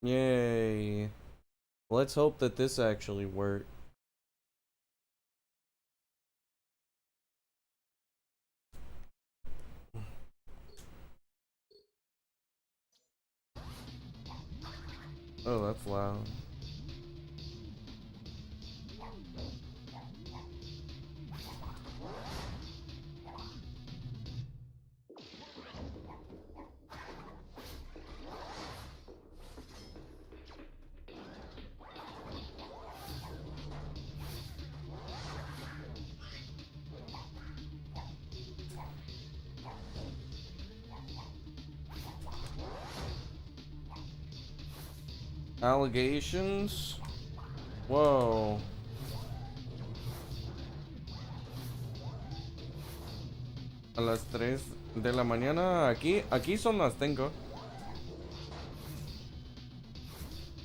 Yay. Let's hope that this actually works. Oh, that's loud. Allegations? Whoa. A las 3 de la mañana. Aquí son las 5.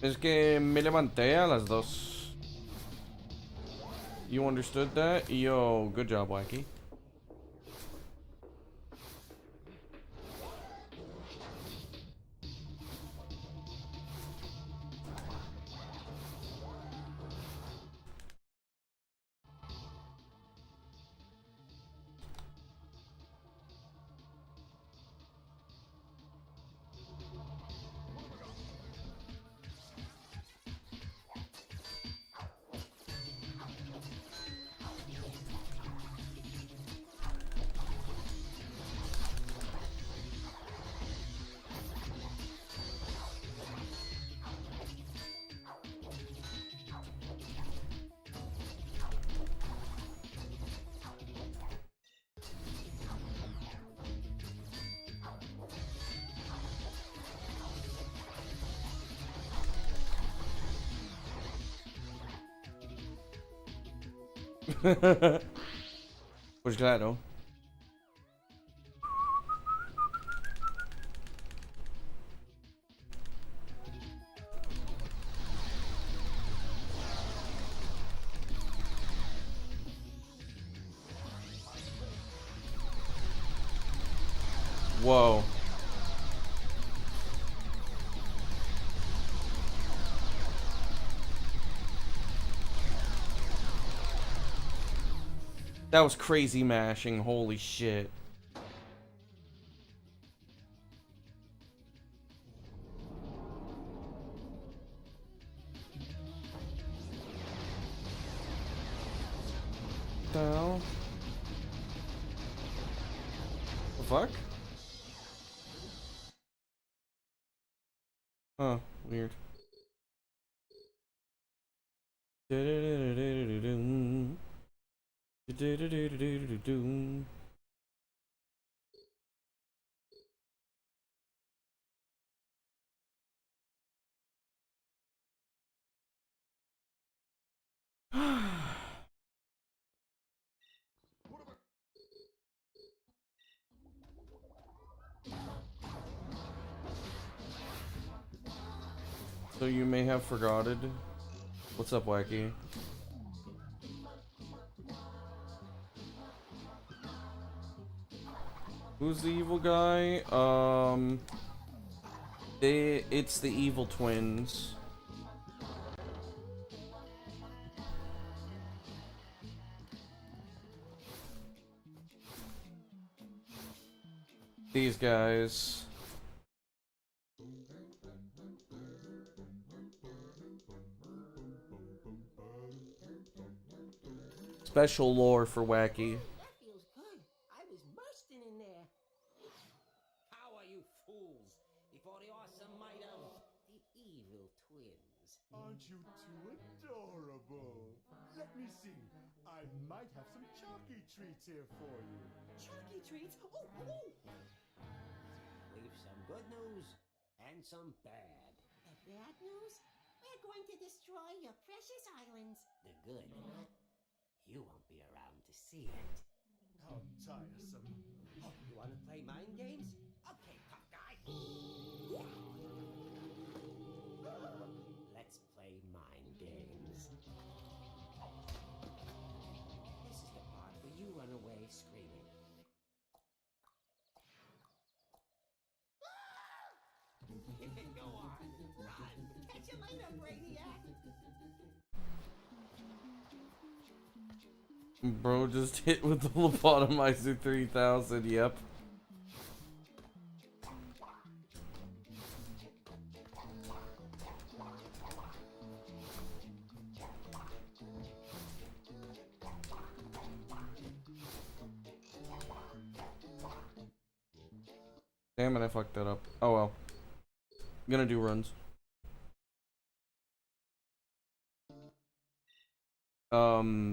Es que me levanté a las 2. You understood that? Yo, good job, Wacky. Pues claro. Whoa. That was crazy mashing, holy shit. What the hell? The fuck? Huh, weird. So you may have forgotten. What's up, Wacky? Who's the evil guy? It's the evil twins. These guys. Special lore for Wacky. That feels good. I was bursting in there. How are you fools before the awesome might of the evil twins? Aren't you too adorable? Let me see. I might have some chalky treats here for you. Chalky treats? Oh! We've some good news and some bad. The bad news? We're going to destroy your precious islands. The good, you won't be around to see it. How tiresome. Oh, you want to play mind games? Okay, tough guy. Let's play mind games. This is the part where you run away screaming. Go on, run! Catch you later, Brainiac. Bro just hit with the lobotomizer 3000, yep. Damn it, I fucked that up. Oh well. I'm gonna do runs.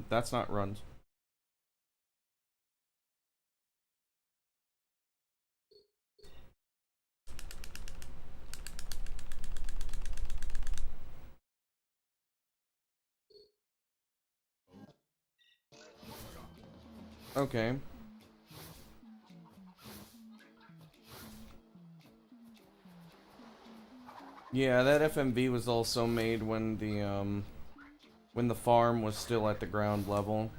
That's not runs. Okay. Yeah, that FMV was also made when the farm was still at the ground level.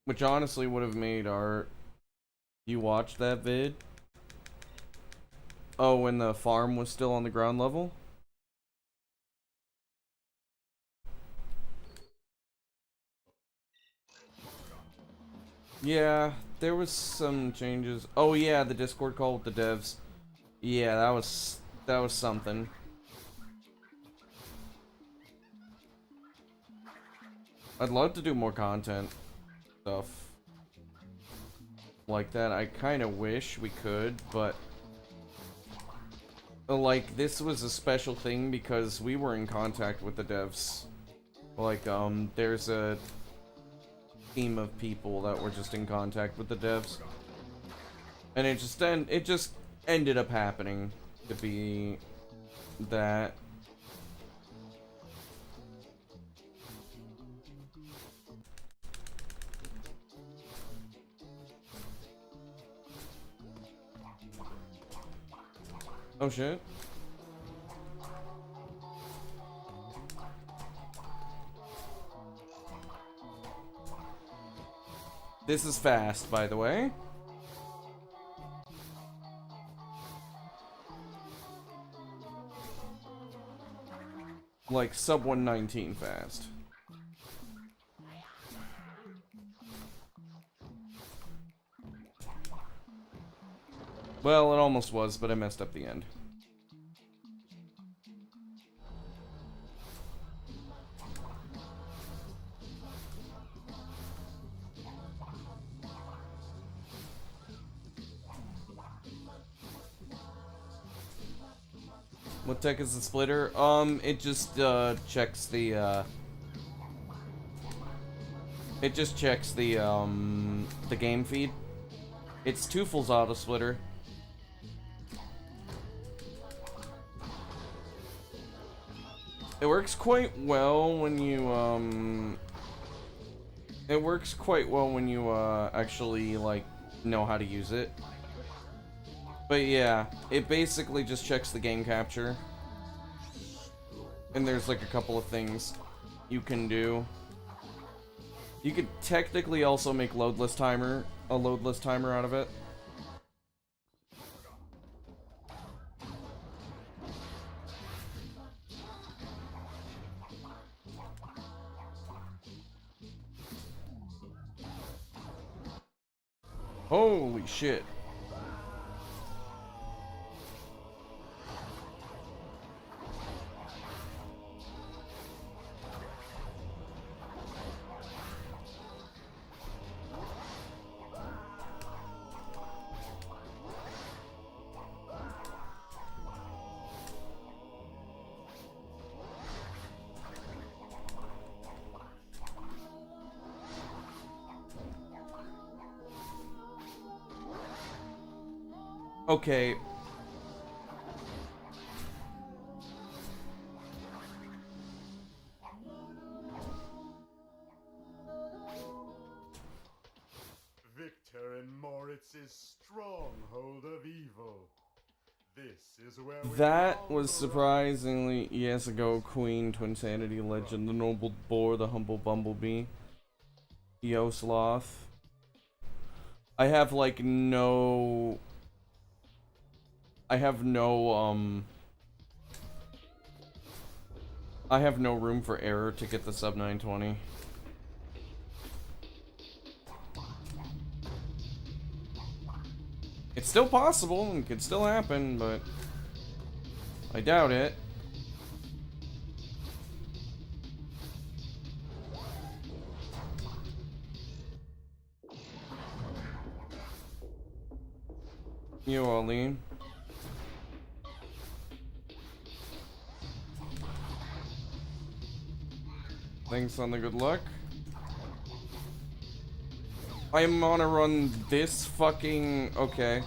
Which honestly would have made art. You watched that vid? Oh, when the farm was still on the ground level? Yeah, there was some changes. Oh yeah, the Discord call with the devs. Yeah, that was something. I'd love to do more content stuff like that. I kind of wish we could, but like this was a special thing because we were in contact with the devs. Like there's a team of people that were just in contact with the devs, and it just ended up happening to be that. Oh shit. This is fast, by the way. Like sub 119 fast. Well, it almost was, but I messed up the end. What tech is the splitter? It just checks the it just checks the game feed. It's Tuful's auto splitter. It works quite well when you it works quite well when you actually like know how to use it. But yeah, it basically just checks the game capture. And there's like a couple of things you can do. You could technically also make a loadless timer out of it. Holy shit. Okay. Victor and Moritz's stronghold of evil. This is where we That all was go surprisingly years ago. Queen, Twinsanity, Legend, the Noble Boar, the Humble Bumblebee. Yo, Sloth. I have like no... I have no room for error to get the sub 920. It's still possible and could still happen, but I doubt it. You, Aline. Thanks on the good luck. I'm gonna run this fucking... Okay.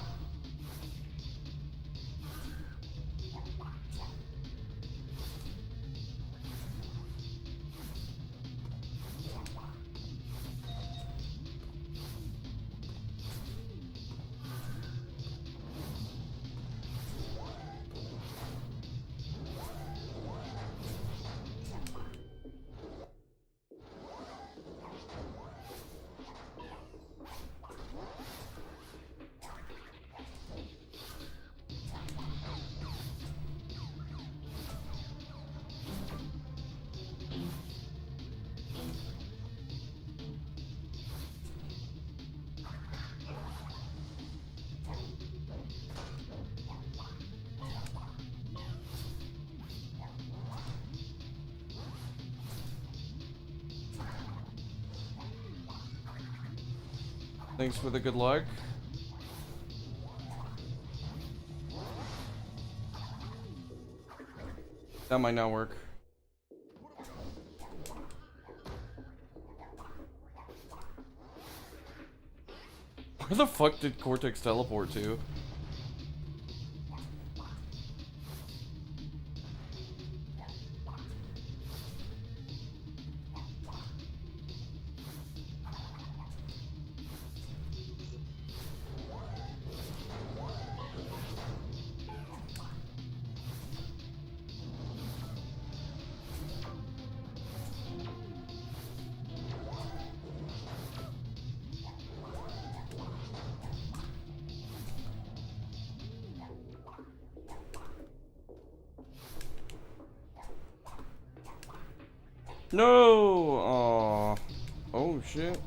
Thanks for the good luck. That might not work. Where the fuck did Cortex teleport to? No! Aww. Oh shit.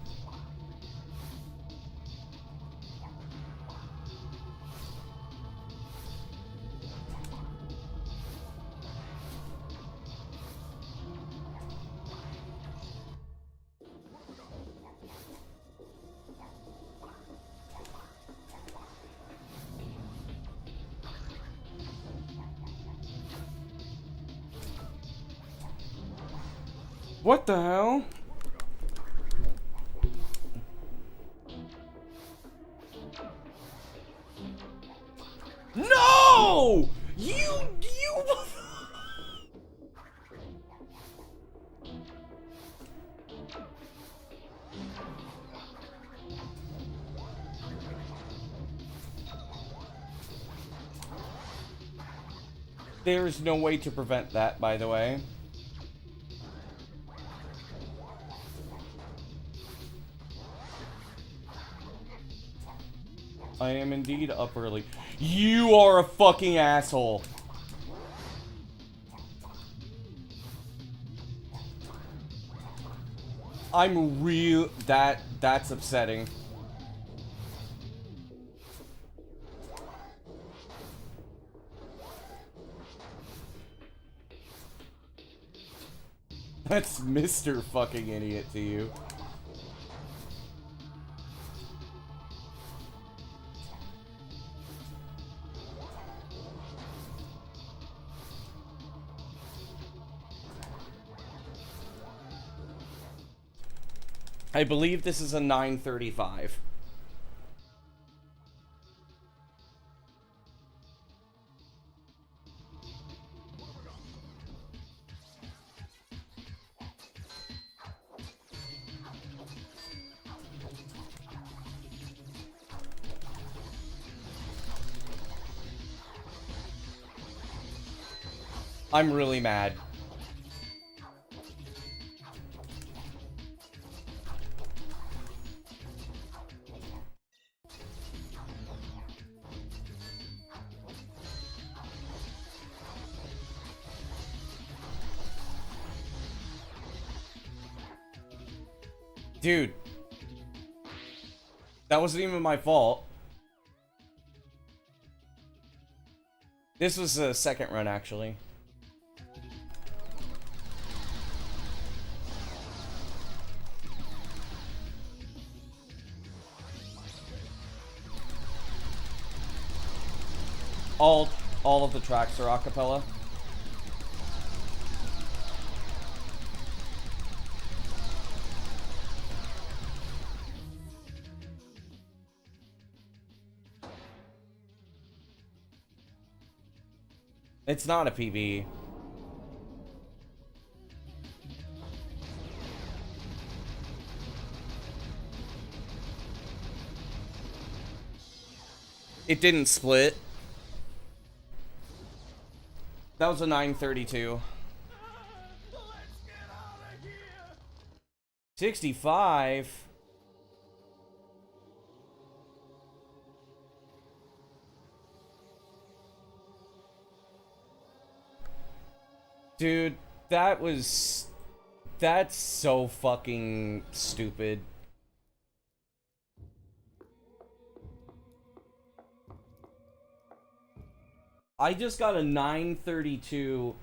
What the hell? No! You There's no way to prevent that, by the way. I am indeed up early. You are a fucking asshole. I'm real. That's upsetting. That's Mr. fucking idiot to you. I believe this is a 935. I'm really mad. Dude. That wasn't even my fault. This was a second run, actually. All of the tracks are a cappella. It's not a PB. It didn't split. That was a 932. 65. Dude, that's so fucking stupid. I just got a 932.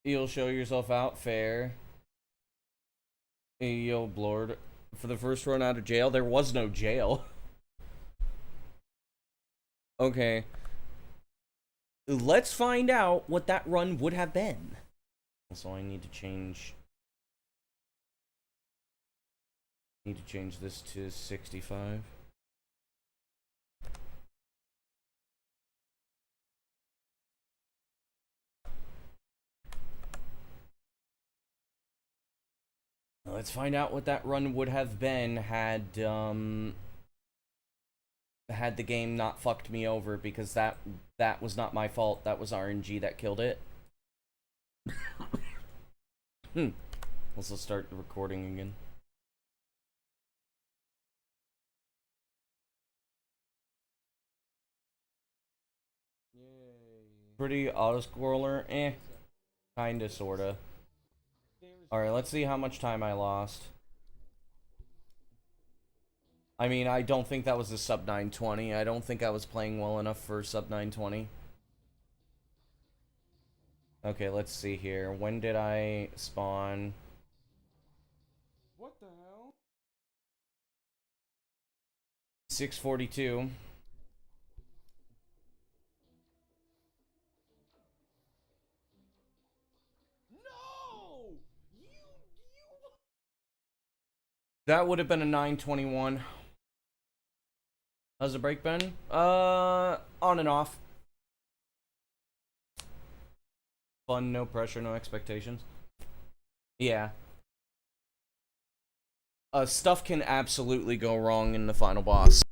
You'll show yourself out, fair. Yo, Blord. For the first run out of jail, there was no jail. Okay. Let's find out what that run would have been. Also, I need to change this to 65. Let's find out what that run would have been had the game not fucked me over, because that was not my fault. That was RNG that killed it. Let's start the recording again. Yay. Pretty auto-scroller? Eh. Kinda, sorta. Alright, let's see how much time I lost. I mean, I don't think that was a sub 920. I don't think I was playing well enough for sub 920. Okay, let's see here. When did I spawn? What the hell? 6:42. That would have been a 921. How's the break been? On and off. Fun, no pressure, no expectations. Yeah. Stuff can absolutely go wrong in the final boss.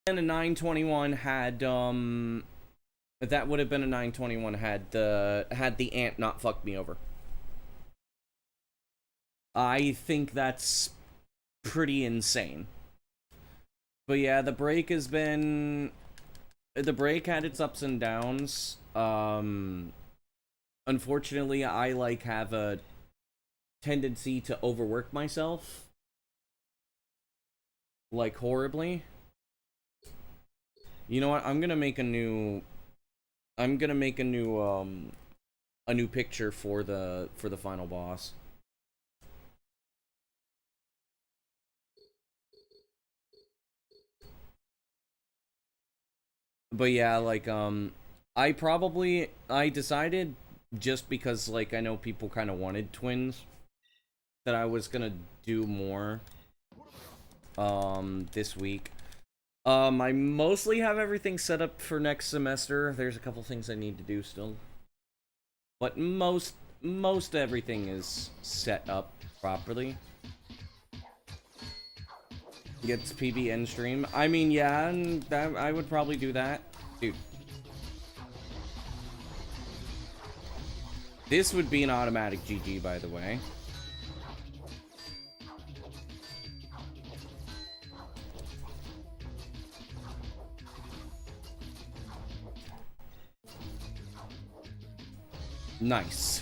And a 921 had, that would have been a 921 had the ant not fucked me over. I think that's pretty insane. But yeah, the break had its ups and downs. Unfortunately, I have a tendency to overwork myself. Horribly. You know what? I'm gonna make a new picture for the final boss. But yeah, I decided, just because, I know people kind of wanted twins, that I was gonna do more, this week. I mostly have everything set up for next semester. There's a couple things I need to do still. But most everything is set up properly. Gets PB end stream. I mean, yeah, I would probably do that. Dude. This would be an automatic GG, by the way. Nice.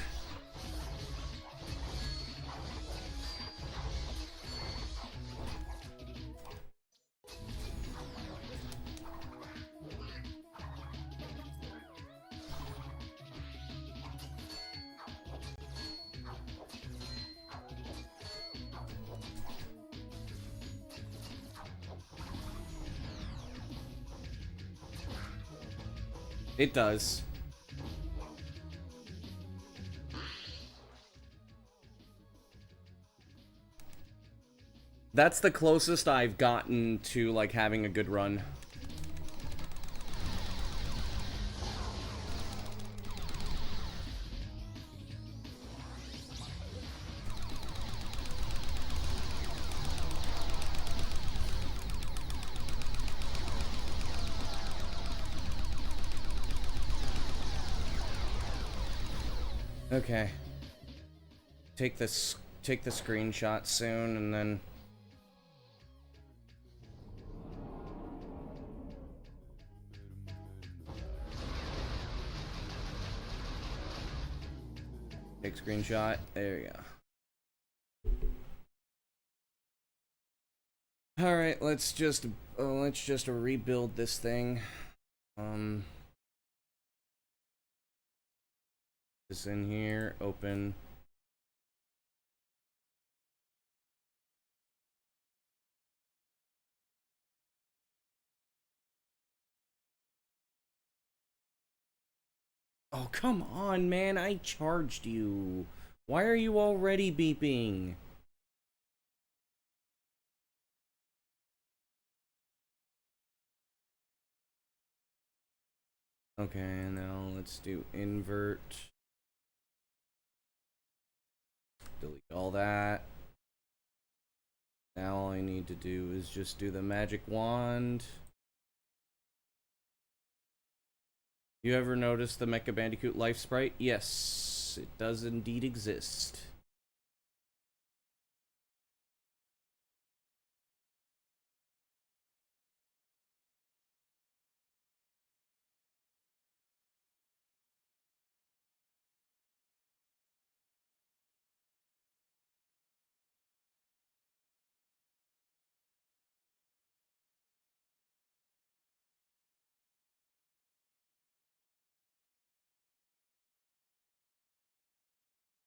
It does. That's the closest I've gotten to, like, having a good run. Okay. Take the screenshot soon, and then... Take screenshot. There you go. All right, let's just rebuild this thing. This in here. Open. Oh, come on, man. I charged you. Why are you already beeping? Okay, now let's do invert. Delete all that. Now all I need to do is just do the magic wand. You ever notice the Mecha Bandicoot life sprite? Yes, it does indeed exist.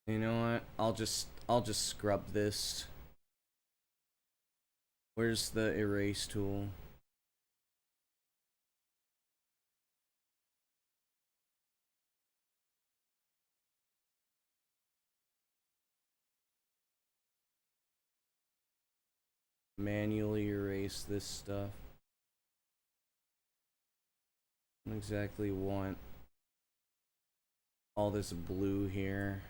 You know what? I'll just scrub this. Where's the erase tool? Manually erase this stuff. I don't exactly want all this blue here.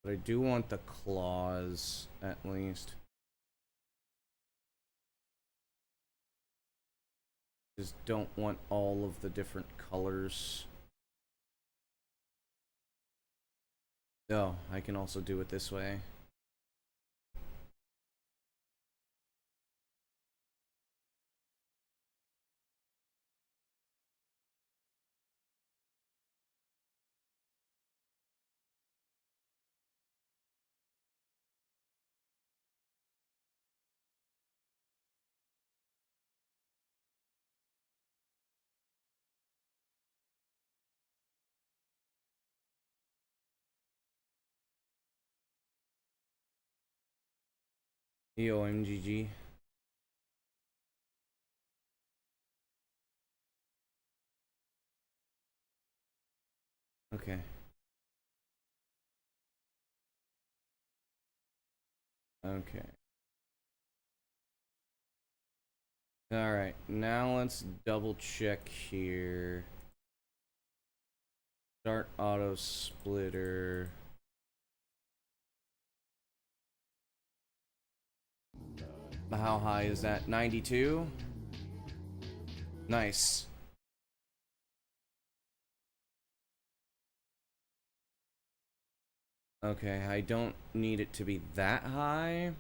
But I do want the claws, at least. Just don't want all of the different colors. Oh, I can also do it this way. EOMGG. Okay. Okay. Alright, now let's double check here. Start auto splitter. How high is that? 92? Nice. Okay, I don't need it to be that high.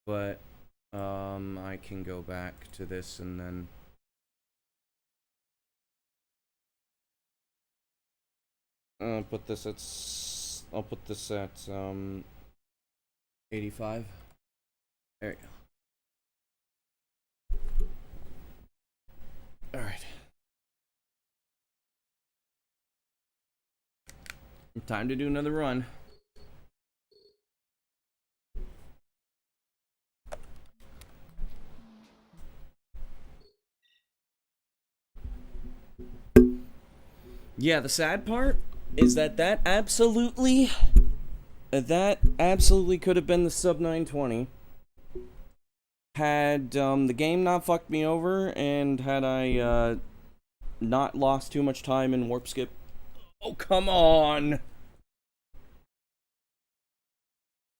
But, I can go back to this and then... I'll put this at 85. There you go. Alright. Time to do another run. Yeah, the sad part is that absolutely could have been the sub 920 had the game not fucked me over and had I not lost too much time in warp skip. Oh, come on!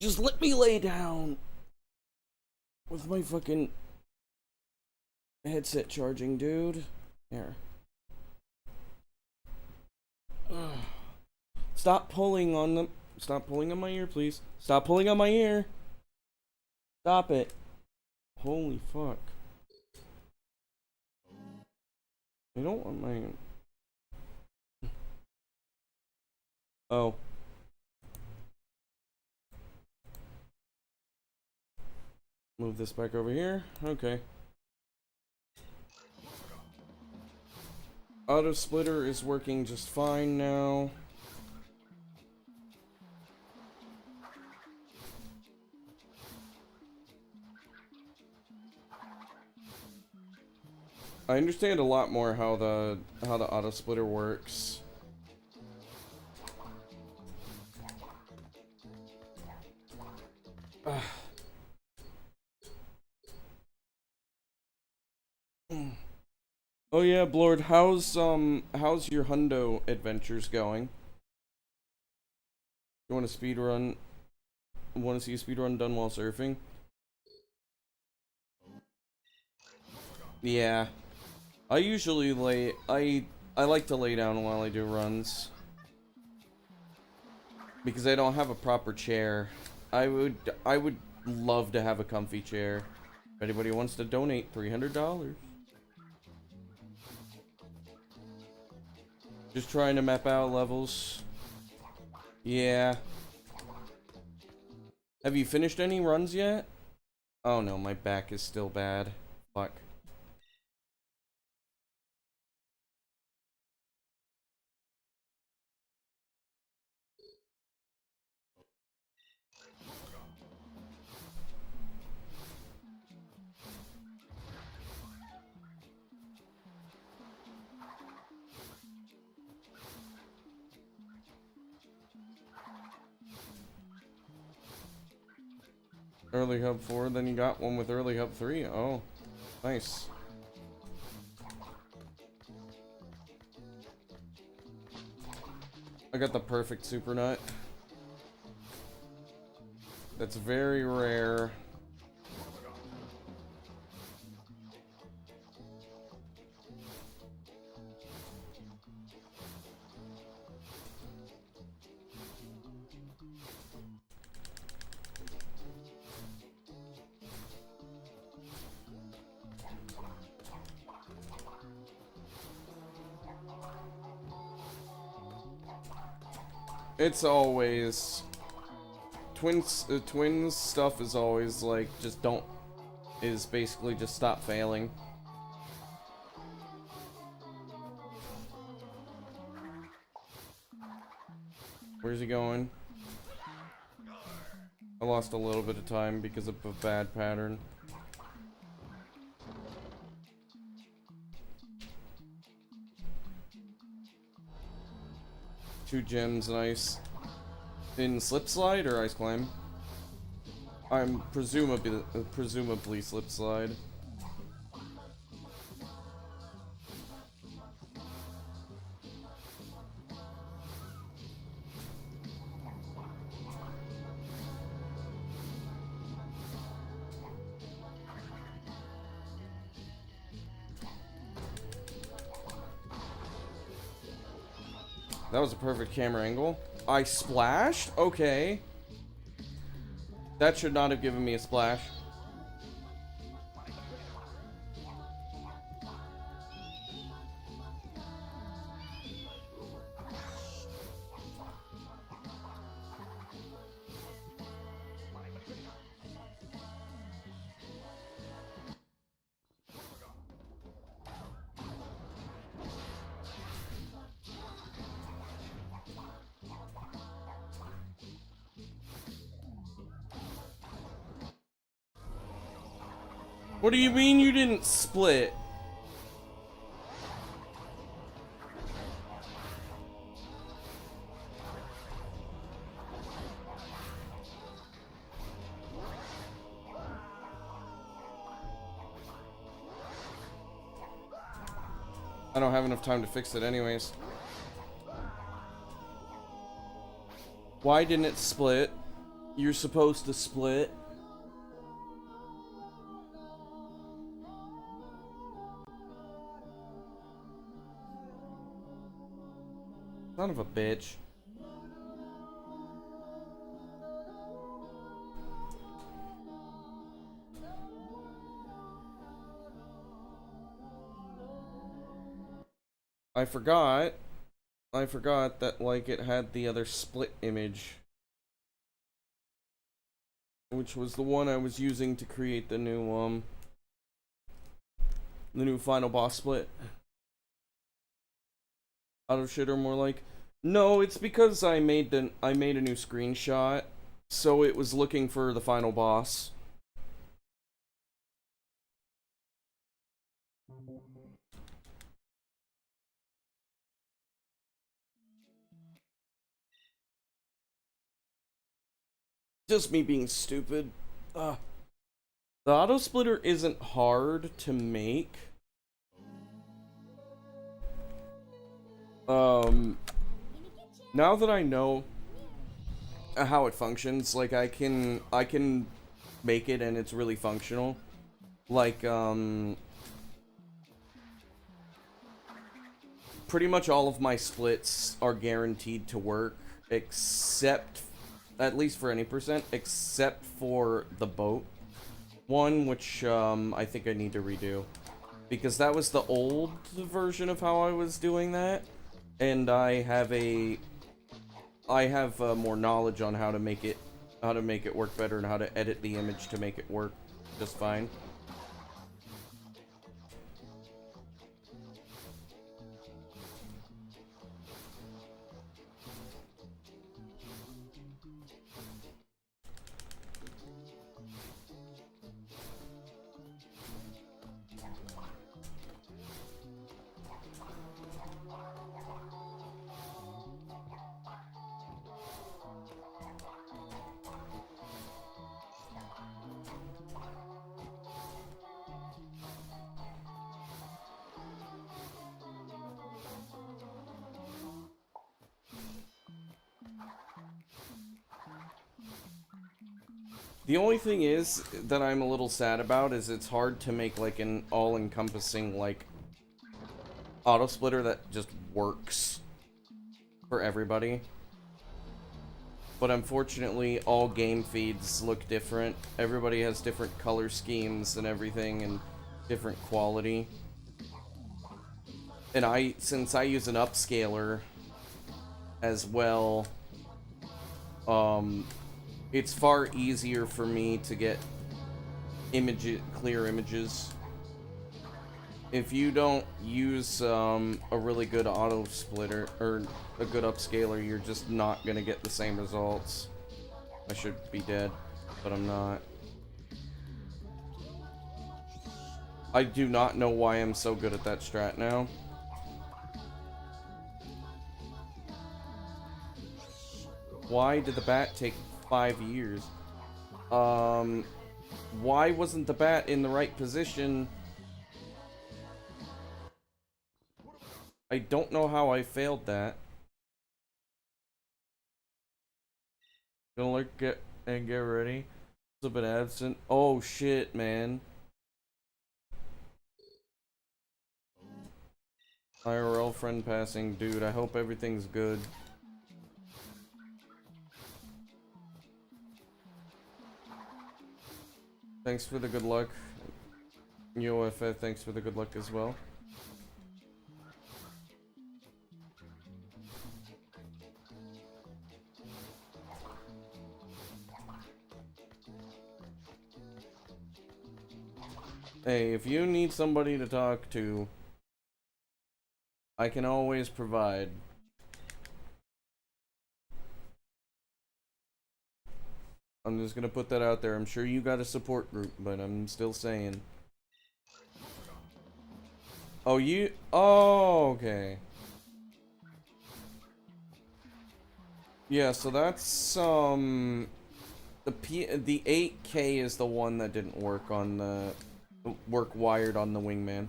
Just let me lay down with my fucking headset charging, dude. There. Stop pulling on them. Stop pulling on my ear, please. Stop pulling on my ear. Stop it. Holy fuck. I don't want my... Oh. Move this back over here. Okay. Auto splitter is working just fine now. I understand a lot more how the auto splitter works. Oh yeah, Blord, how's your hundo adventures going? You want a speed run? Want to see a speed run done while surfing? Yeah. I usually I like to lay down while I do runs. Because I don't have a proper chair. I would love to have a comfy chair. If anybody wants to donate $300. Just trying to map out levels. Yeah. Have you finished any runs yet? Oh no, my back is still bad. Fuck. Early Hub 4, then you got one with Early Hub 3. Oh, nice. I got the perfect super nut. That's very rare. It's always twins stuff is always like is basically just stop failing. Where's he going? I lost a little bit of time because of a bad pattern. Two gems, nice. In slip slide or ice climb? I'm presumably slip slide. That was a perfect camera angle. I splashed? Okay. That should not have given me a splash. What do you mean you didn't split? I don't have enough time to fix it anyways. Why didn't it split? You're supposed to split. Son of a bitch. I forgot that, like, it had the other split image, which was the one I was using to create the new final boss split. Auto shitter more like. No, it's because I made a new screenshot, so it was looking for the final boss. Just me being stupid. The auto splitter isn't hard to make. Now that I know how it functions, like I can make it and it's really functional. Like pretty much all of my splits are guaranteed to work, except, at least for any percent, except for the boat one, which I think I need to redo, because that was the old version of how I was doing that, and I have more knowledge on how to make it work better and how to edit the image to make it work just fine. The only thing is that I'm a little sad about is it's hard to make like an all-encompassing like auto splitter that just works for everybody. But unfortunately, all game feeds look different. Everybody has different color schemes and everything, and different quality. And since I use an upscaler as well, it's far easier for me to get clear images. If you don't use a really good auto splitter or a good upscaler, you're just not gonna get the same results. I should be dead, but I'm not. I do not know why I'm so good at that strat now. Why did the bat take 5 years? Why wasn't the bat in the right position? I don't know how I failed that. Gonna look get ready. It's a bit absent. Oh shit, man. IRL friend passing, dude. I hope everything's good. Thanks for the good luck. UFF, thanks for the good luck as well. Hey, if you need somebody to talk to, I can always provide. I'm just gonna put that out there. I'm sure you got a support group, but I'm still saying. Oh, you... Oh, okay. Yeah, so that's, the 8K is the one that didn't work on the... work wired on the Wingman.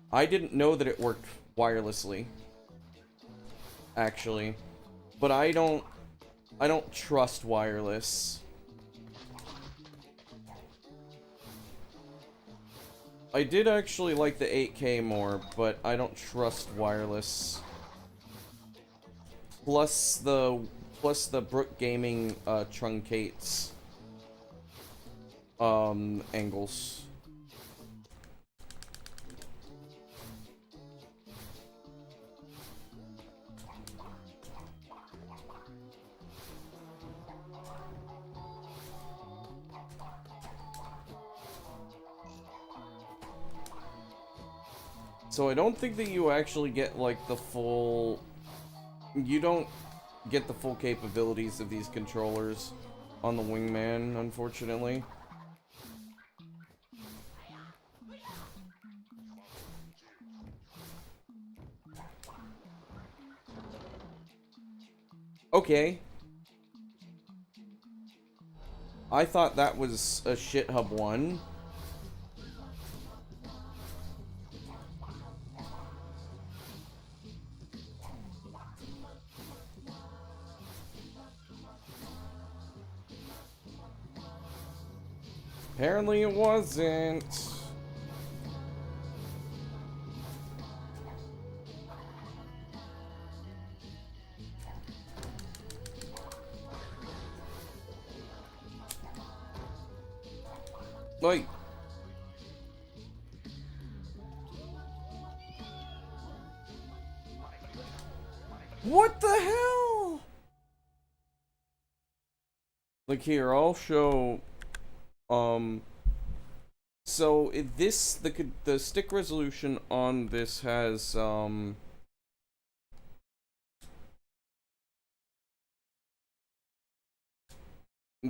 I didn't know that it worked wirelessly. Actually. But I don't trust wireless. I did actually like the 8K more, but I don't trust wireless. Plus the Brook Gaming truncates angles. So I don't think that you actually get, like, the full... You don't get the full capabilities of these controllers on the Wingman, unfortunately. Okay. I thought that was a shit hub 1. Apparently it wasn't. Like, what the hell? Like, here, I'll show. So the stick resolution on this has the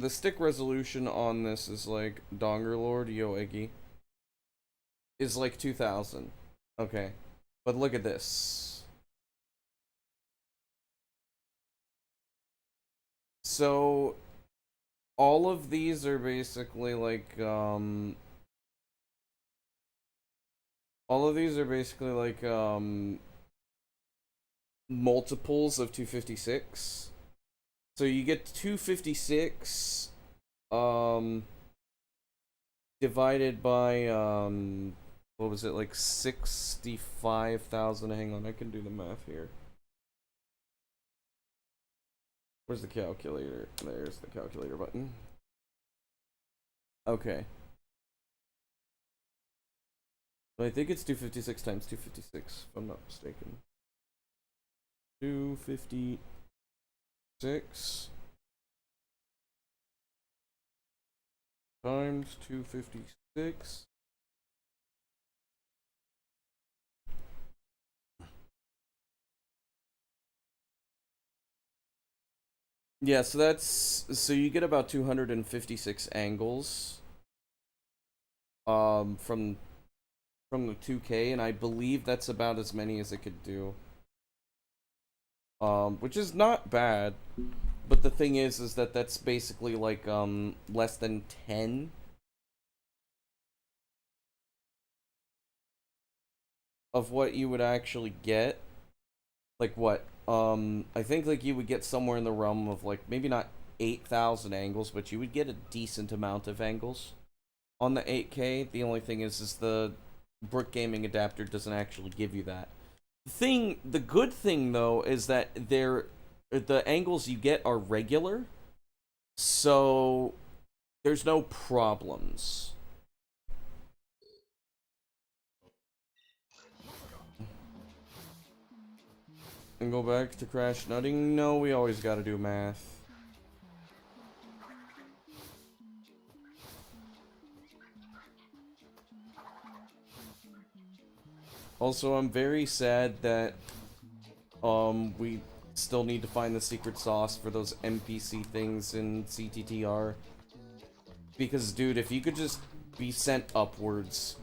stick resolution on this is like Dongerlord Yo Eggy is like 2000. Okay, but look at this. So all of these are basically like multiples of 256. So you get 256 divided by what was it, like 65,000. Hang on, I can do the math here. Where's the calculator? There's the calculator button. Okay. I think it's 256 times 256, if I'm not mistaken. 256 times 256. Yeah, so you get about 256 angles from the 2K, and I believe that's about as many as it could do. Which is not bad, but the thing is that that's basically like less than 10 of what you would actually get. Like what? I think like you would get somewhere in the realm of like maybe not 8,000 angles, but you would get a decent amount of angles on the 8K. The only thing is the Brook Gaming adapter doesn't actually give you that. The good thing though is that the angles you get are regular, so there's no problems. And go back to crash nutting? No, we always gotta do math. Also, I'm very sad that we still need to find the secret sauce for those NPC things in CTTR. Because, dude, if you could just be sent upwards.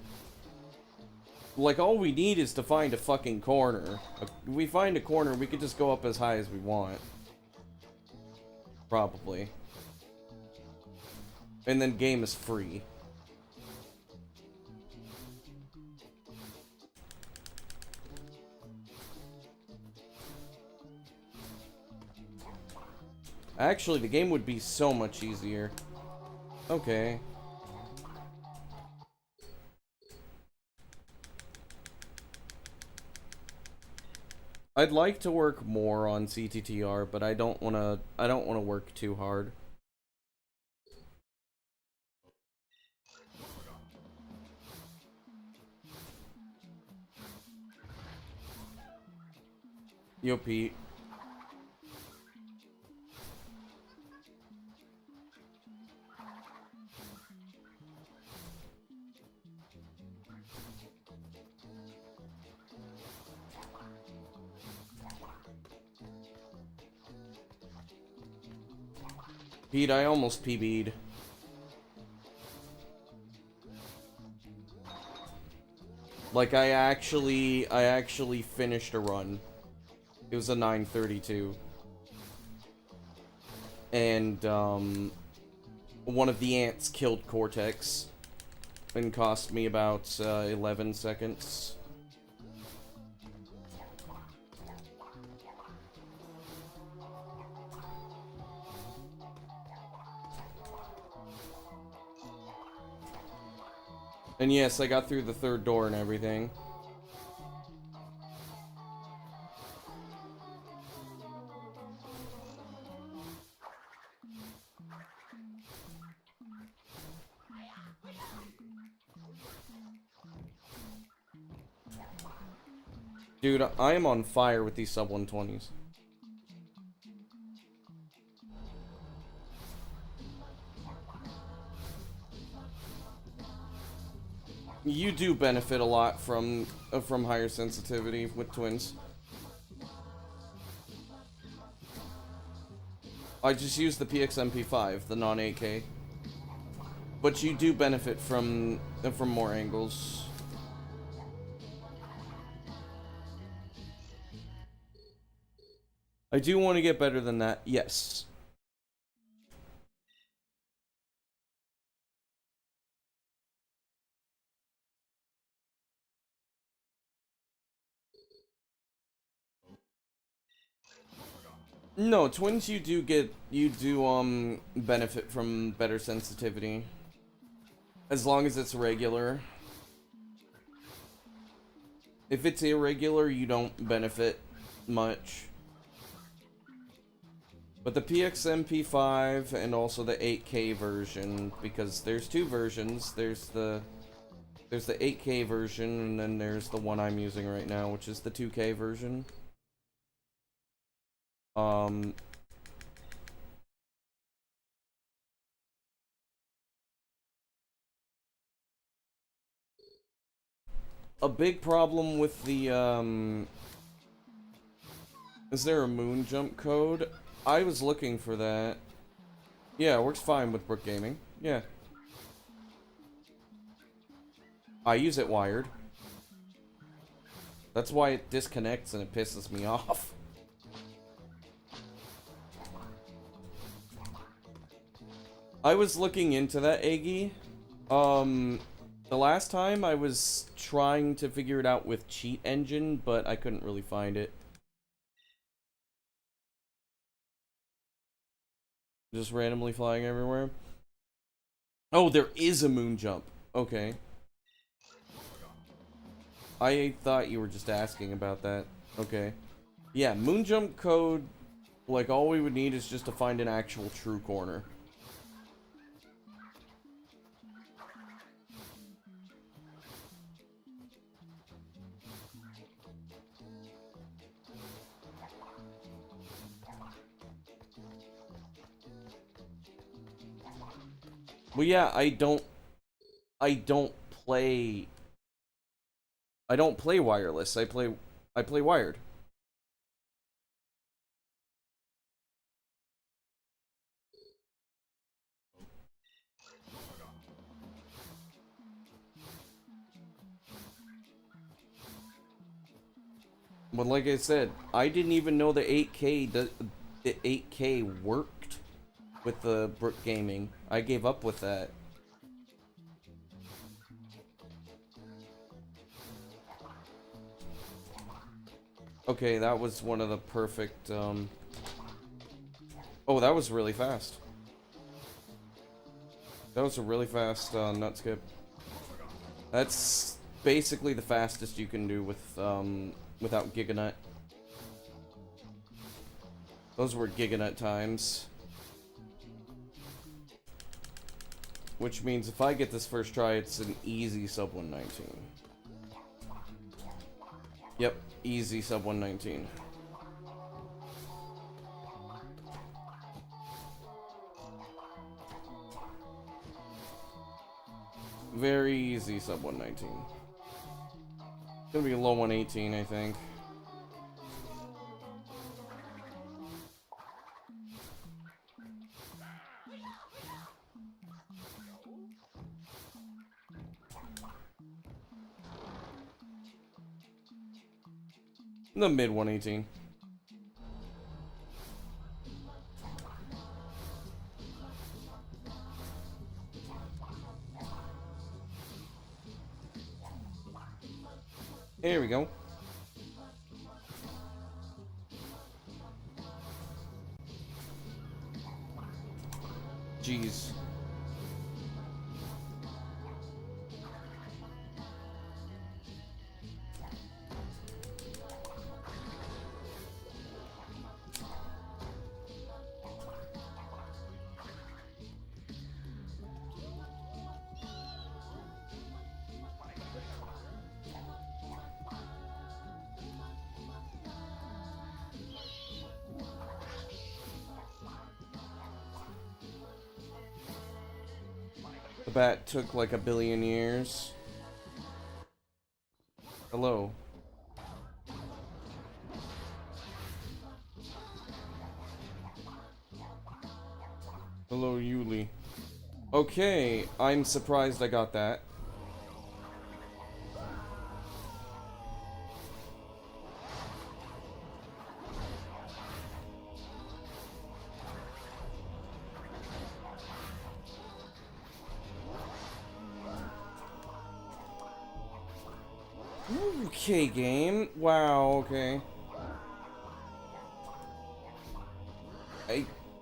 Like, all we need is to find a fucking corner. If we find a corner, we could just go up as high as we want. Probably. And then game is free. Actually, the game would be so much easier. Okay. I'd like to work more on CTTR, but I don't want to work too hard. Yo, Pete. Pete, I almost PB'd. Like, I actually finished a run. It was a 9:32. And, one of the ants killed Cortex. And cost me about, 11 seconds. And yes, I got through the third door and everything. Dude, I am on fire with these sub 120s. You do benefit a lot from higher sensitivity with twins. I just use the PXMP5, the non-8K. But you do benefit from more angles. I do want to get better than that, yes. No, twins you do benefit from better sensitivity. As long as it's regular. If it's irregular, you don't benefit much. But the PXMP5 and also the 8K version, because there's two versions. There's the 8K version, and then there's the one I'm using right now, which is the 2K version. A big problem with the, is there a moon jump code? I was looking for that. Yeah, it works fine with Brook Gaming. Yeah. I use it wired. That's why it disconnects and it pisses me off. I was looking into that, Eggy. The last time I was trying to figure it out with Cheat Engine, but I couldn't really find it. Just randomly flying everywhere. Oh, there is a moon jump. Okay. I thought you were just asking about that. Okay. Yeah, moon jump code, like, all we would need is just to find an actual true corner. Well, yeah, I don't play wireless. I play wired. But like I said, I didn't even know the 8K worked with the Brook Gaming. I gave up with that. Okay, that was one of the perfect, Oh, that was really fast. That was a really fast, nut skip. That's basically the fastest you can do with, without Giganut. Those were Giganut times. Which means if I get this first try, it's an easy sub 119. Yep, easy sub 119. Very easy sub 119. It's gonna be a low 118, I think. The mid 118. Here we go. Jeez. The bat took like a billion years. Hello. Hello, Yuli. Okay, I'm surprised I got that. Okay, game. Wow, okay.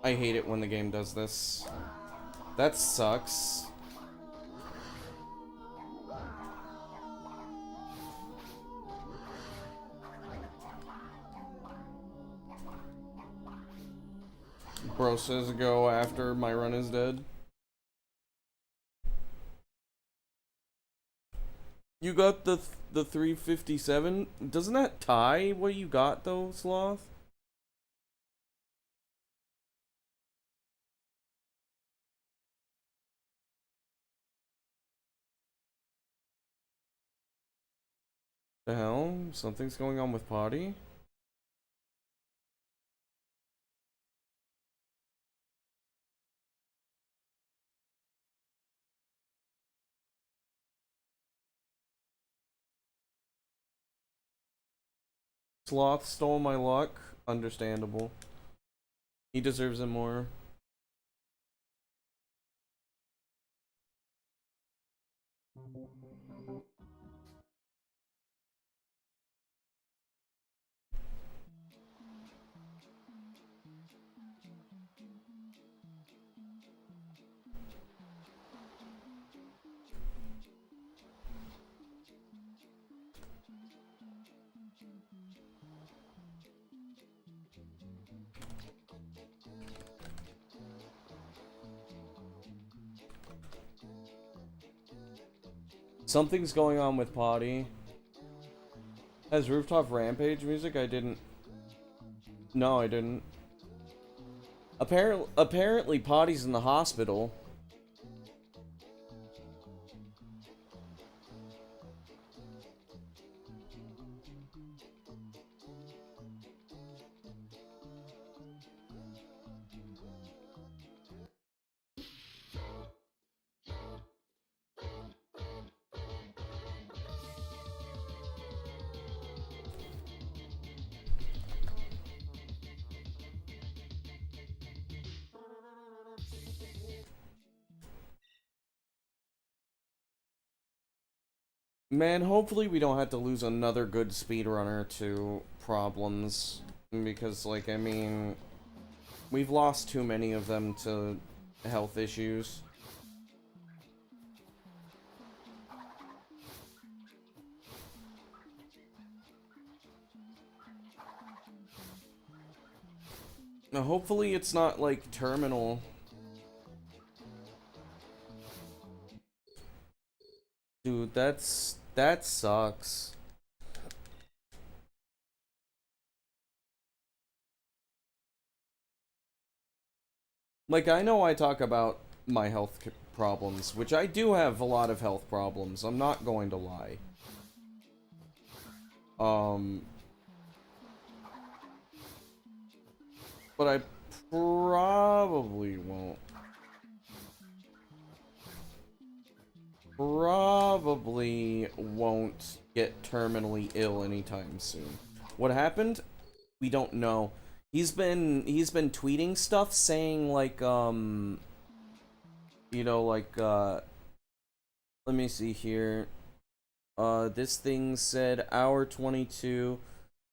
I hate it when the game does this. That sucks. Bro says go after my run is dead. You got the 357? Doesn't that tie what you got though, Sloth? The hell? Something's going on with Potty? Sloth stole my luck. Understandable. He deserves it more. Something's going on with Potty. Has Rooftop Rampage music? I didn't. No, I didn't. Apparently Potty's in the hospital. Man, hopefully we don't have to lose another good speedrunner to problems. Because, like, I mean, we've lost too many of them to health issues. Now, hopefully it's not, like, terminal. Dude, that sucks. Like, I know I talk about my health problems, which I do have a lot of health problems, I'm not going to lie. But I probably won't. Probably won't get terminally ill anytime soon. What happened? We don't know. He's been tweeting stuff saying like you know, like let me see here. This thing said hour 22.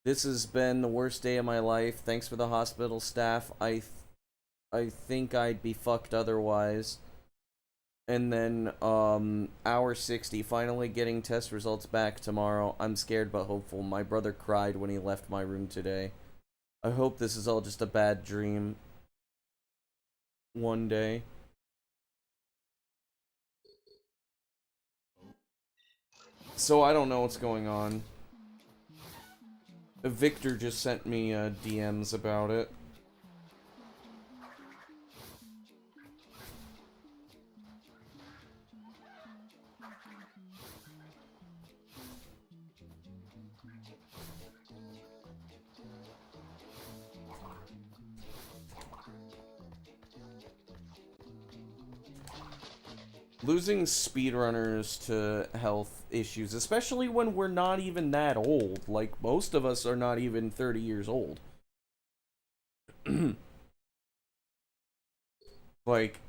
This has been the worst day of my life. Thanks for the hospital staff. I think I'd be fucked otherwise. And then, hour 60, finally getting test results back tomorrow. I'm scared but hopeful. My brother cried when he left my room today. I hope this is all just a bad dream. One day. So I don't know what's going on. Victor just sent me, DMs about it. Losing speedrunners to health issues, especially when we're not even that old. Like, most of us are not even 30 years old. Like,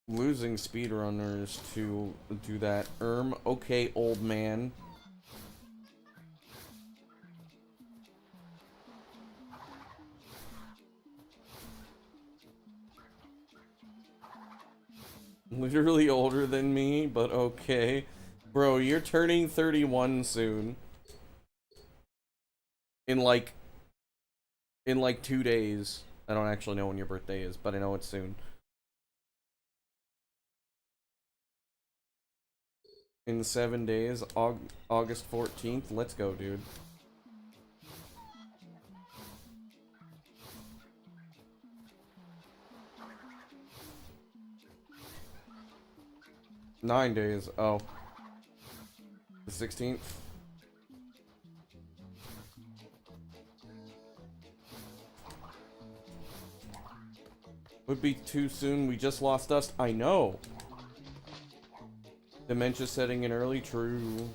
losing speedrunners to do that. Okay, old man. Literally older than me, but okay. Bro, you're turning 31 soon. In like 2 days. I don't actually know when your birthday is, but I know it's soon. In 7 days, August 14th. Let's go, dude. Nine days. Oh. The 16th. Would be too soon. We just lost dust. I know. Dementia setting in early. True.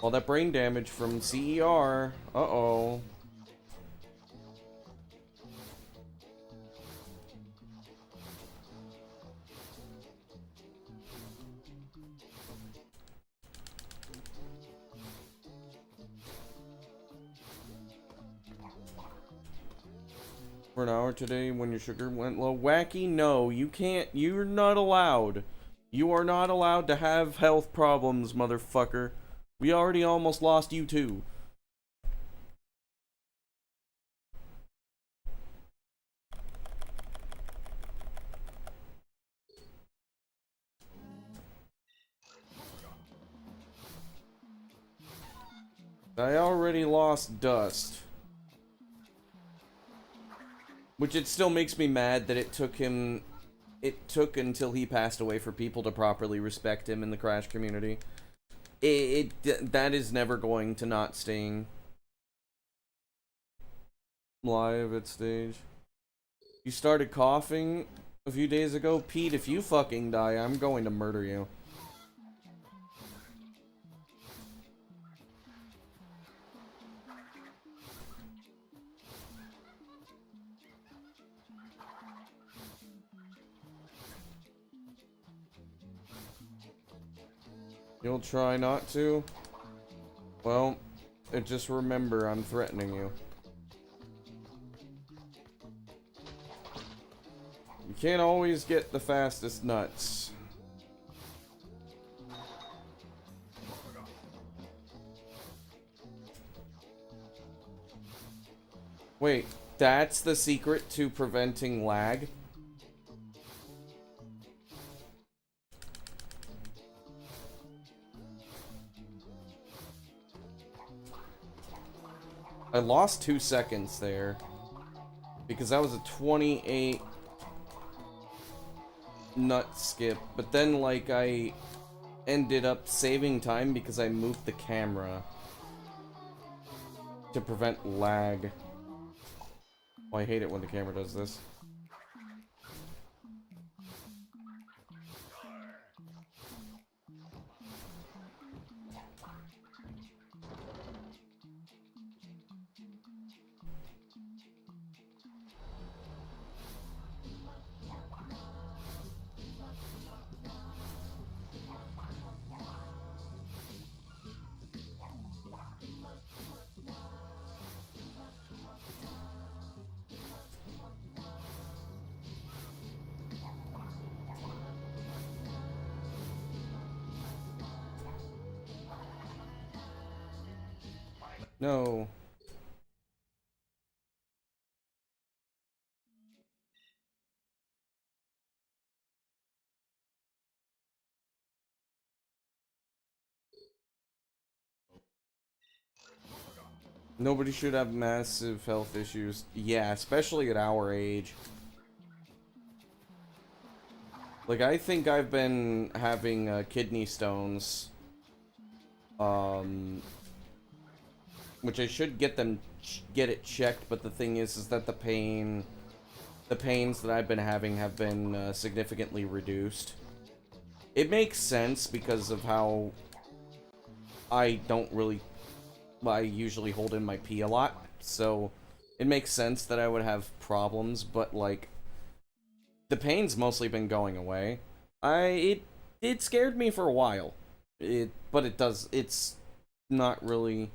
All that brain damage from CER. Uh-oh. For an hour today when your sugar went low. Wacky, no, you can't. You're not allowed. You are not allowed to have health problems, motherfucker. We already almost lost you too. I already lost dust. Which it still makes me mad that it took until he passed away for people to properly respect him in the Crash community. That is never going to not sting. Live at stage. You started coughing a few days ago? Pete, if you fucking die, I'm going to murder you. You'll try not to? Well, just remember I'm threatening you. You can't always get the fastest nuts. Wait, that's the secret to preventing lag? I lost 2 seconds there because that was a 28 nut skip, but then like I ended up saving time because I moved the camera to prevent lag. Oh, I hate it when the camera does this. No. Nobody should have massive health issues. Yeah, especially at our age. Like, I think I've been having kidney stones. Which I should get it checked, but the thing is that the pains that I've been having have been significantly reduced. It makes sense because of how I usually hold in my pee a lot, so it makes sense that I would have problems, but like the pain's mostly been going away. It scared me for a while. But it's not really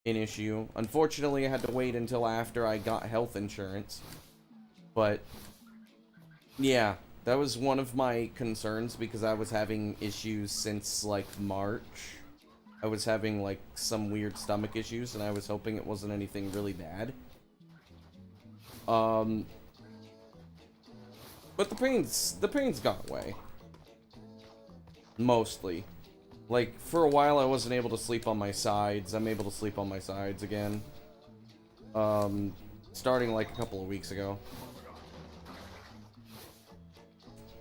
an issue. Unfortunately, I had to wait until after I got health insurance. But yeah, that was one of my concerns because I was having issues since like March. I was having like some weird stomach issues and I was hoping it wasn't anything really bad. But the pains got away. Mostly. Like, for a while I wasn't able to sleep on my sides. I'm able to sleep on my sides again. Starting like a couple of weeks ago.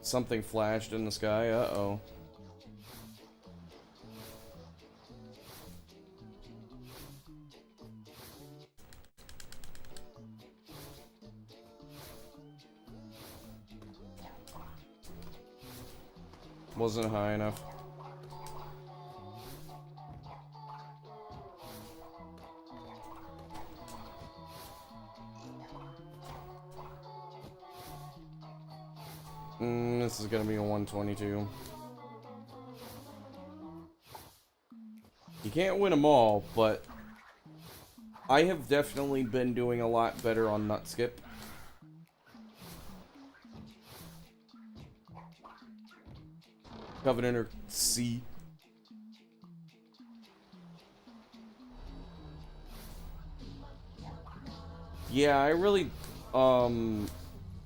Something flashed in the sky, uh-oh. Wasn't high enough. This is gonna be a 122. You can't win them all, but I have definitely been doing a lot better on nut skip. Covenant or C. Yeah, I really,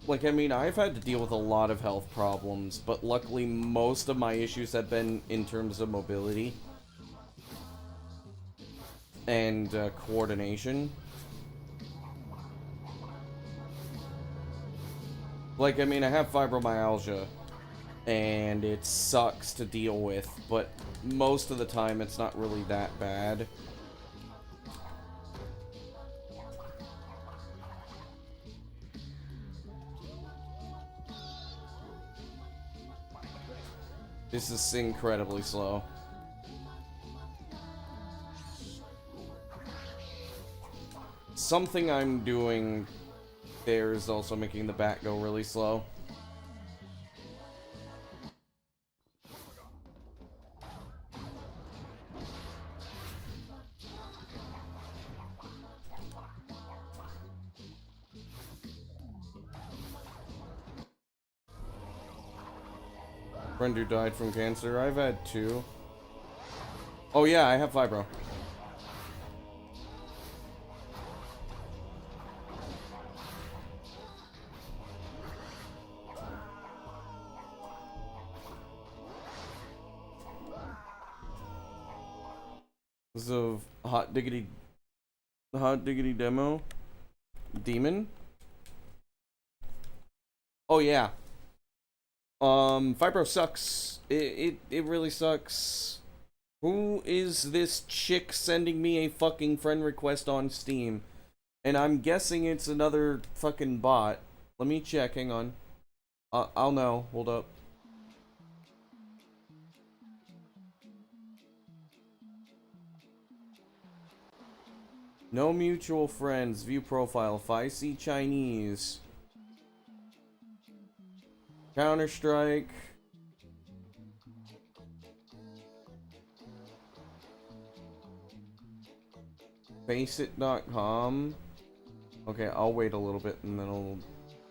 like, I mean, I've had to deal with a lot of health problems, but luckily most of my issues have been in terms of mobility and coordination. Like, I mean, I have fibromyalgia, and it sucks to deal with, but most of the time it's not really that bad. This is incredibly slow. Something I'm doing there is also making the bat go really slow. Friend who died from cancer. I've had 2. Oh yeah, I have fibro. This is a hot diggity demo. Demon? Oh yeah. Fibro sucks. It really sucks. Who is this chick sending me a fucking friend request on Steam? And I'm guessing it's another fucking bot. Let me check, hang on. I'll know, hold up. No mutual friends. View profile. If I see Chinese. Counter-Strike. Faceit.com. Okay, I'll wait a little bit and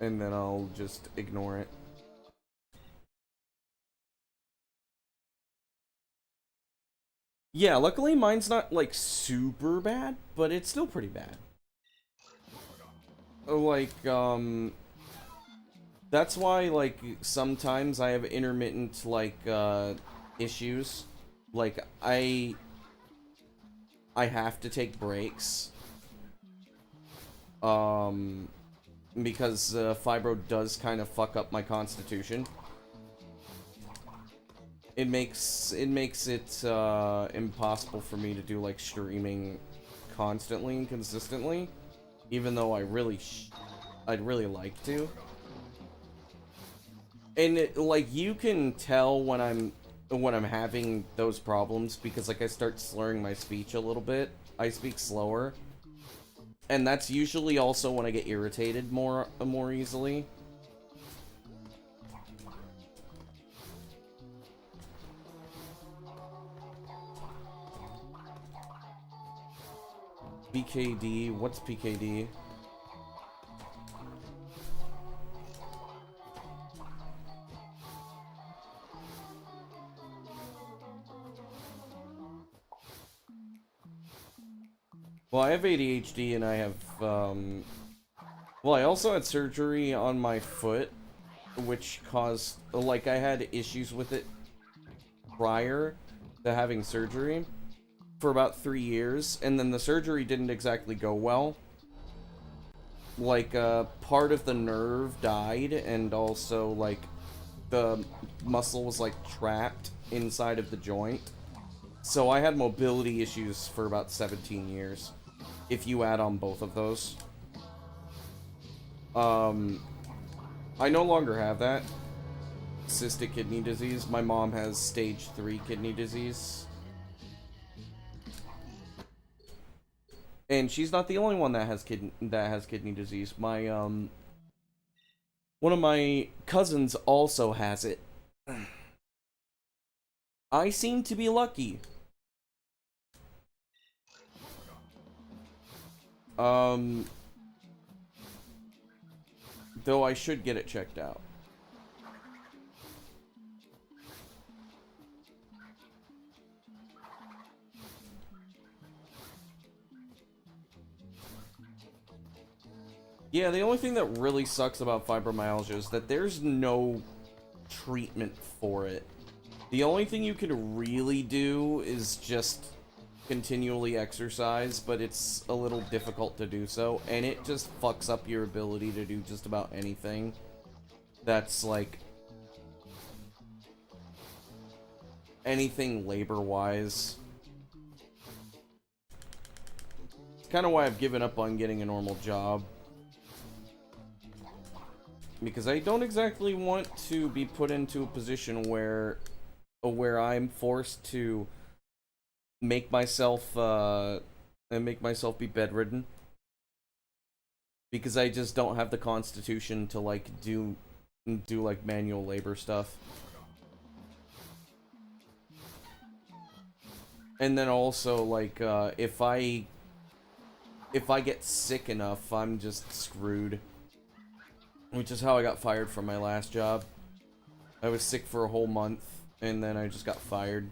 then I'll just ignore it. Yeah, luckily mine's not, like, super bad, but it's still pretty bad. Like, that's why, like, sometimes I have intermittent, like, issues. Like, I have to take breaks. Because, fibro does kind of fuck up my constitution. It makes it impossible for me to do like streaming constantly and consistently, even though I'd really like to. And like you can tell when I'm having those problems because like I start slurring my speech a little bit. I speak slower, and that's usually also when I get irritated more easily. PKD, what's PKD? Well, I have ADHD and I have, well, I also had surgery on my foot, which caused, like, I had issues with it prior to having surgery for about 3 years, and then the surgery didn't exactly go well. Like, part of the nerve died, and also, like, the muscle was, like, trapped inside of the joint. So I had mobility issues for about 17 years, if you add on both of those. I no longer have that. Cystic kidney disease. My mom has stage 3 kidney disease. And she's not the only one that has kidney disease. My one of my cousins also has it. I seem to be lucky. Though I should get it checked out. Yeah, the only thing that really sucks about fibromyalgia is that there's no treatment for it. The only thing you can really do is just continually exercise, but it's a little difficult to do so, and it just fucks up your ability to do just about anything that's, like, anything labor-wise. It's kind of why I've given up on getting a normal job. Because I don't exactly want to be put into a position where I'm forced to make myself be bedridden. Because I just don't have the constitution to like do like manual labor stuff. And then also like if I get sick enough, I'm just screwed. Which is how I got fired from my last job. I was sick for a whole month, and then I just got fired.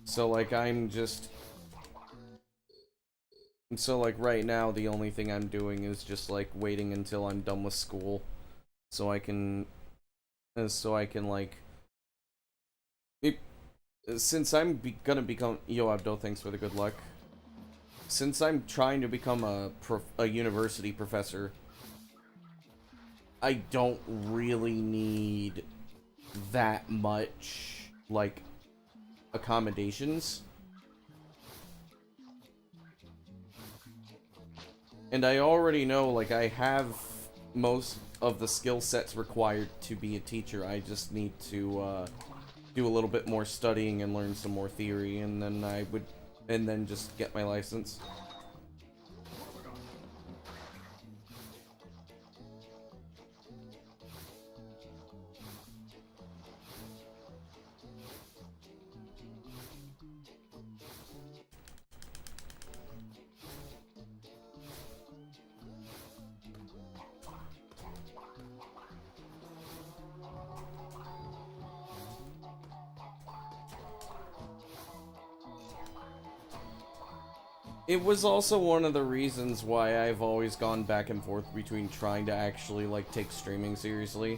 So, like, So, like, right now, the only thing I'm doing is just, like, waiting until I'm done with school. So I can, like... Since I'm gonna become... Yo, Abdul, thanks for the good luck. Since I'm trying to become a university professor, I don't really need that much, like, accommodations. And I already know, like, I have most of the skill sets required to be a teacher. I just need to, do a little bit more studying and learn some more theory, and then just get my license. It was also one of the reasons why I've always gone back and forth between trying to actually, like, take streaming seriously.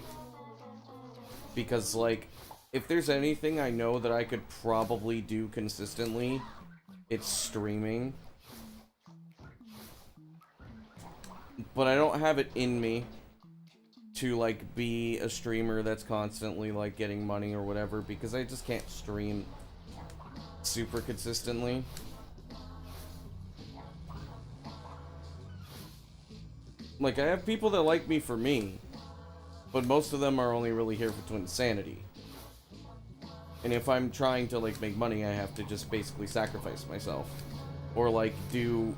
Because, like, if there's anything I know that I could probably do consistently, it's streaming. But I don't have it in me to, like, be a streamer that's constantly, like, getting money or whatever, because I just can't stream super consistently. Like, I have people that like me for me, but most of them are only really here for Twinsanity. And if I'm trying to, like, make money, I have to just basically sacrifice myself. Or, like, do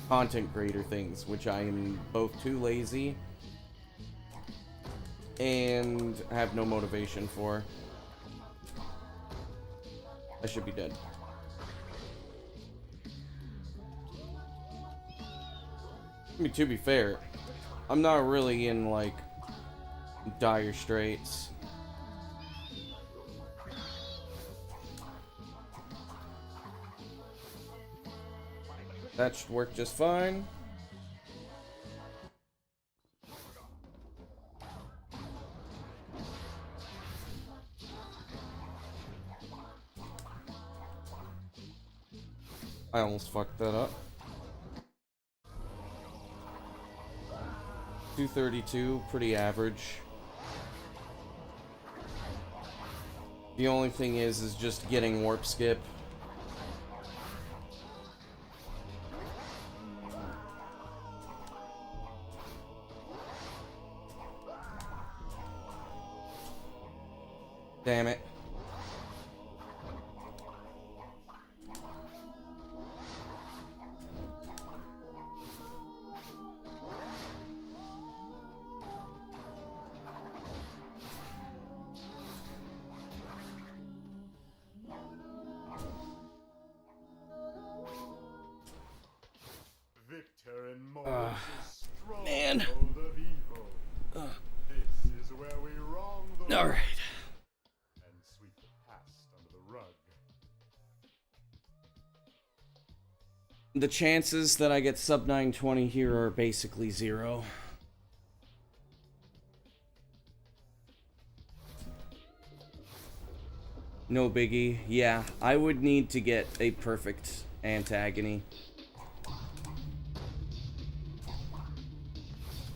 content creator things, which I am both too lazy and have no motivation for. I should be dead. I mean, to be fair, I'm not really in, like, dire straits. That should work just fine. I almost fucked that up. 232, pretty average. The only thing is just getting warp skip. Damn it. Victor and Moses, man. stronghold of evil. This is where we wrong the All right. and sweep the past under the rug. The chances that I get sub 920 here are basically zero. No biggie. Yeah, I would need to get a perfect antagony.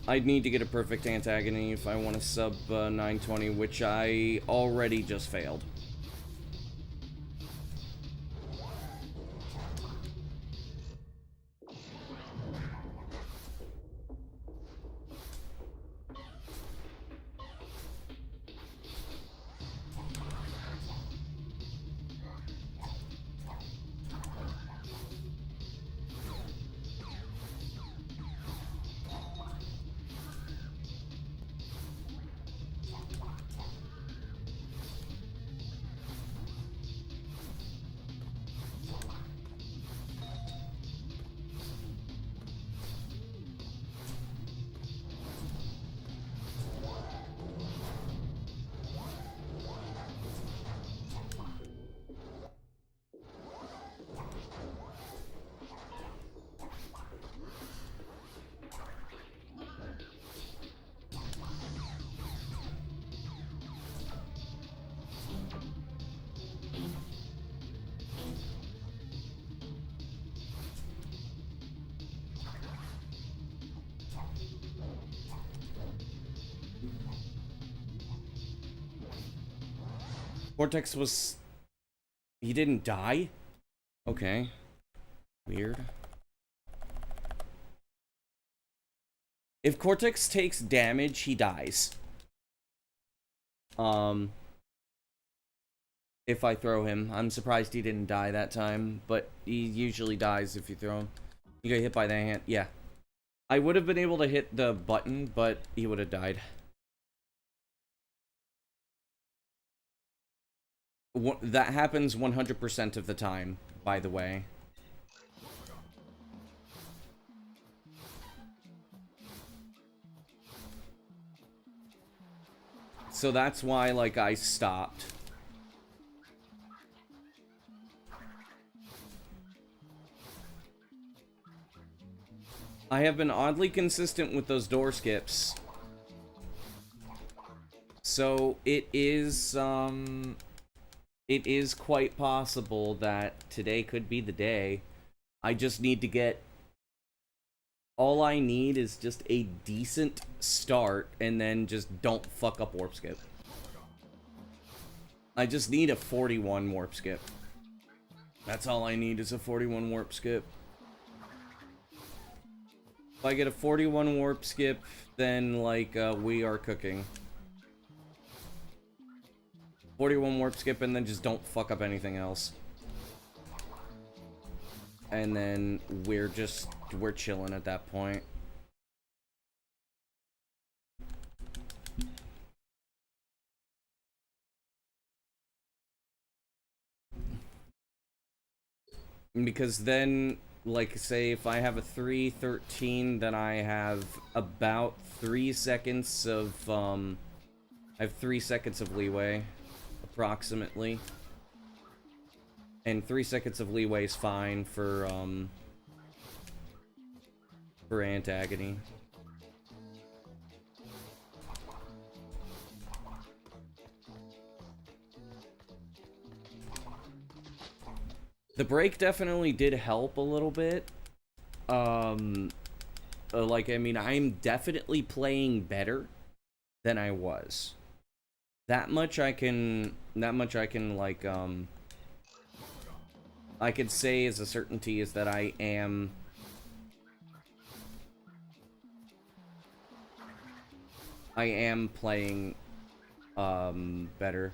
I'd need to get a perfect antagony if I want to sub 920, which I already just failed. Cortex was... He didn't die? Okay. Weird. If Cortex takes damage, he dies. If I throw him. I'm surprised he didn't die that time, but he usually dies if you throw him. You get hit by the hand. Yeah. I would have been able to hit the button, but he would have died. That happens 100% of the time, by the way. So that's why, like, I stopped. I have been oddly consistent with those door skips. So it is quite possible that today could be the day. I just need to get... All I need is just a decent start, and then just don't fuck up warp skip. I just need a 41 warp skip. That's all I need is a 41 warp skip. If I get a 41 warp skip, then, like, we are cooking. 41 warp skip, and then just don't fuck up anything else. And then we're chilling at that point. Because then, like, say if I have a 313, then I have about 3 seconds of, I have 3 seconds of leeway, approximately. And 3 seconds of leeway is fine for antagony. The break definitely did help a little bit. Like, I mean, I'm definitely playing better than I was. That much I can, like, I could say as a certainty is that I am playing better.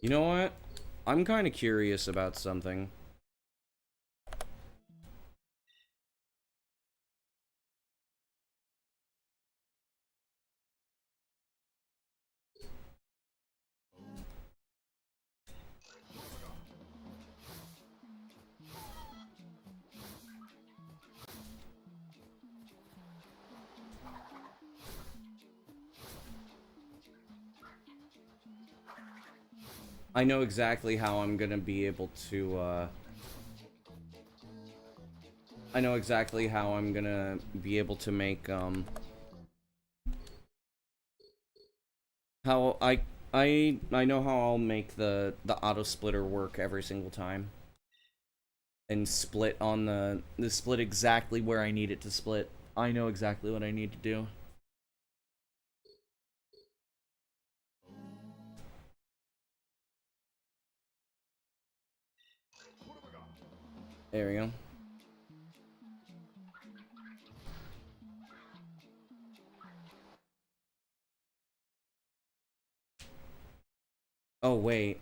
You know what? I'm kind of curious about something. I know exactly how I'm gonna be able to, I know exactly how I'm gonna be able to make, how I know how I'll make the auto splitter work every single time. And split on the split exactly where I need it to split. I know exactly what I need to do. There we go. Oh, wait.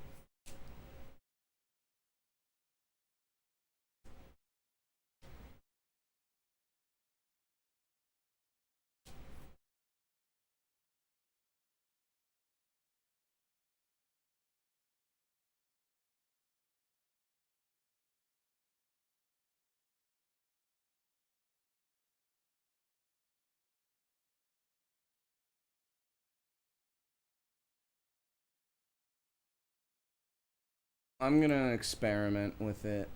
I'm gonna experiment with it.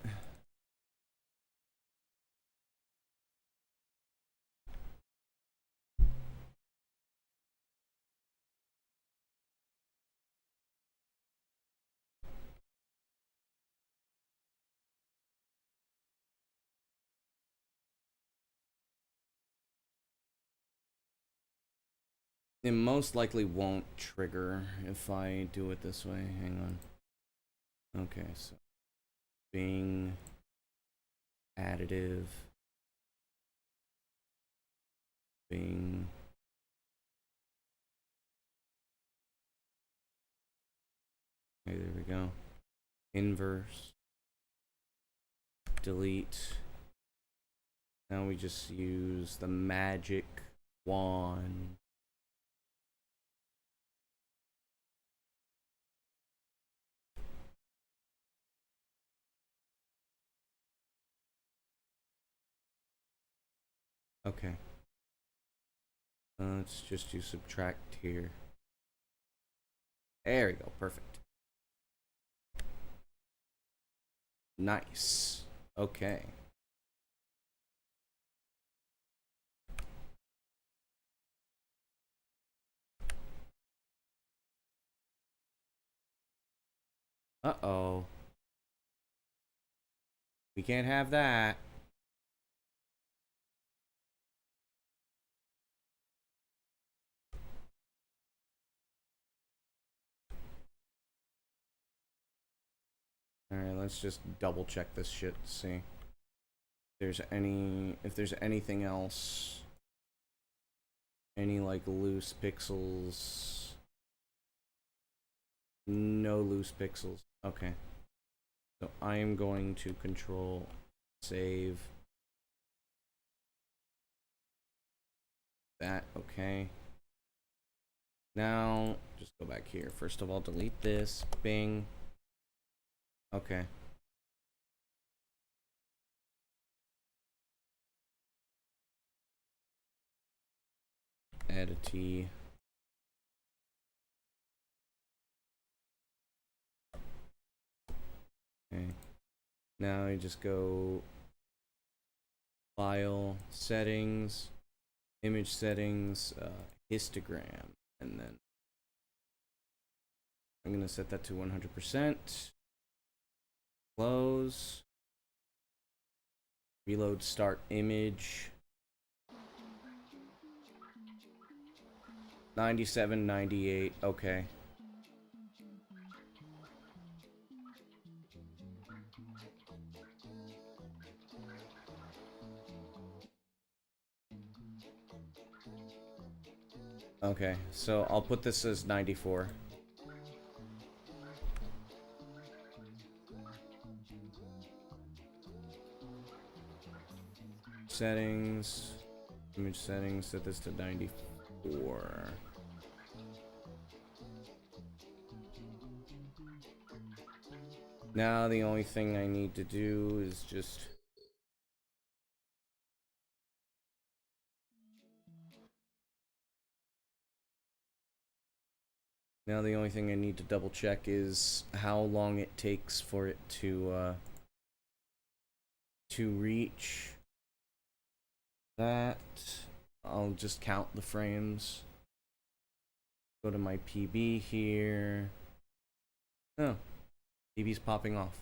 It most likely won't trigger if I do it this way. Hang on. Okay, so Bing additive Bing okay, there we go. Inverse delete. Now we just use the magic wand. Okay. Let's just do subtract here. There we go. Perfect. Nice. Okay. Uh-oh. We can't have that. Alright, let's just double check this shit to see if there's anything else. Any like loose pixels. No loose pixels. Okay. So I am going to control save that. Okay. Now just go back here. First of all, delete this. Bing. Okay. Add a T. Okay. Now I just go file settings, image settings, histogram, and then I'm gonna set that to 100%. Close. Reload start image. 97, 98. Okay. Okay, so I'll put this as 94. Settings, image settings, set this to 94. Now the only thing I need to do is just now the only thing I need to double check is how long it takes for it to reach that. I'll just count the frames. Go to my PB here. Oh, PB's popping off.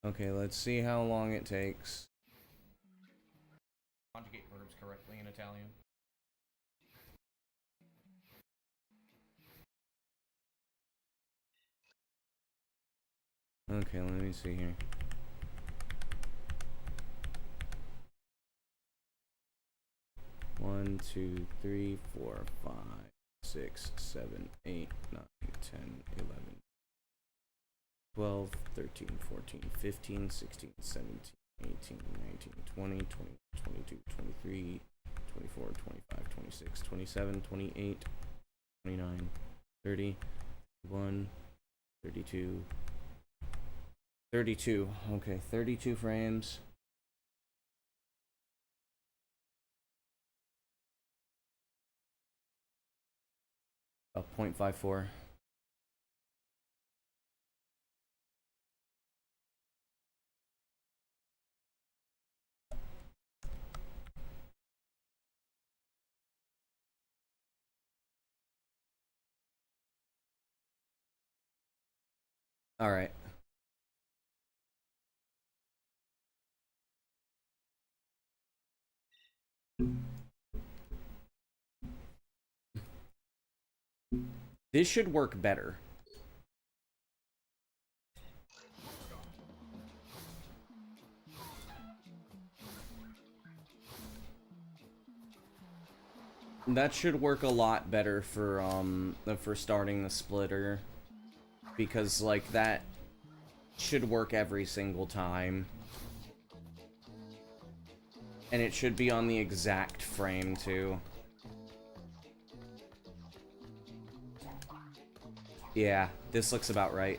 Okay, let's see how long it takes. Conjugate verbs correctly in Italian. Okay, let me see here. One, 2, 3, 4, 5, 6, 7, 8, 9, 10, 11, 12, 13, 14, 15, 16, 17, 18, 19, 20, 21, 22, 23, 24, 25, 26, 27, 28, 29, 30, 31, 32, 32. Okay, 32 frames. A 0.54. All right. This should work better. That should work a lot better for starting the splitter. Because, like, that should work every single time. And it should be on the exact frame, too. Yeah, this looks about right.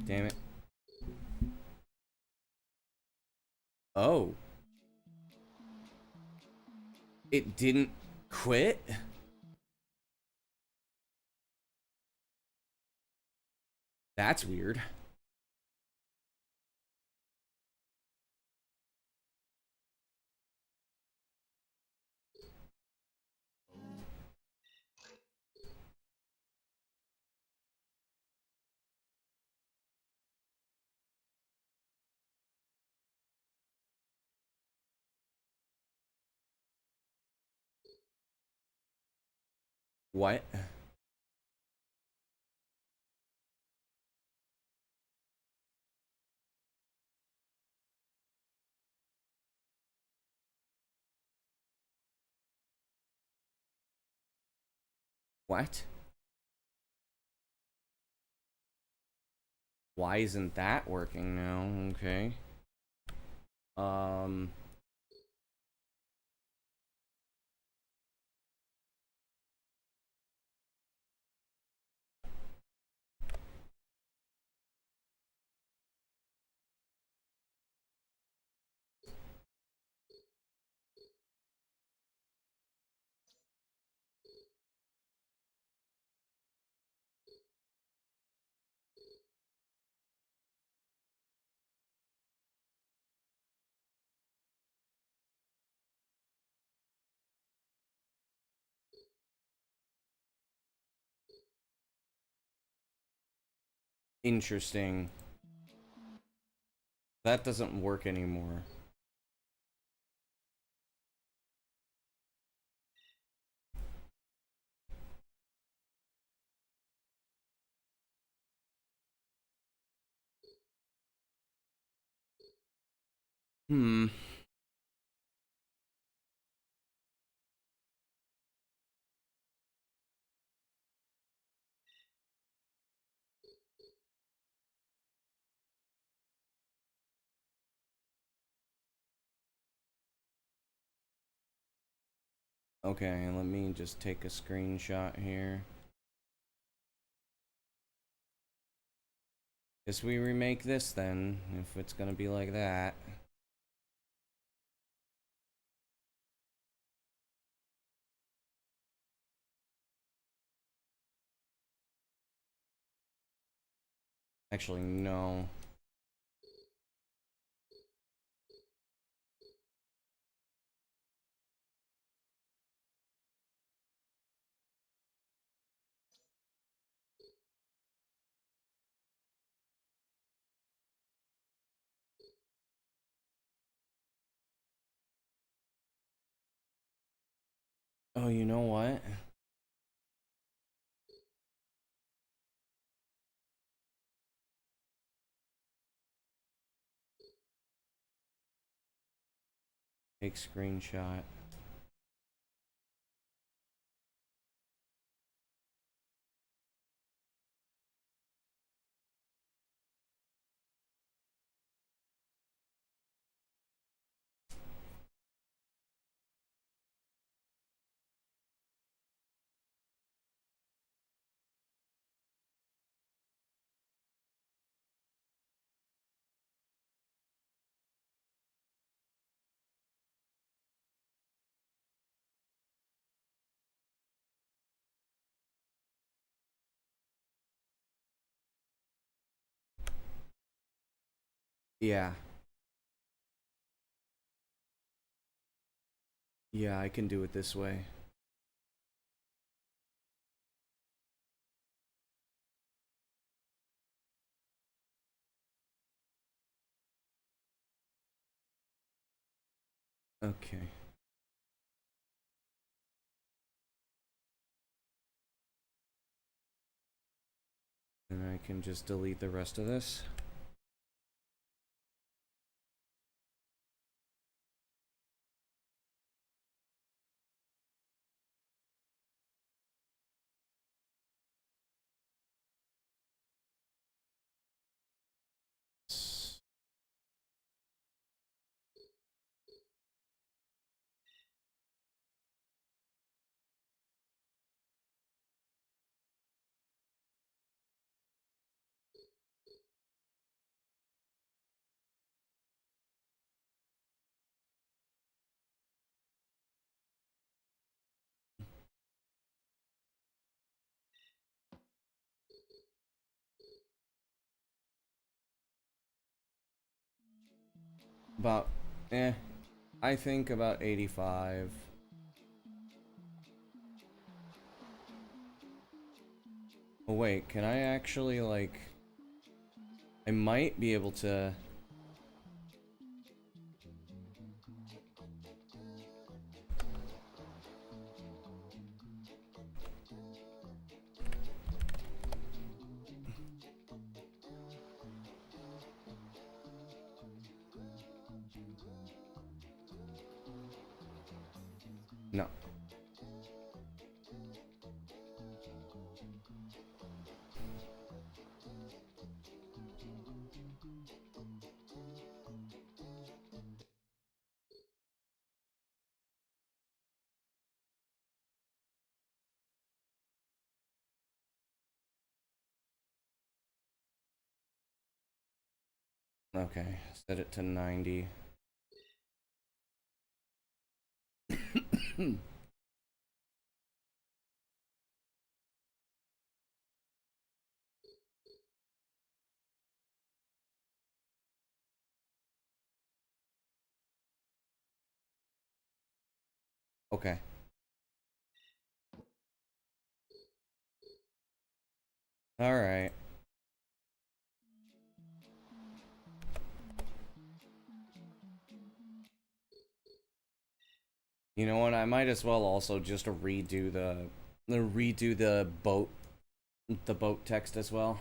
Damn it. Oh. It didn't quit? That's weird. What? What? Why isn't that working now? Okay. Interesting. That doesn't work anymore. Hmm. Okay, let me just take a screenshot here. Guess we remake this then, if it's gonna be like that. Actually, no. Oh, you know what? Take screenshot. Yeah. Yeah, I can do it this way. Okay. And I can just delete the rest of this. About, I think about 85. Oh wait, can I actually, like... I might be able to... No. Okay, set it to 90. Okay. Alright. You know what, I might as well also just redo the boat text as well.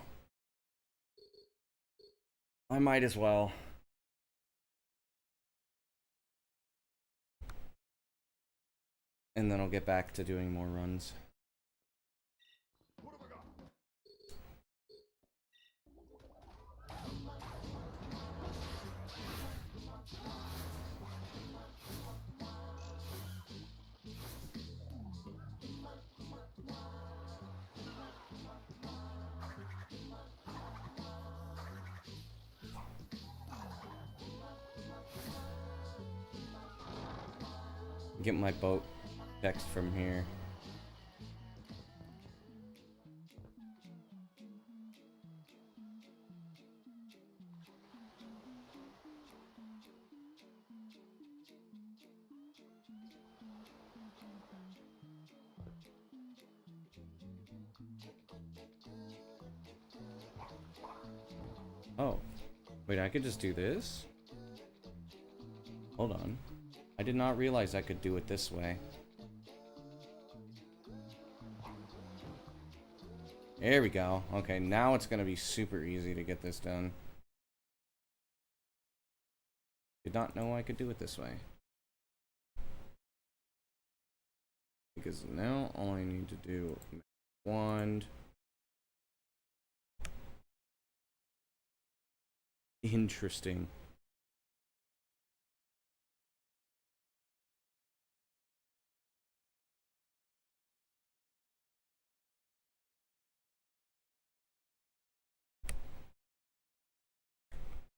I might as well. And then I'll get back to doing more runs. Get my boat text from here. Oh. Wait, I could just do this? Hold on. I did not realize I could do it this way. There we go. Okay, now it's gonna be super easy to get this done. Did not know I could do it this way. Because now all I need to do is wand. Interesting.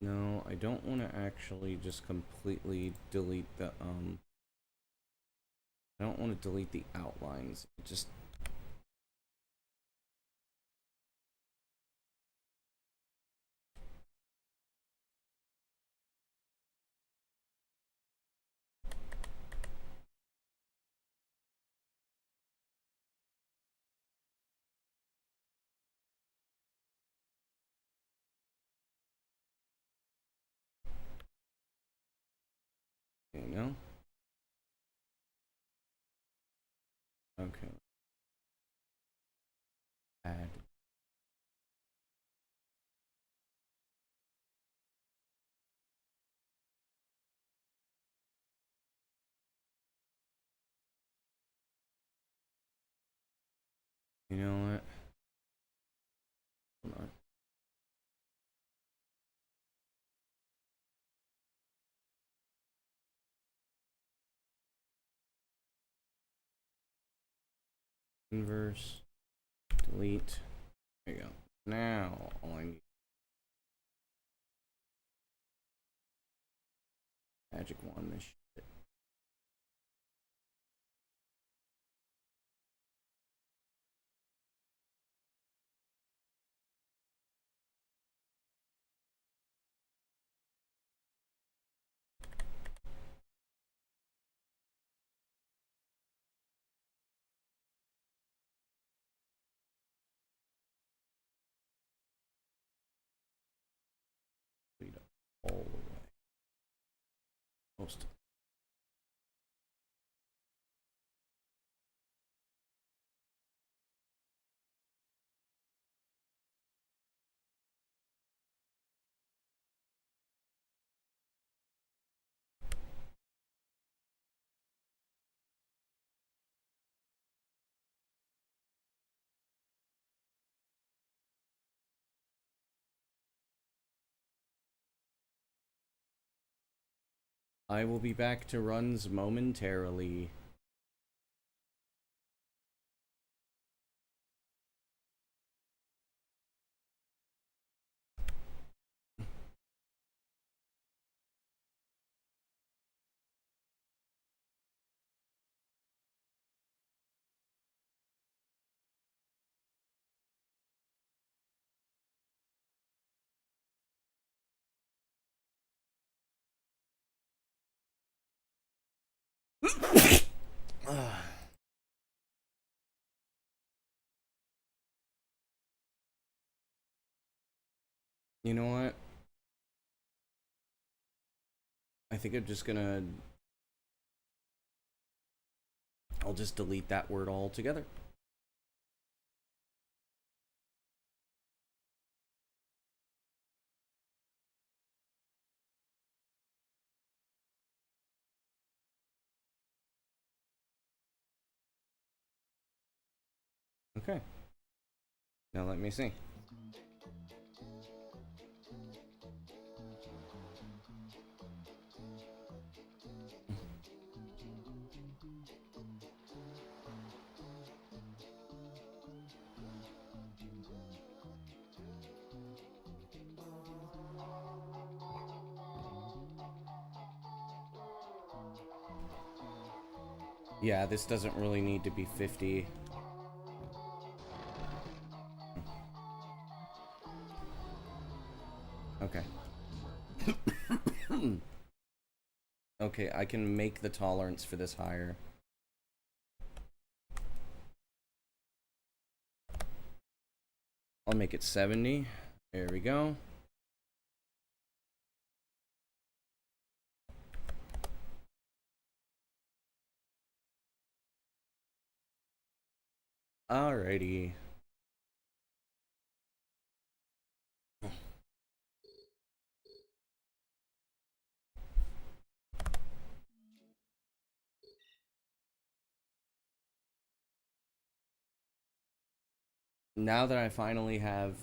No, I don't want to actually just completely delete the, I don't want to delete the outlines. Just... Okay. Add. You know what? Hold on. Inverse. Delete. There you go. Now all I need. Magic wand this shit. Lead up all the way. Most. I will be back to runs momentarily. You know what? I think I'm just gonna... I'll just delete that word altogether. Okay. Now let me see. Yeah, this doesn't really need to be 50. Okay. Okay, I can make the tolerance for this higher. I'll make it 70. There we go. Alrighty. Now that I finally have,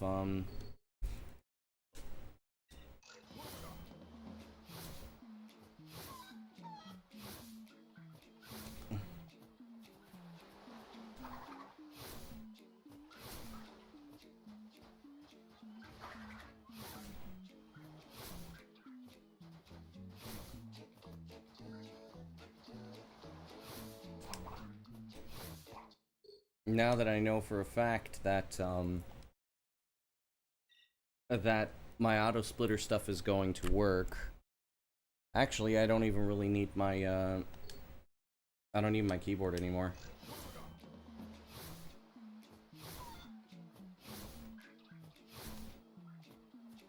now that I know for a fact that, that my auto splitter stuff is going to work. Actually, I don't even really need my, I don't need my keyboard anymore.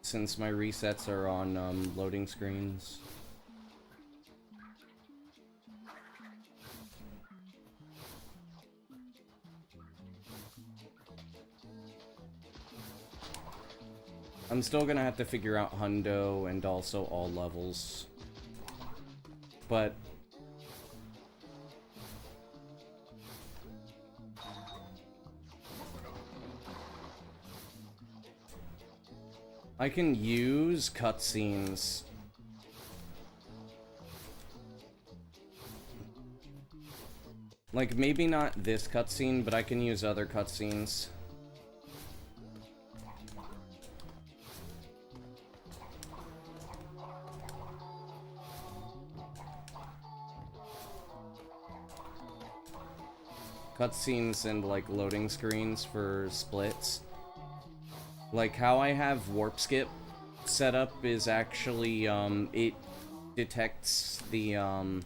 Since my resets are on, loading screens. I'm still gonna have to figure out hundo and also all levels. But I can use cutscenes. Like, maybe not this cutscene, but I can use other cutscenes. Cutscenes and, like, loading screens for splits. Like, how I have warp skip set up is actually, it detects the,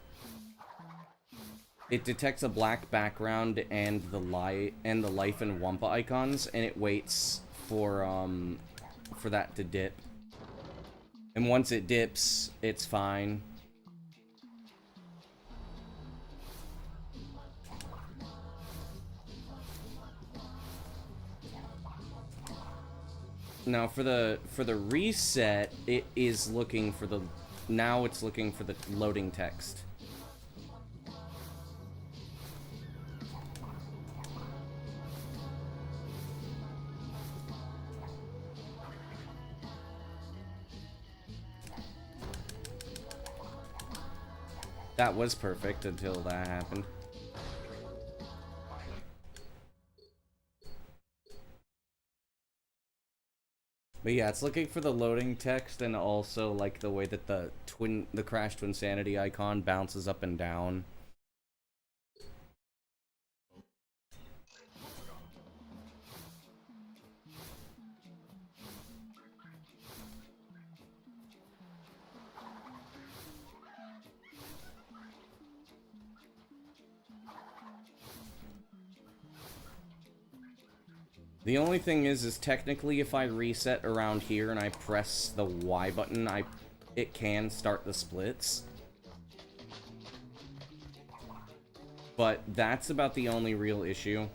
it detects a black background and the life and Wumpa icons, and it waits for that to dip. And once it dips, it's fine. Now for the reset, it is looking for the, now it's looking for the loading text. That was perfect until that happened. But yeah, it's looking for the loading text and also like the way that the Crash Twinsanity icon bounces up and down. The only thing is technically if I reset around here and I press the Y button, it can start the splits. But that's about the only real issue.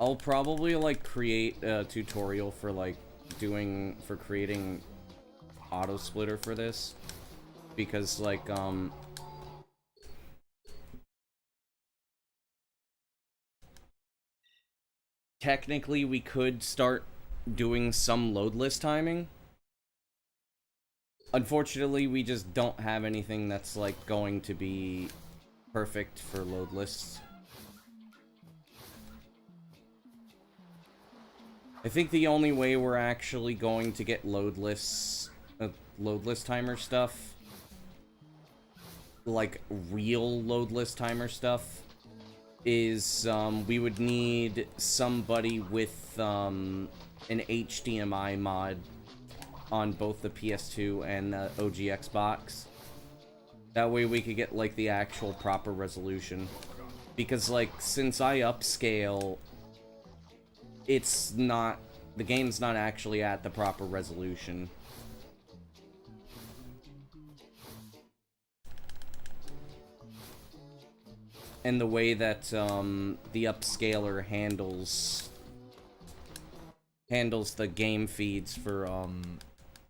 I'll probably, like, create a tutorial for, like, creating auto splitter for this. Because, like, technically we could start doing some load list timing. Unfortunately, we just don't have anything that's, like, going to be perfect for load lists. I think the only way we're actually going to get load list timer stuff, like real load list timer stuff, is we would need somebody with an HDMI mod on both the PS2 and the OG Xbox. That way we could get like the actual proper resolution. Because like since I upscale, the game's not actually at the proper resolution. And the way that the upscaler handles the game feeds for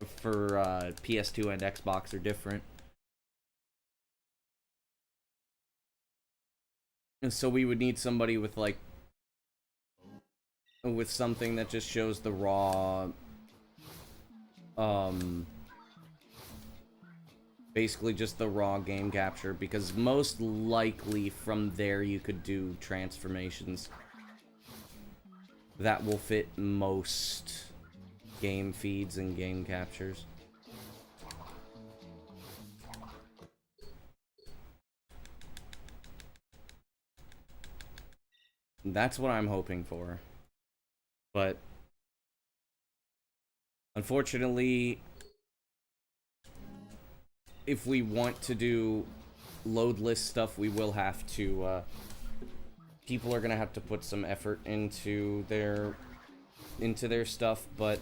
PS2 and Xbox are different. And so we would need somebody with like something that just shows the raw, basically just the raw game capture, because most likely from there you could do transformations that will fit most game feeds and game captures. That's what I'm hoping for. But unfortunately, if we want to do load list stuff, we will have to, people are gonna have to put some effort into their stuff, but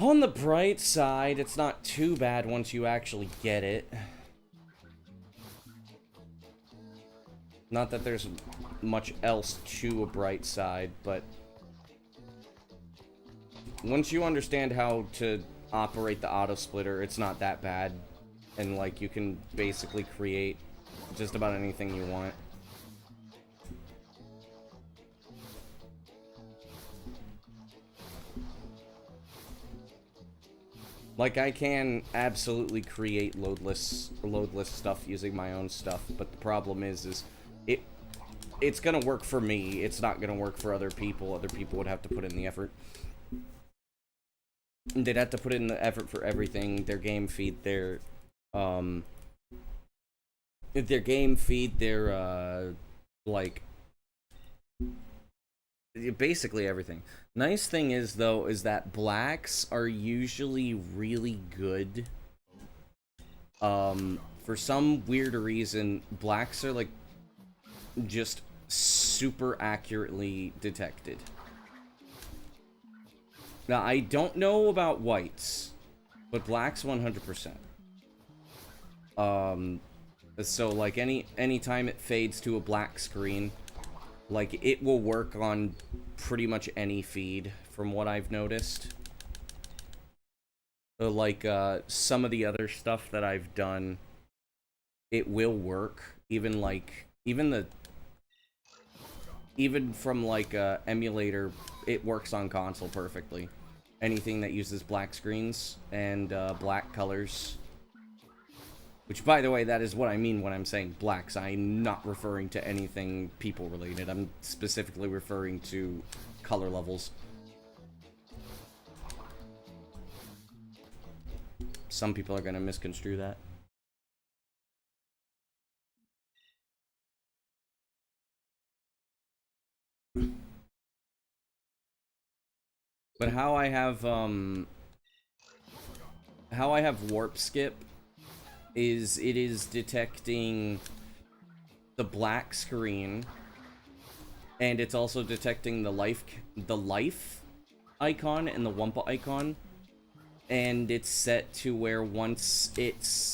On the bright side, it's not too bad once you actually get it. Not that there's much else to a bright side, but once you understand how to operate the auto splitter, it's not that bad. And like you can basically create just about anything you want. Like, I can absolutely create loadless stuff using my own stuff, but the problem is it's gonna work for me. It's not gonna work for other people. Other people would have to put in the effort. They'd have to put in the effort for everything. Their game feed, their like, basically everything. Nice thing is, though, is that blacks are usually really good. For some weird reason, blacks are, like, just super accurately detected. Now, I don't know about whites, but blacks 100%. So, like, anytime it fades to a black screen, like, it will work on pretty much any feed, from what I've noticed. Like, some of the other stuff that I've done, it will work. Even from, like, emulator, it works on console perfectly. Anything that uses black screens and, black colors. Which, by the way, that is what I mean when I'm saying blacks. I'm not referring to anything people-related. I'm specifically referring to color levels. Some people are going to misconstrue that. But how I have warp skip is it is detecting the black screen, and it's also detecting the life icon and the Wumpa icon, and it's set to where once it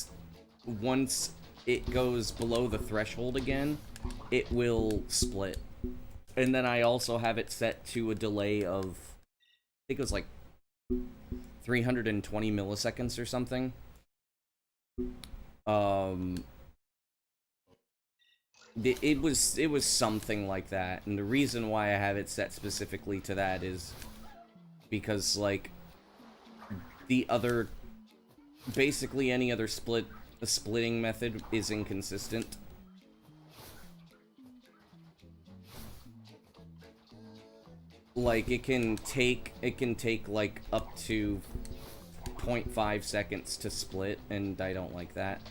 goes below the threshold again, it will split. And then I also have it set to a delay of, I think it was like 320 milliseconds or something. It was something like that, and the reason why I have it set specifically to that is because, like, basically any other splitting method is inconsistent. Like, it can take like up to 0.5 seconds to split, and I don't like that.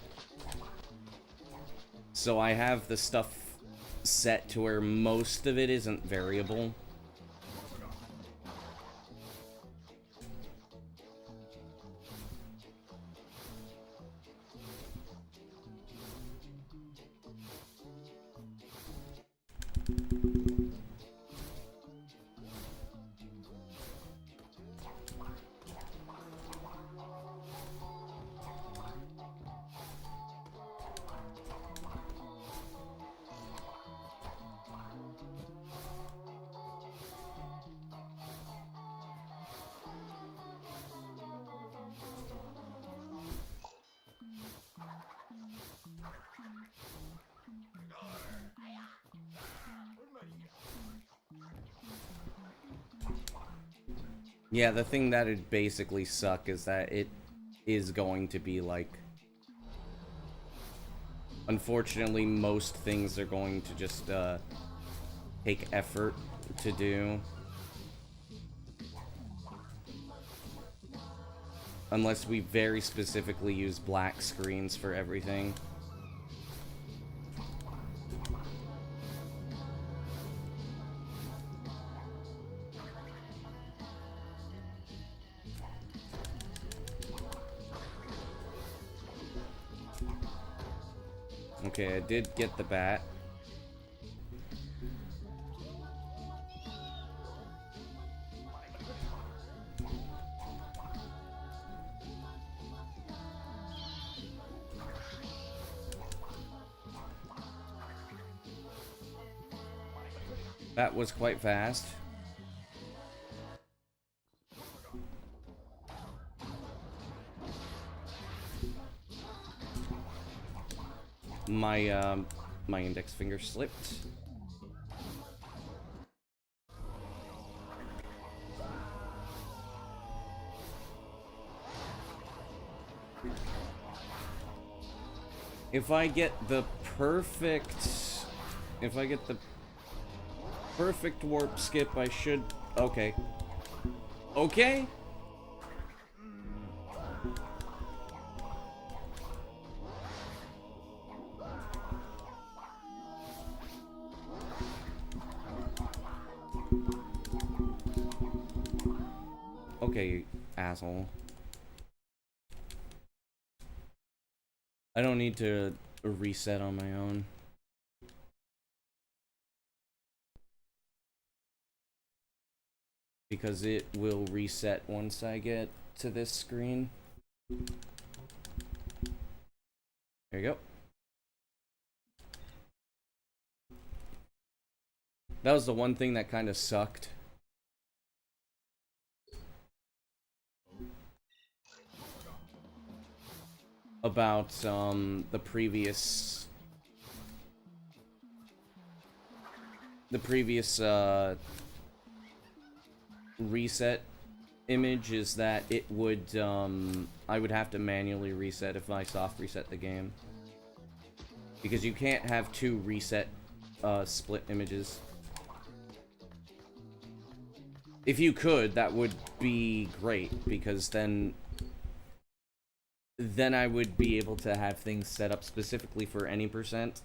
So I have the stuff set to where most of it isn't variable. Yeah, the thing that would basically suck is that it is going to be like... Unfortunately, most things are going to just take effort to do. Unless we very specifically use black screens for everything. Okay, I did get the bat. That was quite fast. My index finger slipped. If I get the perfect warp skip, I should... Okay. Okay? Okay, you asshole. I don't need to reset on my own. Because it will reset once I get to this screen. There you go. That was the one thing that kind of sucked. About the previous reset image is that it would I would have to manually reset if I soft reset the game, because you can't have two reset split images. If you could, that would be great, because then I would be able to have things set up specifically for any percent.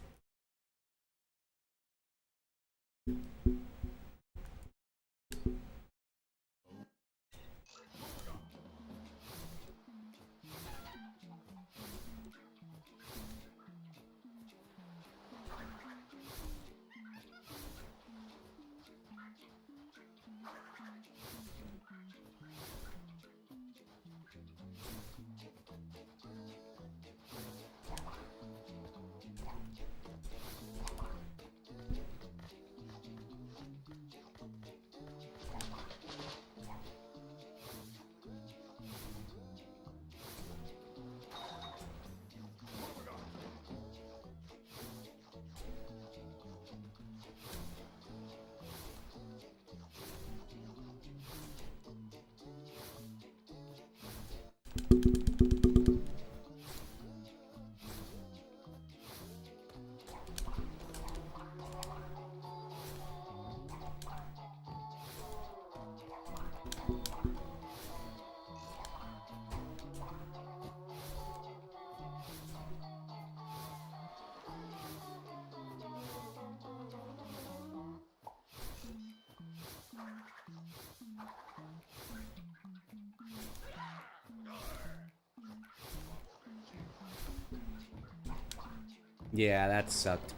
Yeah, that sucked.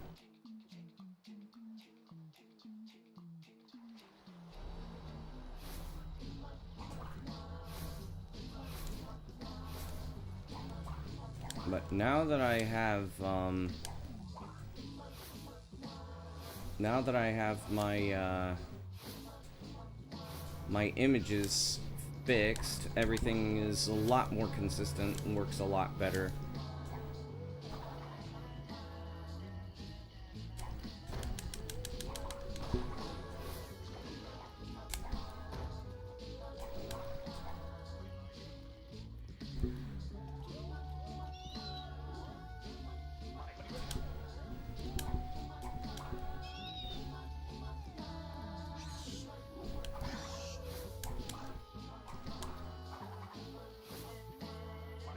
But now that I have my my images fixed, everything is a lot more consistent and works a lot better.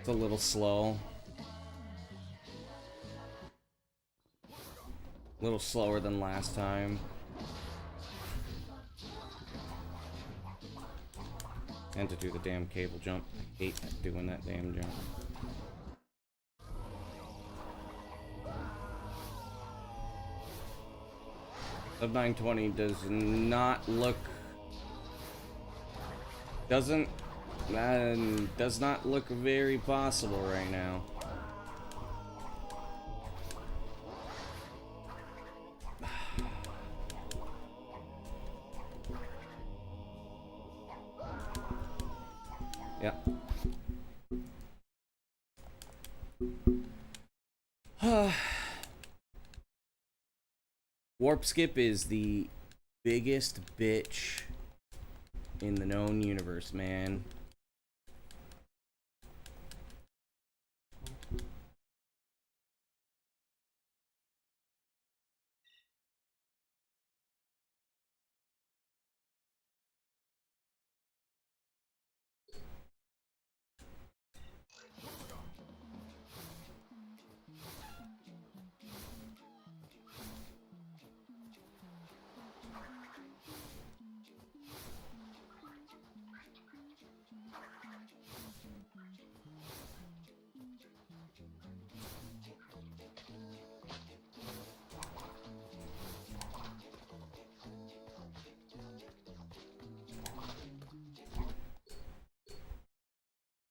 A little slow. A little slower than last time. And to do the damn cable jump. I hate doing that damn jump. Sub 920 does not look... does not look very possible right now. Yeah. Warp skip is the biggest bitch in the known universe, man.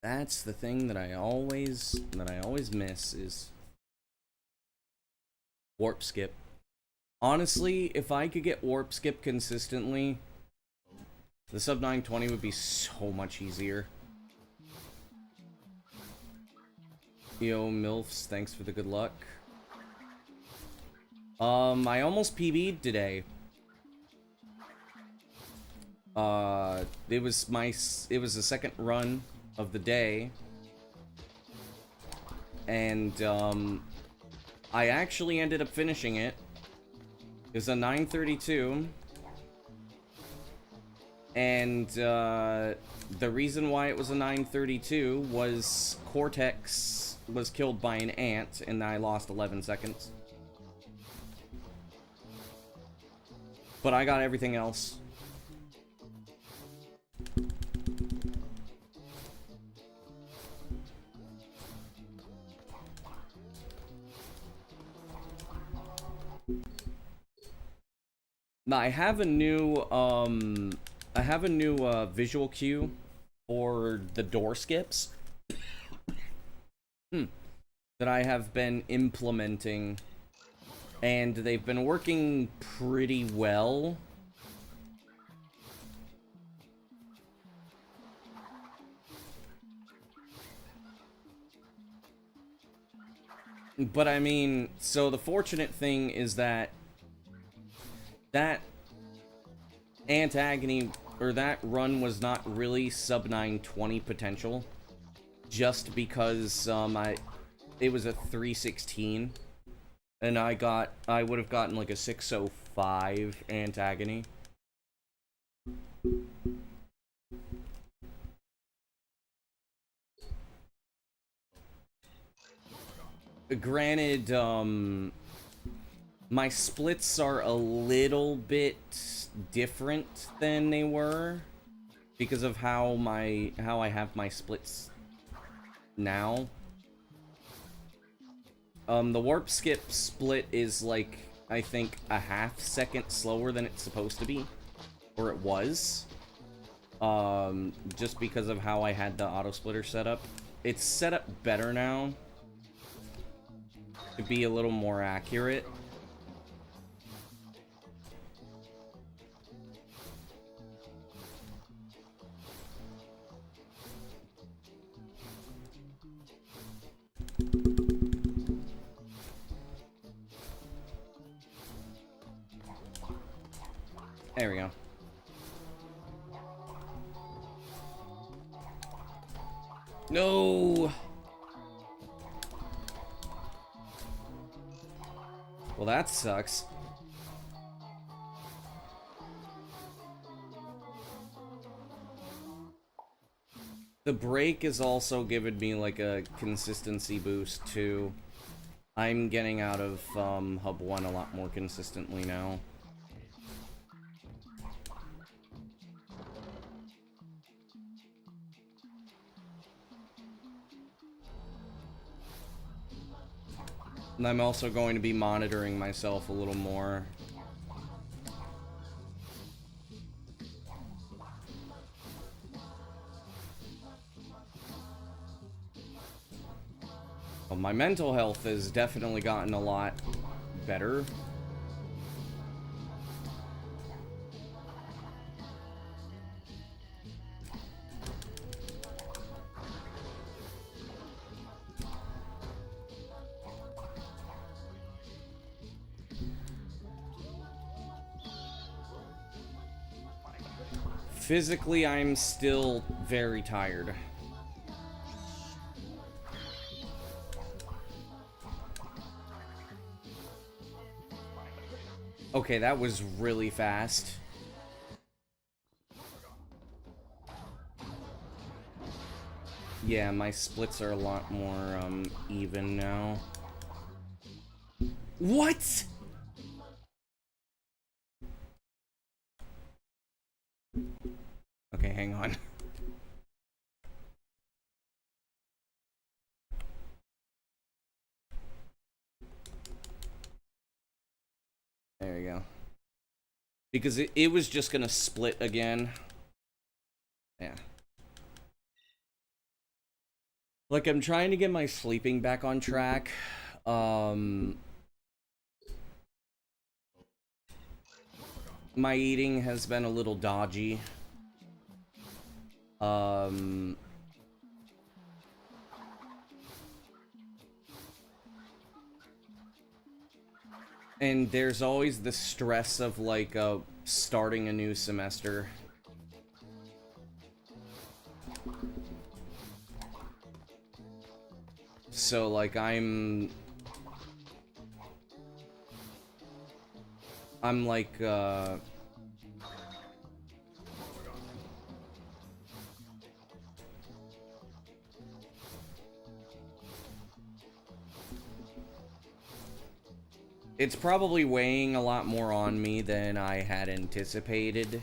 That's the thing that I always miss is warp skip. Honestly, if I could get warp skip consistently, the sub 920 would be so much easier. Yo, MILFs, thanks for the good luck. I almost PB'd today. It was the second run of the day, and I actually ended up finishing it. It was a 932, and the reason why it was a 932 was Cortex was killed by an ant, and I lost 11 seconds. But I got everything else. Now, I have a new visual cue for the door skips that I have been implementing, and they've been working pretty well. But I mean, so the fortunate thing is that antagony, or that run, was not really sub 920 potential, just because it was a 316, and I would have gotten like a 605 antagony. Granted, my splits are a little bit different than they were because of how I have my splits now. The warp skip split is like, I think, a half second slower than it's supposed to be, or it was. Just because of how I had the auto splitter set up. It's set up better now to be a little more accurate. There we go. No! Well, that sucks. The break is also giving me like a consistency boost too. I'm getting out of Hub 1 a lot more consistently now. And I'm also going to be monitoring myself a little more. Well, my mental health has definitely gotten a lot better. Physically, I'm still very tired. Okay, that was really fast. Yeah, my splits are a lot more, even now. What?! Okay, hang on. There we go. Because it was just gonna split again. Yeah. Like, I'm trying to get my sleeping back on track. My eating has been a little dodgy. And there's always the stress of, like, starting a new semester. So, like, I'm like, it's probably weighing a lot more on me than I had anticipated.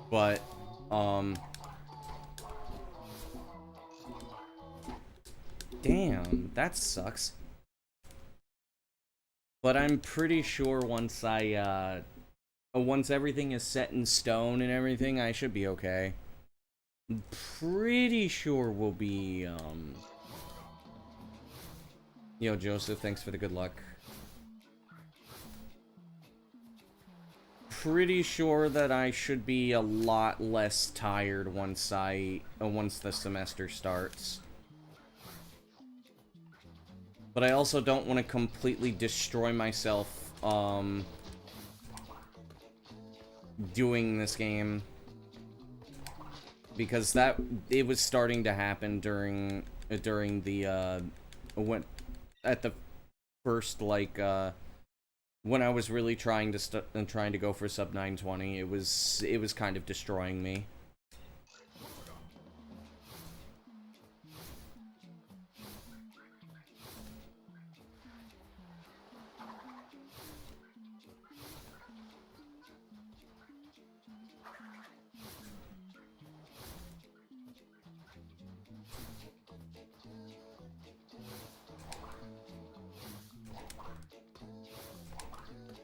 But, damn, that sucks. But I'm pretty sure once once everything is set in stone and everything, I should be okay. I'm pretty sure we'll be, Yo, Joseph, thanks for the good luck. Pretty sure that I should be a lot less tired once the semester starts. But I also don't want to completely destroy myself, doing this game. Because it was starting to happen during the, at the first, like, when I was really trying to go for sub 920, it was kind of destroying me.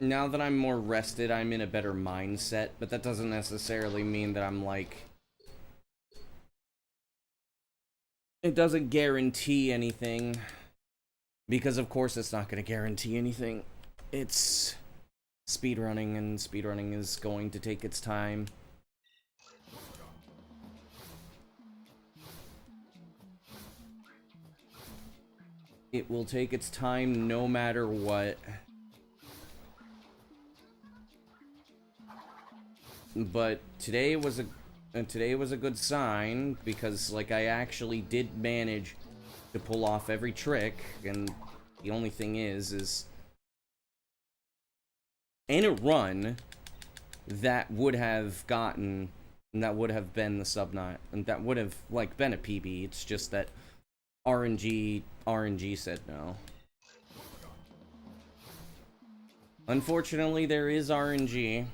Now that I'm more rested, I'm in a better mindset, but that doesn't necessarily mean that I'm, like... It doesn't guarantee anything. Because, of course, it's not going to guarantee anything. It's speedrunning, and speedrunning is going to take its time. It will take its time no matter what. But today was a good sign because, like, I actually did manage to pull off every trick, and the only thing is in a run that would have been the sub 9, and that would have, like, been a PB. It's just that RNG said no. Unfortunately, there is RNG.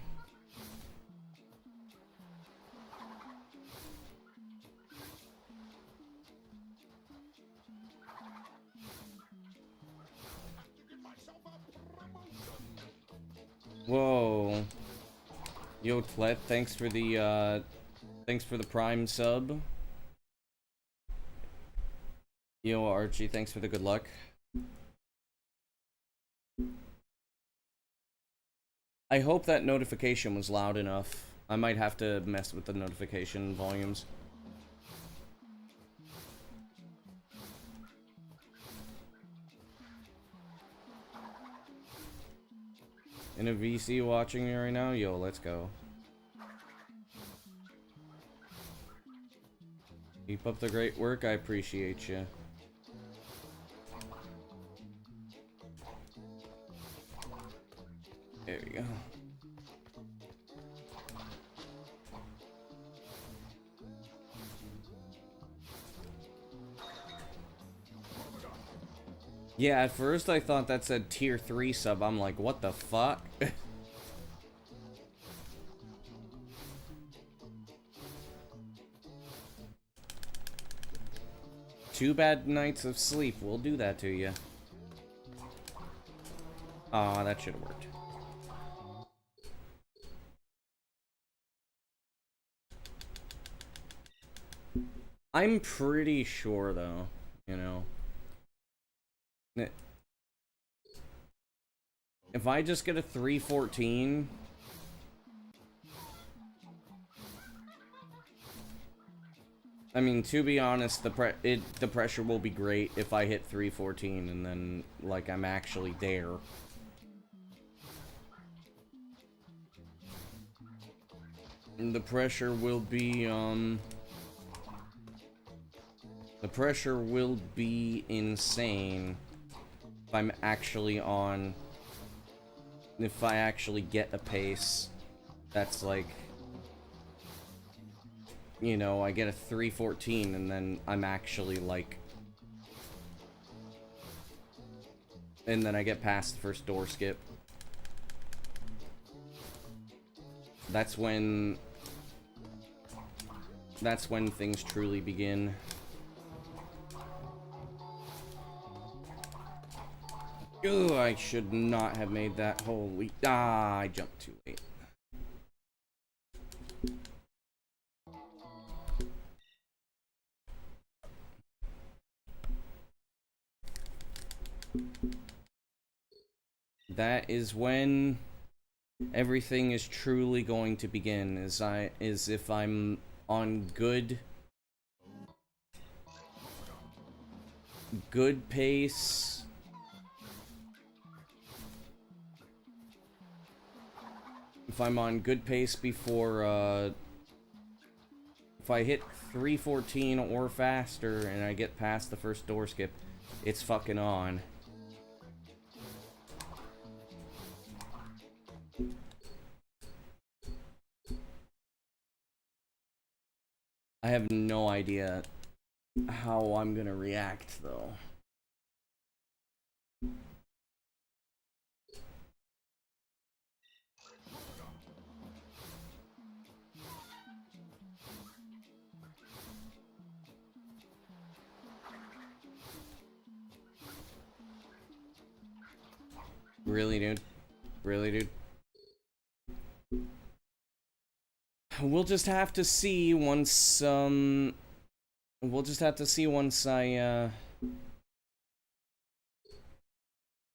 Whoa. Yo, Tlet, thanks for the Prime sub. Yo, Archie, thanks for the good luck. I hope that notification was loud enough. I might have to mess with the notification volumes. in a VC watching me right now? Yo, let's go. Keep up the great work, I appreciate you. There we go. Yeah, at first I thought that said tier 3 sub. I'm like, what the fuck? Two bad nights of sleep will do that to you. Aw, that should have worked. I'm pretty sure, though, you know. If I just get a 314... I mean, to be honest, the pressure will be great if I hit 314 and then, like, I'm actually there. And the pressure will be, the pressure will be insane if I'm actually on... If I actually get a pace that's, like... You know, I get a 314 and then I'm actually like... And then I get past the first door skip. That's when things truly begin. Ugh, I should not have made that. Holy... Ah, I jumped too late. That is when everything is truly going to begin, is if I'm on good pace. If I'm on good pace before, if I hit 314 or faster and I get past the first door skip, it's fucking on. I have no idea how I'm gonna react, though. Really, dude? Really, dude? We'll just have to see once, we'll just have to see once I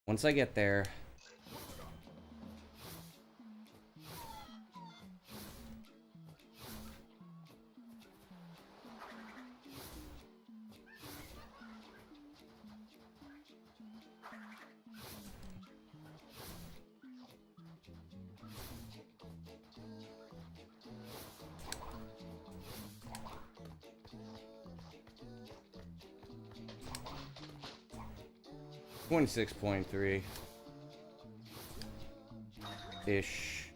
get there. .3 ish.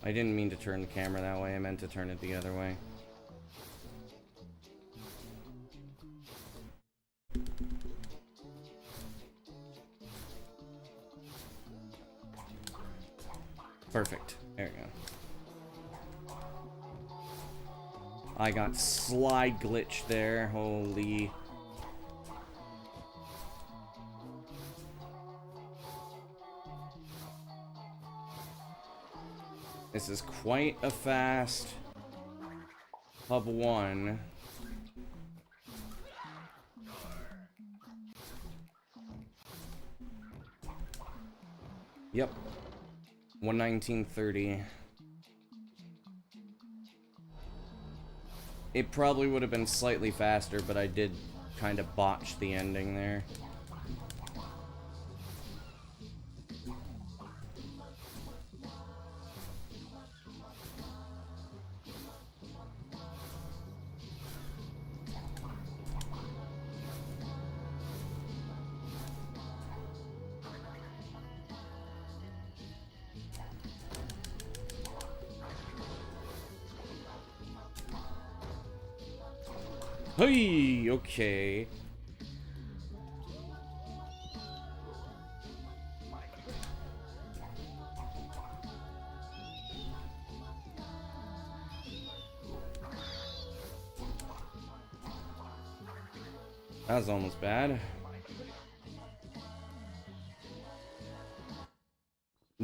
I didn't mean to turn the camera that way, I meant to turn it the other way. Perfect. There we go. I got slide glitch there. Holy. This is quite a fast hub 1. Yep. 119.30. It probably would have been slightly faster, but I did kind of botch the ending there. Hey, okay. That was almost bad.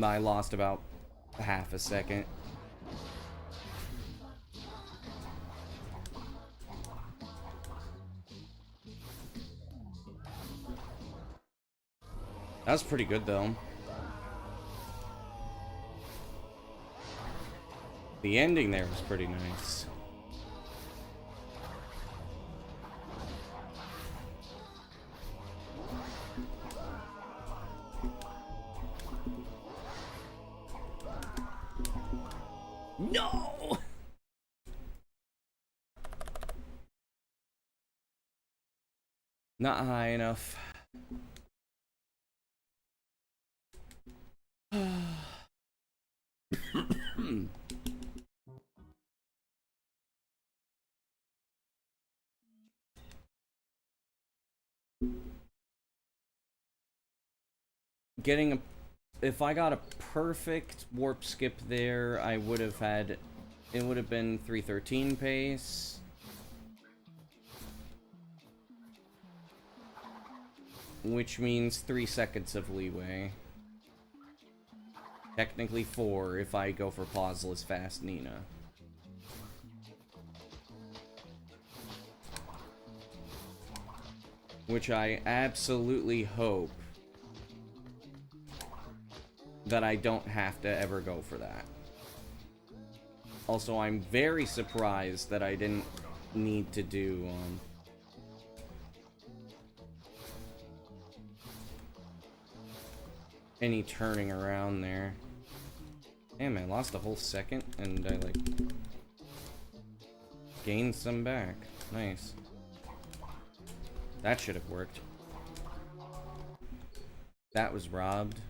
I lost about half a second. That was pretty good, though. The ending there was pretty nice. No! Not high enough. Getting a... If I got a perfect warp skip there, I would have had... It would have been 313 pace. Which means 3 seconds of leeway. Technically 4 if I go for pauseless fast Nina. Which I absolutely hope that I don't have to ever go for that. Also, I'm very surprised that I didn't need to do, any turning around there. Damn, I lost a whole second, and I, like, gained some back. Nice. That should have worked. That was robbed.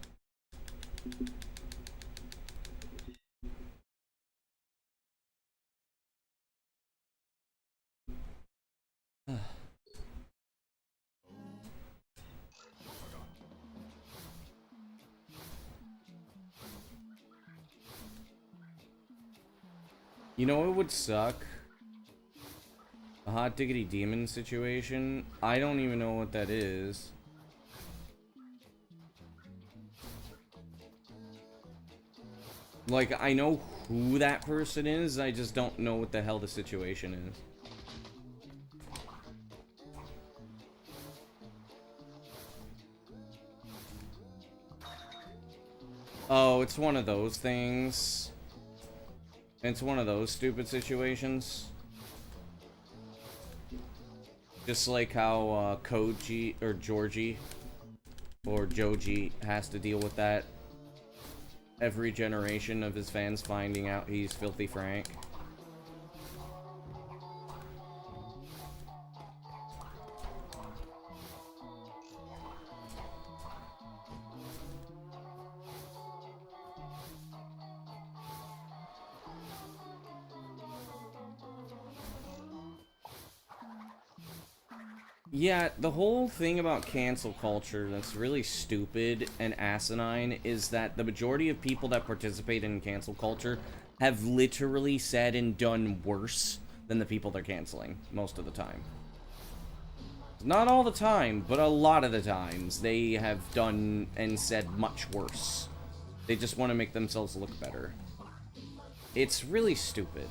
You know what would suck? A hot diggity demon situation? I don't even know what that is. Like, I know who that person is, I just don't know what the hell the situation is. Oh, it's one of those things. It's one of those stupid situations. Just like how Koji or Georgie or Joji has to deal with that every generation of his fans finding out he's Filthy Frank. Yeah, the whole thing about cancel culture that's really stupid and asinine is that the majority of people that participate in cancel culture have literally said and done worse than the people they're canceling most of the time. Not all the time, but a lot of the times they have done and said much worse. They just want to make themselves look better. It's really stupid.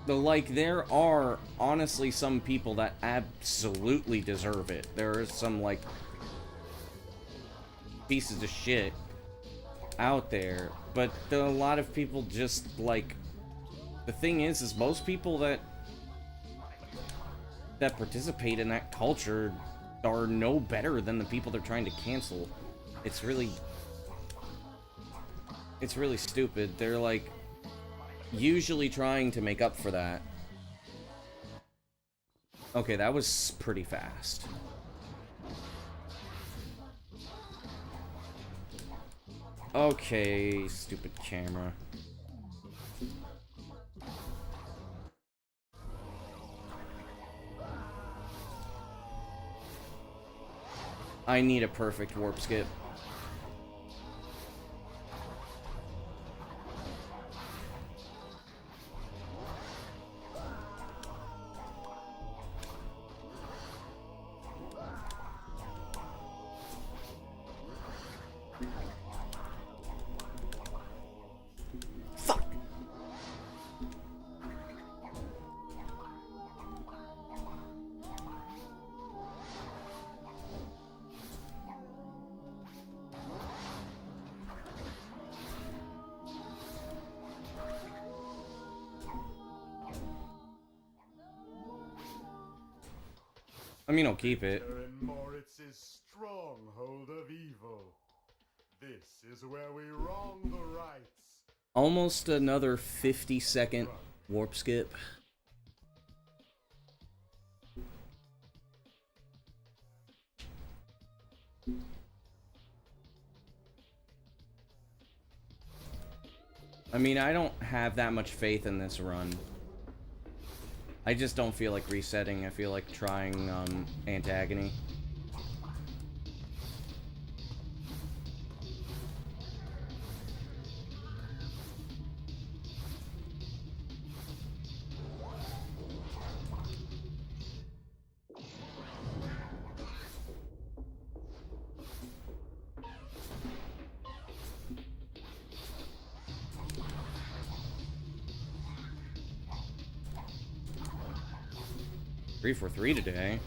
Like, there are honestly some people that absolutely deserve it. There are some, like, pieces of shit out there, but a lot of people just, like, the thing is most people that participate in that culture are no better than the people they're trying to cancel. It's really stupid. They're, like, usually trying to make up for that. Okay, that was pretty fast. Okay, stupid camera. I need a perfect warp skip. Fuck! I mean, I'll keep it. We're in Moritz's stronghold of evil. This is where we wrong the rights. Almost another 50-second warp skip. I mean, I don't have that much faith in this run. I just don't feel like resetting. I feel like trying Antagony. Three for 3 today.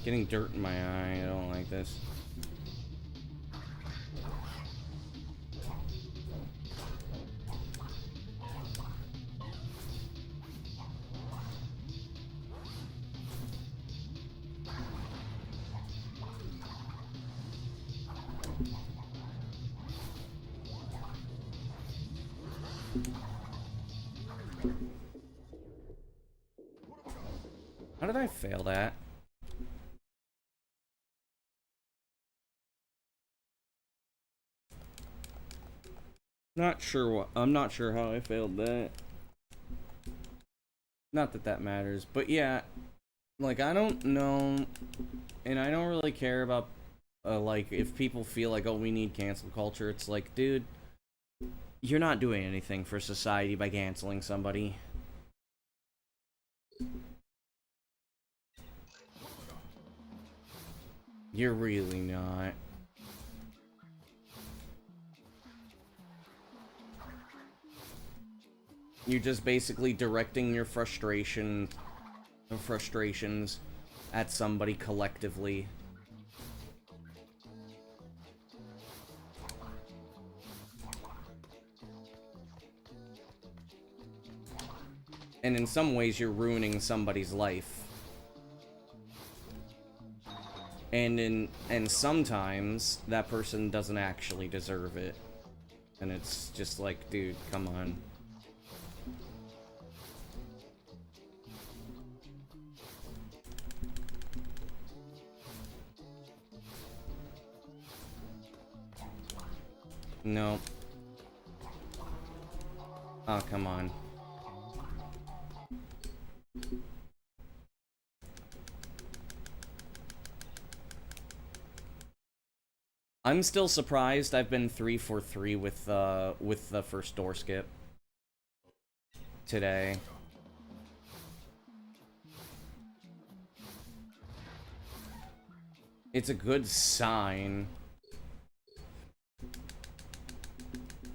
Getting dirt in my eye. I don't like this. How did I fail that? Not sure what. I'm not sure how I failed that. Not that that matters, but yeah, like I don't know, and I don't really care about like if people feel like, oh, we need cancel culture. It's like, dude, you're not doing anything for society by canceling somebody. You're really not. You're just basically directing your frustrations at somebody collectively. And in some ways, you're ruining somebody's life. And sometimes that person doesn't actually deserve it. And it's just like, dude, come on. No. Oh, come on. I'm still surprised I've been 3 for 3 with the first door skip today. It's a good sign.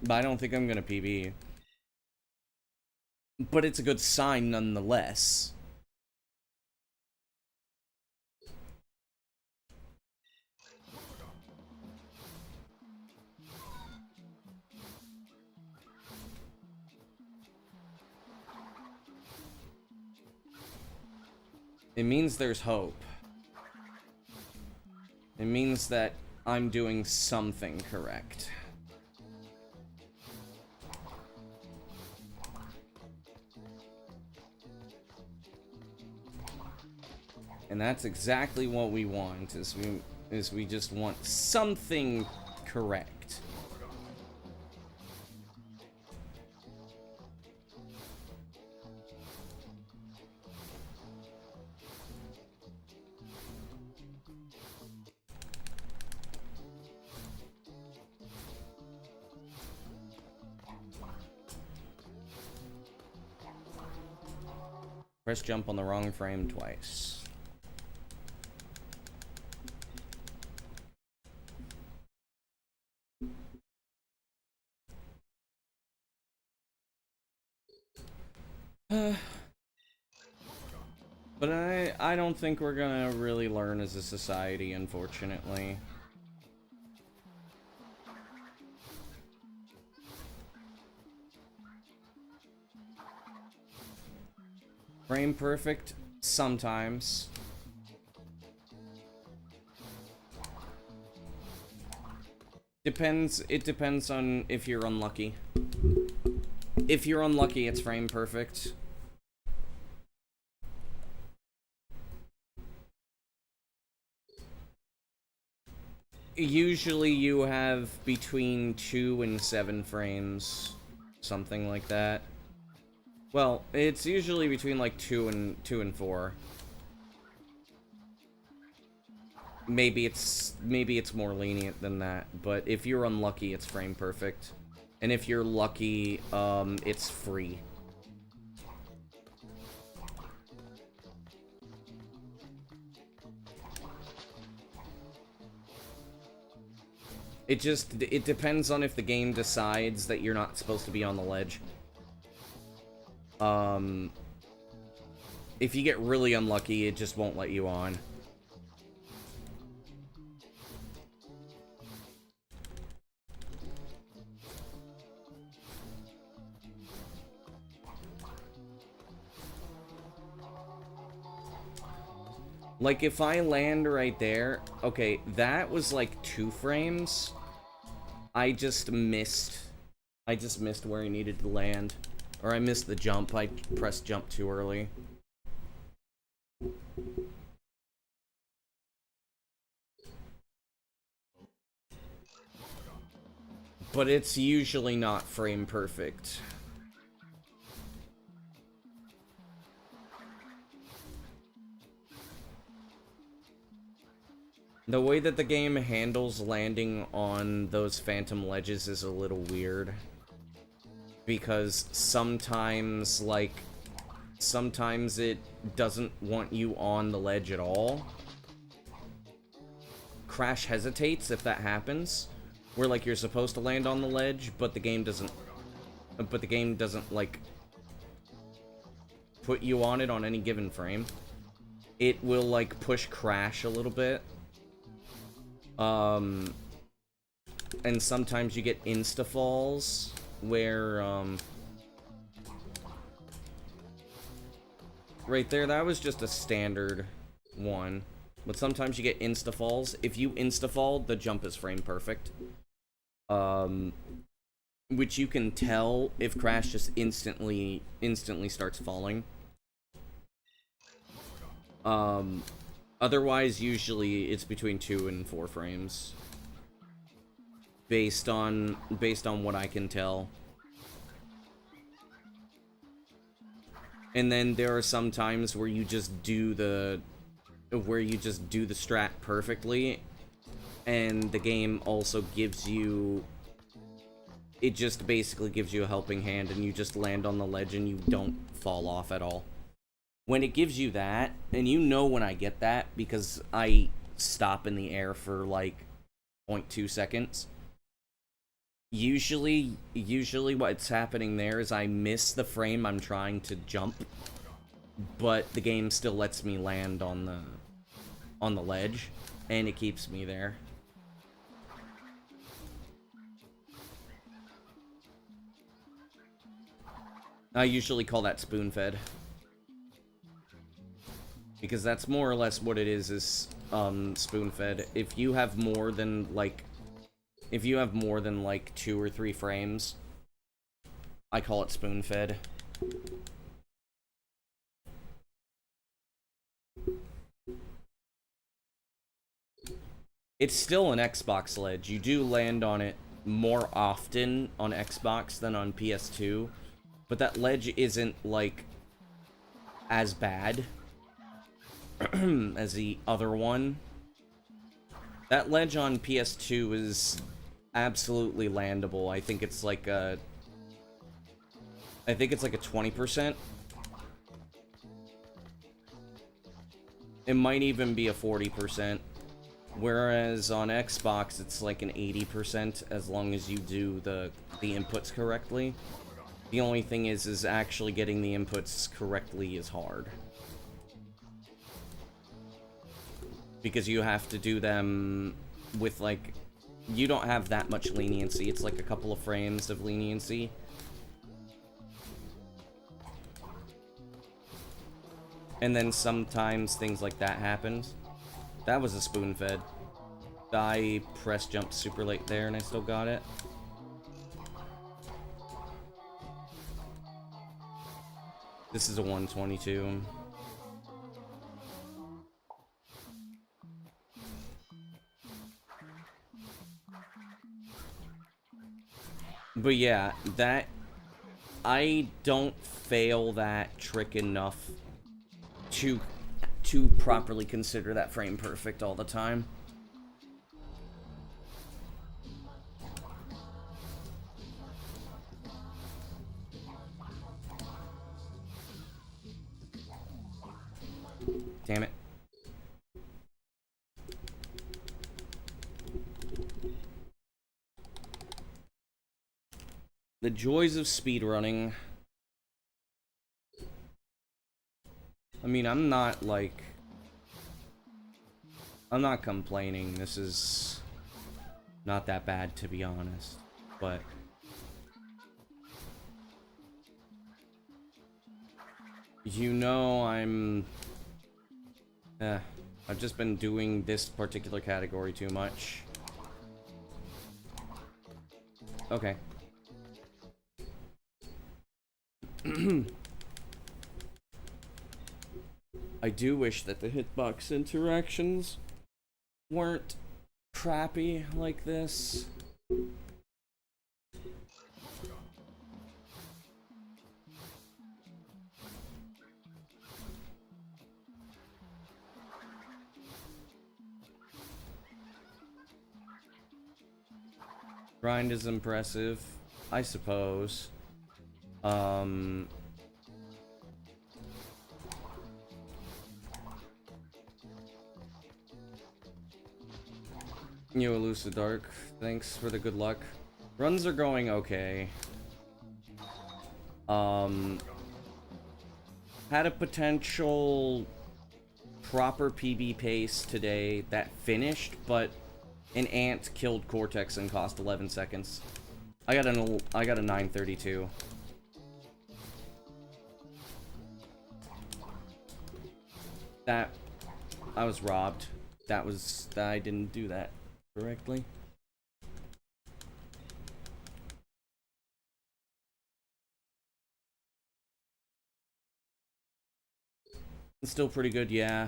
But I don't think I'm gonna PB. But it's a good sign nonetheless. It means there's hope. It means that I'm doing something correct. And that's exactly what we want, is we just want something correct. Press jump on the wrong frame twice. But I don't think we're gonna really learn as a society, unfortunately. Frame perfect, sometimes. It depends on if you're unlucky. If you're unlucky, it's frame perfect. Usually you have between 2 and 7 frames, something like that. Well, it's usually between like 2 and 4. Maybe it's more lenient than that, but if you're unlucky, it's frame perfect. And if you're lucky, it's free. It depends on if the game decides that you're not supposed to be on the ledge. If you get really unlucky, it just won't let you on. Like, if I land right there... Okay, that was like 2 frames. I just missed where I needed to land. Or I missed the jump. I pressed jump too early. But it's usually not frame perfect. The way that the game handles landing on those phantom ledges is a little weird. Because sometimes, like, sometimes it doesn't want you on the ledge at all. Crash hesitates if that happens. Where, like, you're supposed to land on the ledge, but the game doesn't, like, put you on it on any given frame. It will, like, push Crash a little bit. And sometimes you get insta-falls, where, right there, that was just a standard one. But sometimes you get insta-falls. If you insta-fall, the jump is frame perfect. Which you can tell if Crash just instantly starts falling. Otherwise, usually it's between 2 and 4 frames. Based on what I can tell. And then there are some times where you just do the strat perfectly, and the game also gives you, it just basically gives you a helping hand, and you just land on the ledge and you don't fall off at all. When it gives you that, and you know when I get that, because I stop in the air for like 0.2 seconds. Usually what's happening there is I miss the frame I'm trying to jump, but the game still lets me land on the ledge, and it keeps me there. I usually call that spoon-fed. Because that's more or less what it is spoon-fed. If you have more than, like, 2 or 3 frames, I call it spoon-fed. It's still an Xbox ledge. You do land on it more often on Xbox than on PS2, but that ledge isn't, like, as bad as the other one. That ledge on PS2 is absolutely landable. I think it's like a 20%. It might even be a 40%. Whereas on Xbox, it's like an 80% as long as you do the inputs correctly. The only thing is actually getting the inputs correctly is hard. Because you have to do them with, like, you don't have that much leniency. It's like a couple of frames of leniency. And then sometimes things like that happens. That was a spoon-fed. I press jumped super late there and I still got it. This is a 122. But yeah, that... I don't fail that trick enough to properly consider that frame perfect all the time. Damn it. The joys of speedrunning. I mean, I'm not complaining. This is not that bad, to be honest. But you know, I've just been doing this particular category too much. Okay. I do wish that the hitbox interactions weren't crappy like this. Grind is impressive, I suppose. You Elusive Dark, thanks for the good luck. Runs are going okay. Had a potential proper PB pace today that finished, but an ant killed Cortex and cost 11 seconds. I got a 932. That I was robbed. I didn't do that correctly. It's still pretty good, yeah.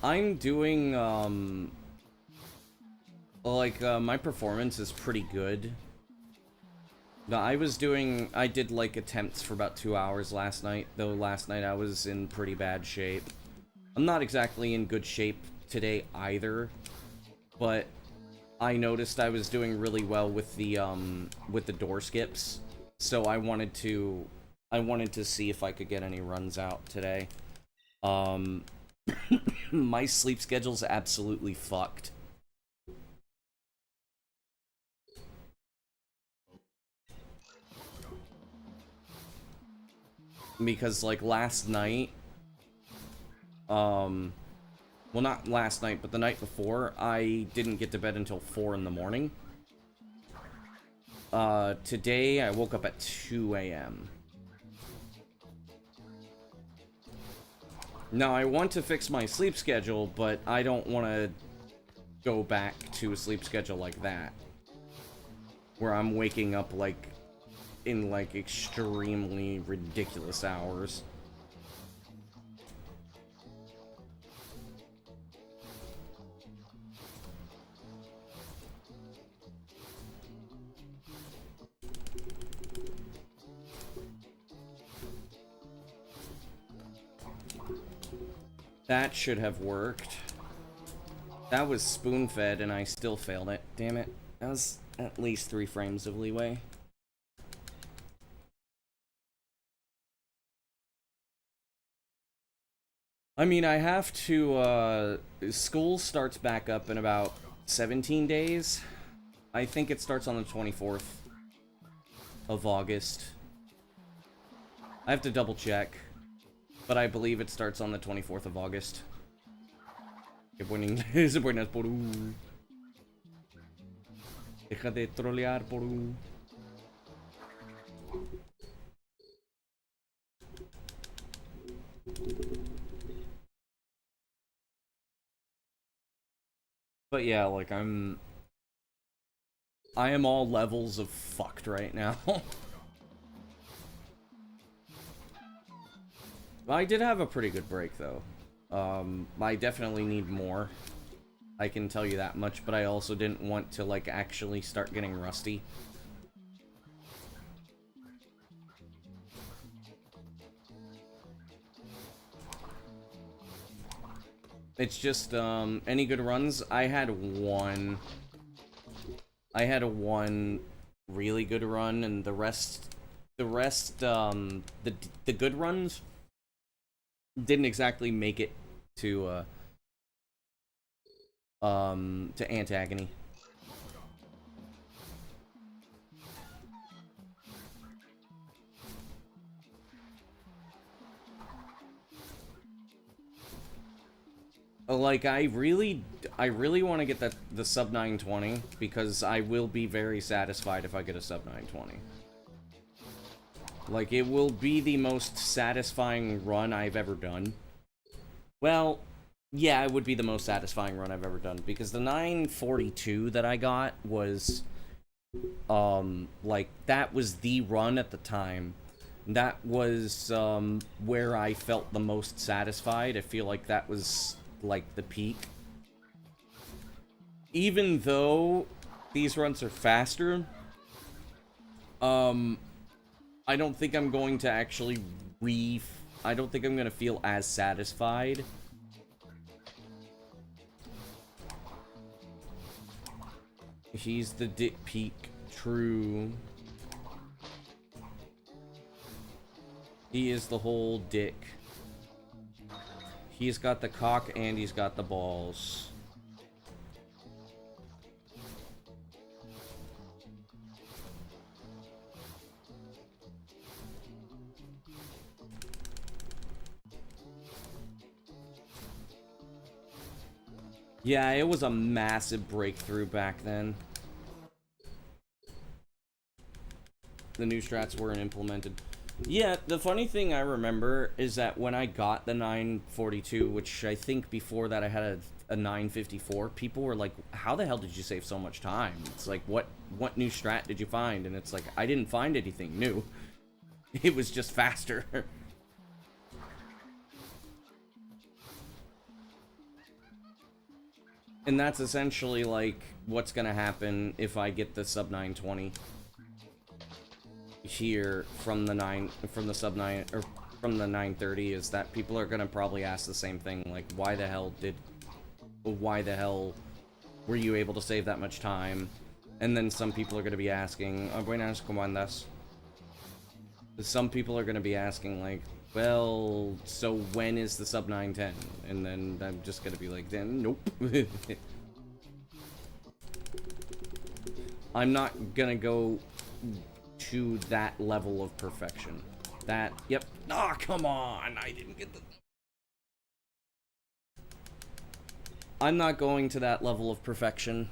I'm doing, my performance is pretty good. I did, like, attempts for about 2 hours last night, though last night I was in pretty bad shape. I'm not exactly in good shape today either, but I noticed I was doing really well with the door skips, so I wanted to see if I could get any runs out today. My sleep schedule's absolutely fucked. Because, like, last night, well, not last night, but the night before, I didn't get to bed until 4 in the morning. Today, I woke up at 2 a.m. Now, I want to fix my sleep schedule, but I don't want to go back to a sleep schedule like that. Where I'm waking up, like, in, like, extremely ridiculous hours. That should have worked. That was spoon-fed and I still failed it. Damn it. That was at least 3 frames of leeway. I mean, I have to, school starts back up in about 17 days. I think it starts on the 24th of August. I have to double check. But I believe it starts on the 24th of August. Deja de trolear, Poru. But yeah, like, I am all levels of fucked right now. I did have a pretty good break, though. I definitely need more. I can tell you that much, but I also didn't want to, like, actually start getting rusty. It's just, any good runs? I had one really good run, and the rest, the good runs didn't exactly make it to Antagony. Like, I really want to get the sub 920, because I will be very satisfied if I get a sub 920. Like, it will be the most satisfying run I've ever done. Well, yeah, it would be the most satisfying run I've ever done, because the 942 that I got was, like, that was the run at the time. That was, where I felt the most satisfied. I feel like that was, like, the peak. Even though these runs are faster, I don't think I'm going to actually I don't think I'm going to feel as satisfied. He's the dick peak. True. He is the whole dick. He's got the cock and he's got the balls. Yeah, it was a massive breakthrough back then. The new strats weren't implemented. Yeah, the funny thing I remember is that when I got the 942, which I think before that I had a 954, people were like, how the hell did you save so much time? It's like, what new strat did you find? And it's like, I didn't find anything new. It was just faster. And that's essentially, like, what's gonna happen if I get the sub 920 here from the sub 9, or from the 930, is that people are gonna probably ask the same thing, like, why the hell were you able to save that much time? And then some people are gonna be asking, buenas, ¿cómo andas? Some people are gonna be asking, like, well, so when is the sub 910? And then I'm just gonna be like, then nope. I'm not gonna go to that level of perfection. that. Yep. Ah, come on! I didn't get the... I'm not going to that level of perfection.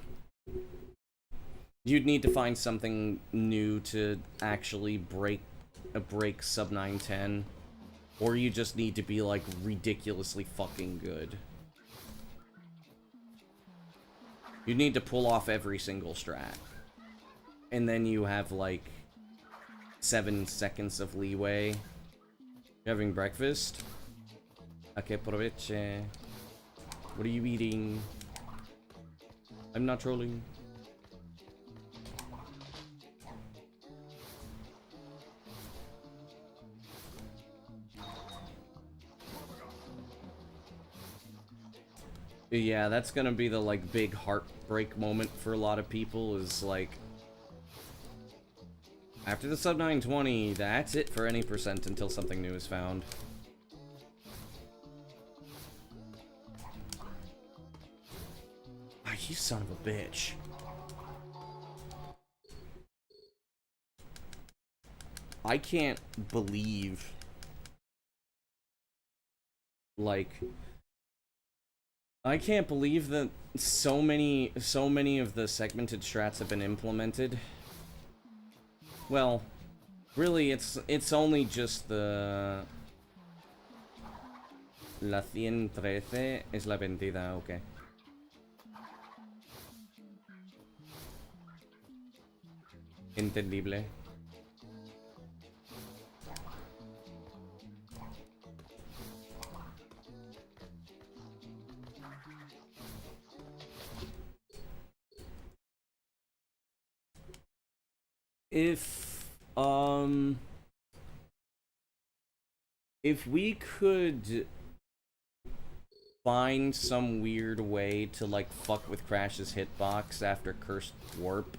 You'd need to find something new to actually break sub 910. Or you just need to be, like, ridiculously fucking good. You need to pull off every single strat. And then you have, like, 7 seconds of leeway. You having breakfast? Okay, proveche. What are you eating? I'm not trolling. Yeah, that's gonna be the, like, big heartbreak moment for a lot of people, is, like... After the sub 920, that's it for any percent until something new is found. Ah, you son of a bitch. I can't believe... Like... I can't believe that so many of the segmented strats have been implemented. Well, really, it's only just the... La 113 es la vendida, okay. Entendible. If we could find some weird way to, like, fuck with Crash's hitbox after Cursed Warp,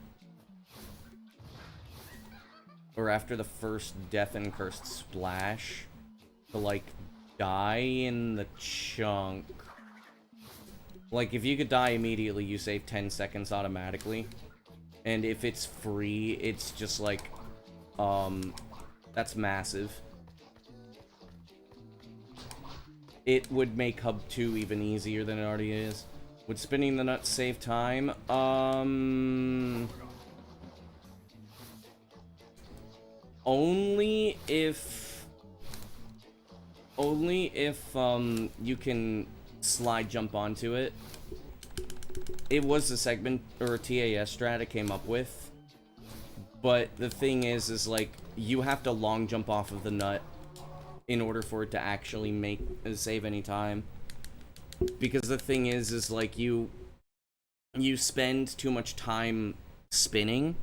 or after the first Death and Cursed Splash, to, like, die in the chunk. Like, if you could die immediately, you save 10 seconds automatically. And if it's free, it's just like, that's massive. It would make Hub 2 even easier than it already is. Would spinning the nut save time? Only if you can slide jump onto it. It was a segment, or a TAS strat it came up with. But the thing is like, you have to long jump off of the nut in order for it to actually save any time. Because the thing is like, you spend too much time spinning.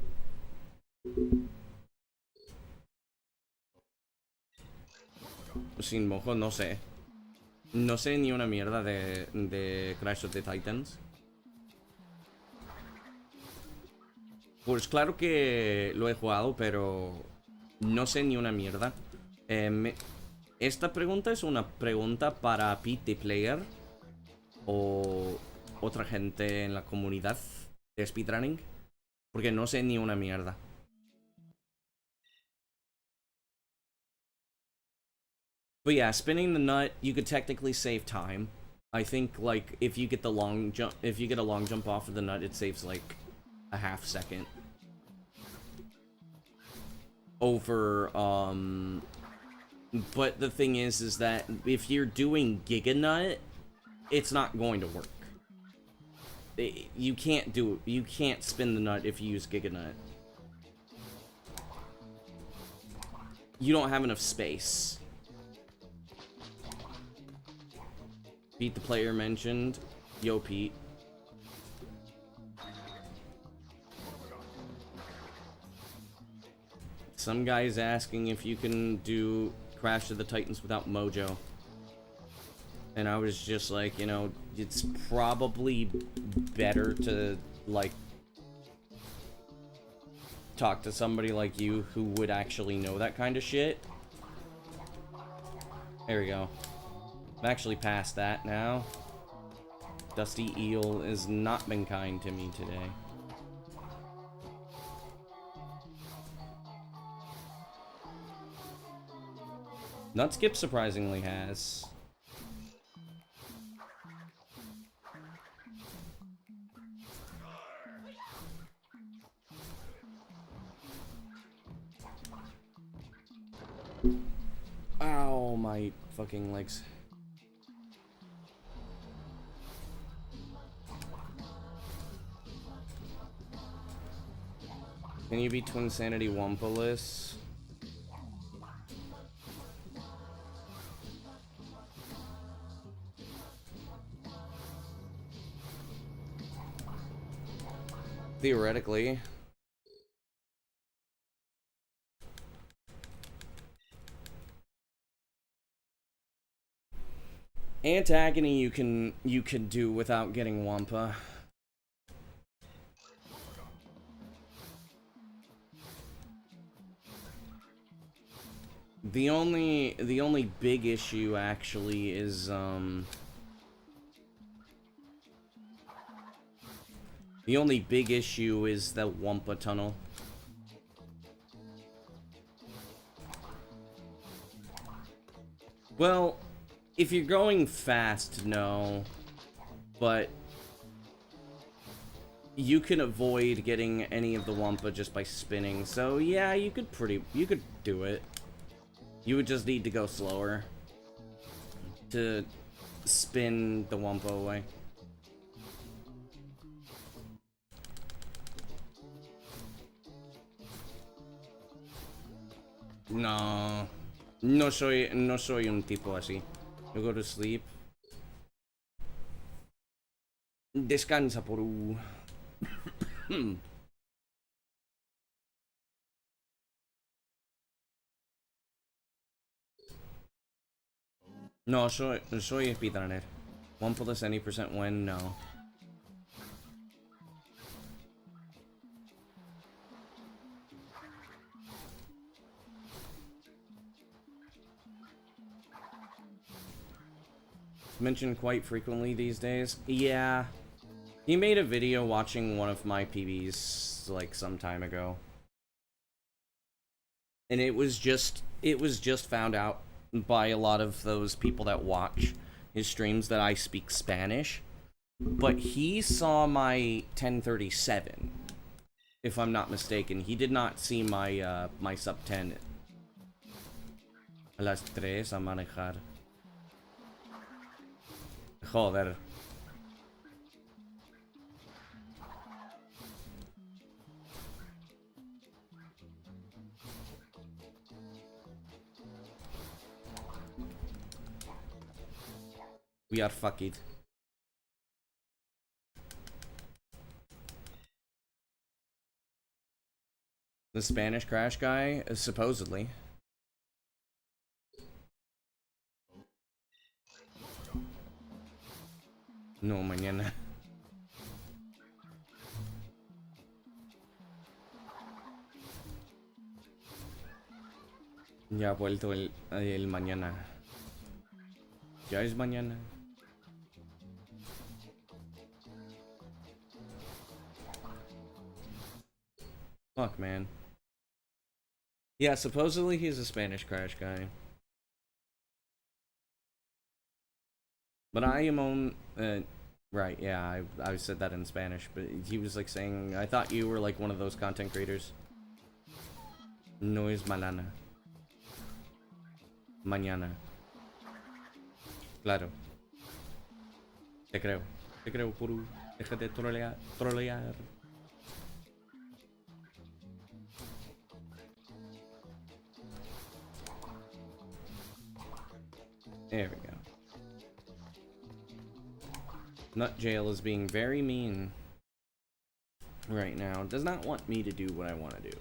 Sin mojo, no sé. No sé ni una mierda de Crash of the Titans. Pues claro que lo he jugado, pero no sé ni una mierda. Esta pregunta es una pregunta para PT Player o otra gente en la comunidad de speedrunning, porque no sé ni una mierda. But yeah, spinning the nut, you could technically save time. I think, like, if you get a long jump off of the nut, it saves like a half second. Over, but the thing is that if you're doing Giga Nut, it's not going to work. You can't spin the nut if you use Giga Nut. You don't have enough space. Pete the player mentioned. Yo, Pete. Some guy's asking if you can do Crash of the Titans without Mojo. And I was just like, you know, it's probably better to, like, talk to somebody like you who would actually know that kind of shit. There we go. I'm actually past that now. Dusty Eel has not been kind to me today. Nutskip surprisingly has. Ow, my fucking legs. Can you be Twinsanity Wampaless? Theoretically. Antagony you can do without getting Wampa. The only big issue actually is the only big issue is the Wampa tunnel. Well, if you're going fast, no. But you can avoid getting any of the Wampa just by spinning. So yeah, you could do it. You would just need to go slower to spin the Wampa away. No. No soy un tipo así. You go to sleep. Descansa, Poru. No, soy speedrunner. Wampa-less any percent win? No. Mentioned quite frequently these days. Yeah. He made a video watching one of my PBs like some time ago. And it was just found out by a lot of those people that watch his streams that I speak Spanish. But he saw my 1037, if I'm not mistaken. He did not see my my sub 10. A las 3 a manejar. Joder. We are fucked. The Spanish crash guy, supposedly. No, mañana. Ya ha vuelto el mañana. Ya es mañana. Fuck, man. Yeah, supposedly he's a Spanish crash guy. But I am on... right, yeah, I said that in Spanish, but he was like saying, I thought you were like one of those content creators. No es mañana. Mañana. Claro. Te creo, Puru. Deja de trolear. There we go. Nut Jail is being very mean right now. It does not want me to do what I want to do.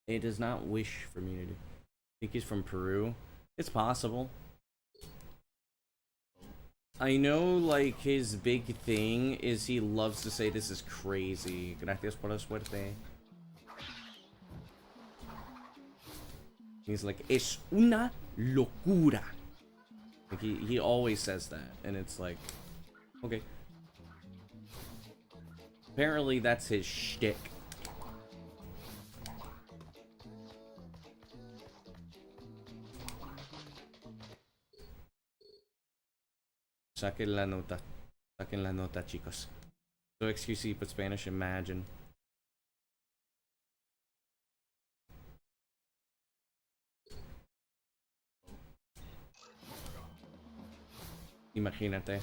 It does not wish for me to do. I think he's from Peru. It's possible. I know, like, his big thing is he loves to say this is crazy. Gracias por la suerte. He's like, es una locura. Like, he always says that, and it's like, okay. Apparently that's his shtick. Saquen la nota. Saquen la nota, chicos. So XQC but Spanish, imagine. Imagínate.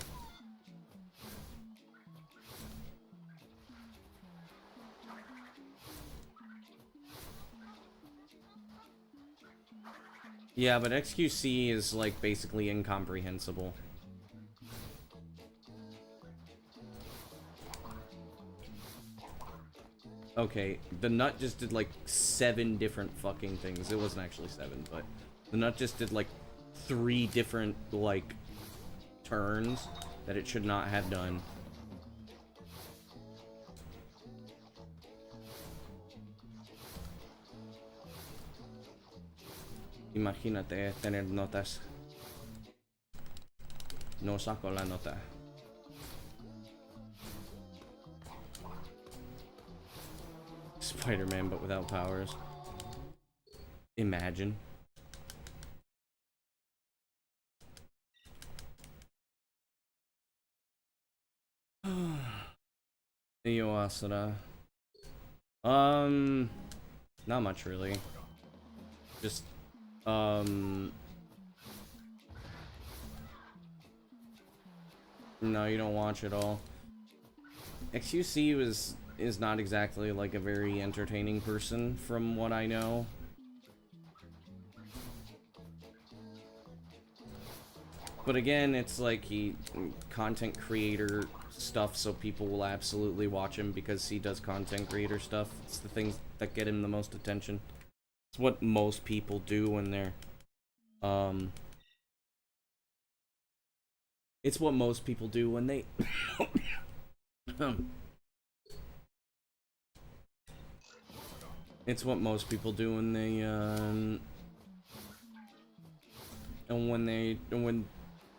Yeah, but XQC is like basically incomprehensible. Okay, the nut just did like 7 different fucking things. It wasn't actually 7, but the nut just did like 3 different like turns that it should not have done. Imagínate tener notas. No saco la nota. Spider-Man, but without powers. Imagine. Asura. Not much really. Just no, you don't watch it all. XUC is not exactly like a very entertaining person from what I know. But again, it's like he content creator stuff, so people will absolutely watch him because he does content creator stuff. It's the things that get him the most attention. It's what most people do when they're it's what most people do when they it's what most people do when they and when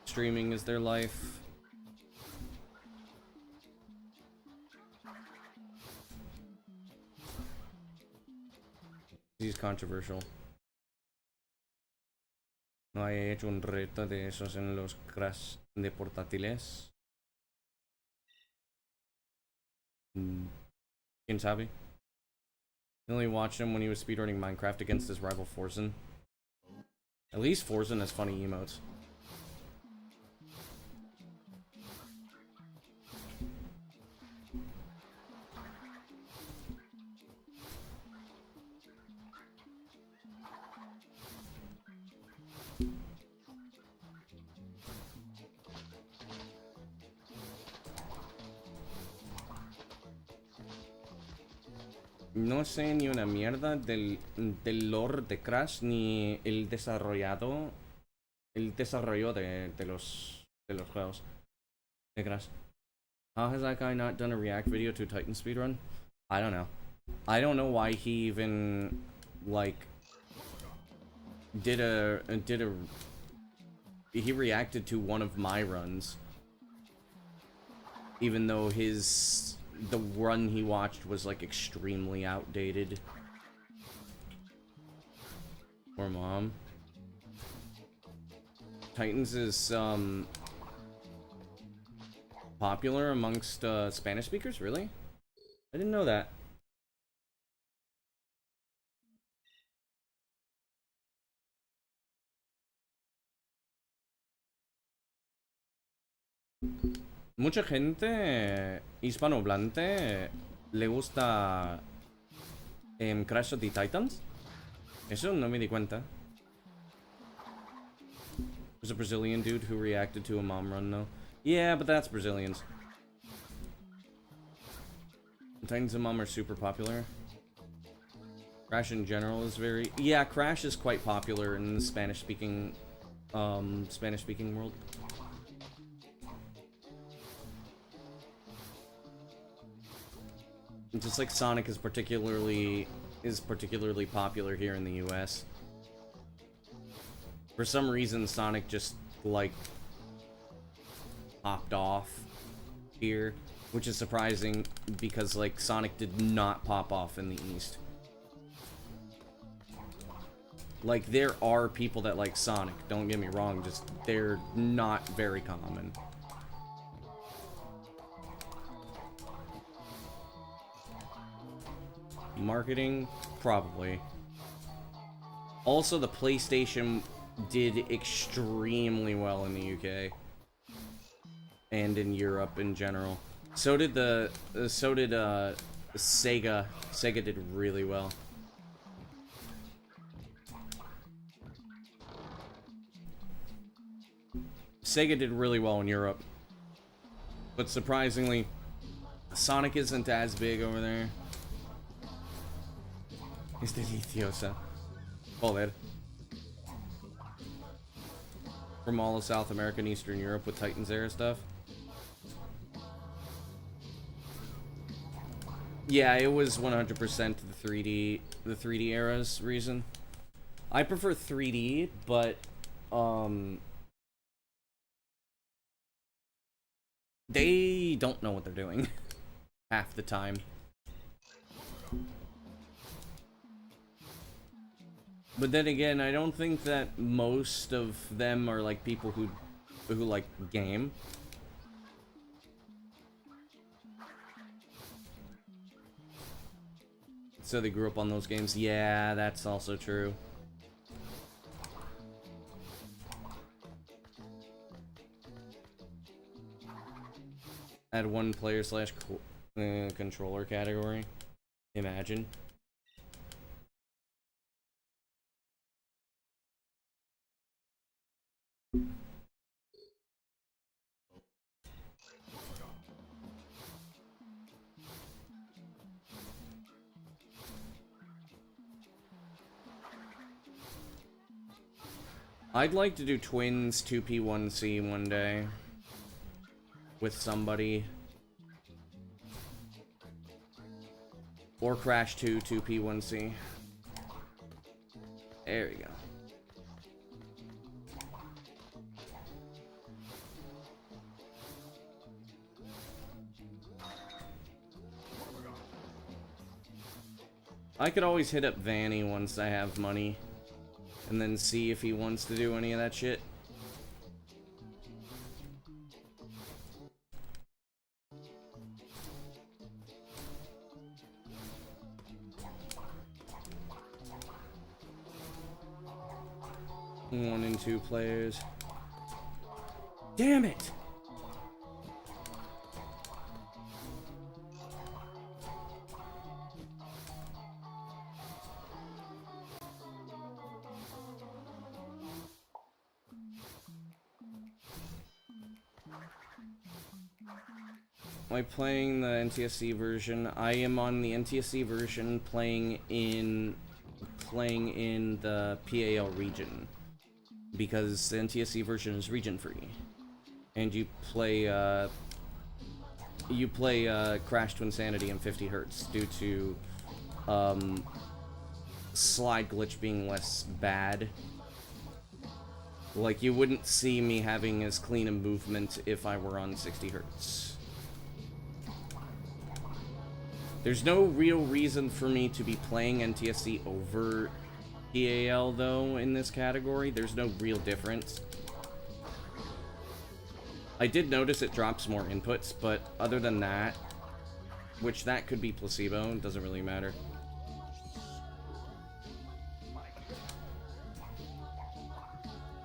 streaming is their life. He's controversial. No haya hecho un reto de esos en los crash de portátiles. ¿Quién sabe? I only watched him when he was speedrunning Minecraft against his rival Forzen. At least Forzen has funny emotes. No sé ni una mierda del lore de Crash ni el desarrollo de los juegos de Crash. How has that guy not done a react video to Titan speedrun? I don't know. I don't know why he even like he reacted to one of my runs, even though the run he watched was like extremely outdated. Poor mom. Titans is popular amongst Spanish speakers, really? I didn't know that. Mucha gente hispanohablante le gusta Crash of the Titans. Eso no me di cuenta. There's a Brazilian dude who reacted to a mom run though. Yeah, but that's Brazilians. Titans and Mom are super popular. Crash in general is very... Yeah, Crash is quite popular in the Spanish-speaking world. Just like Sonic is particularly popular here in the US. For some reason, Sonic just like popped off here, which is surprising because like Sonic did not pop off in the East. Like there are people that like Sonic, don't get me wrong, just they're not very common. Marketing? Probably. Also, the PlayStation did extremely well in the UK. And in Europe in general. So did Sega. Sega did really well. Sega did really well in Europe. But surprisingly, Sonic isn't as big over there. Es deliciosa. Joder. From all of South America and Eastern Europe with Titans era stuff. Yeah, it was 100% the 3D era's reason. I prefer 3D, but they don't know what they're doing half the time. But then again, I don't think that most of them are like people who like game. So they grew up on those games. Yeah, that's also true. Add one player slash controller category. Imagine. I'd like to do Twins 2P1C one day. With somebody. Or Crash 2 2P1C. There we go. I could always hit up Vanny once I have money. And then see if he wants to do any of that shit. One and two players. Damn it! Am I playing the NTSC version? I am on the NTSC version playing in the PAL region. Because the NTSC version is region free. And you play Crash Twinsanity in 50 Hz due to slide glitch being less bad. Like, you wouldn't see me having as clean a movement if I were on 60 Hz. There's no real reason for me to be playing NTSC over PAL, though, in this category. There's no real difference. I did notice it drops more inputs, but other than that, which that could be placebo, it doesn't really matter.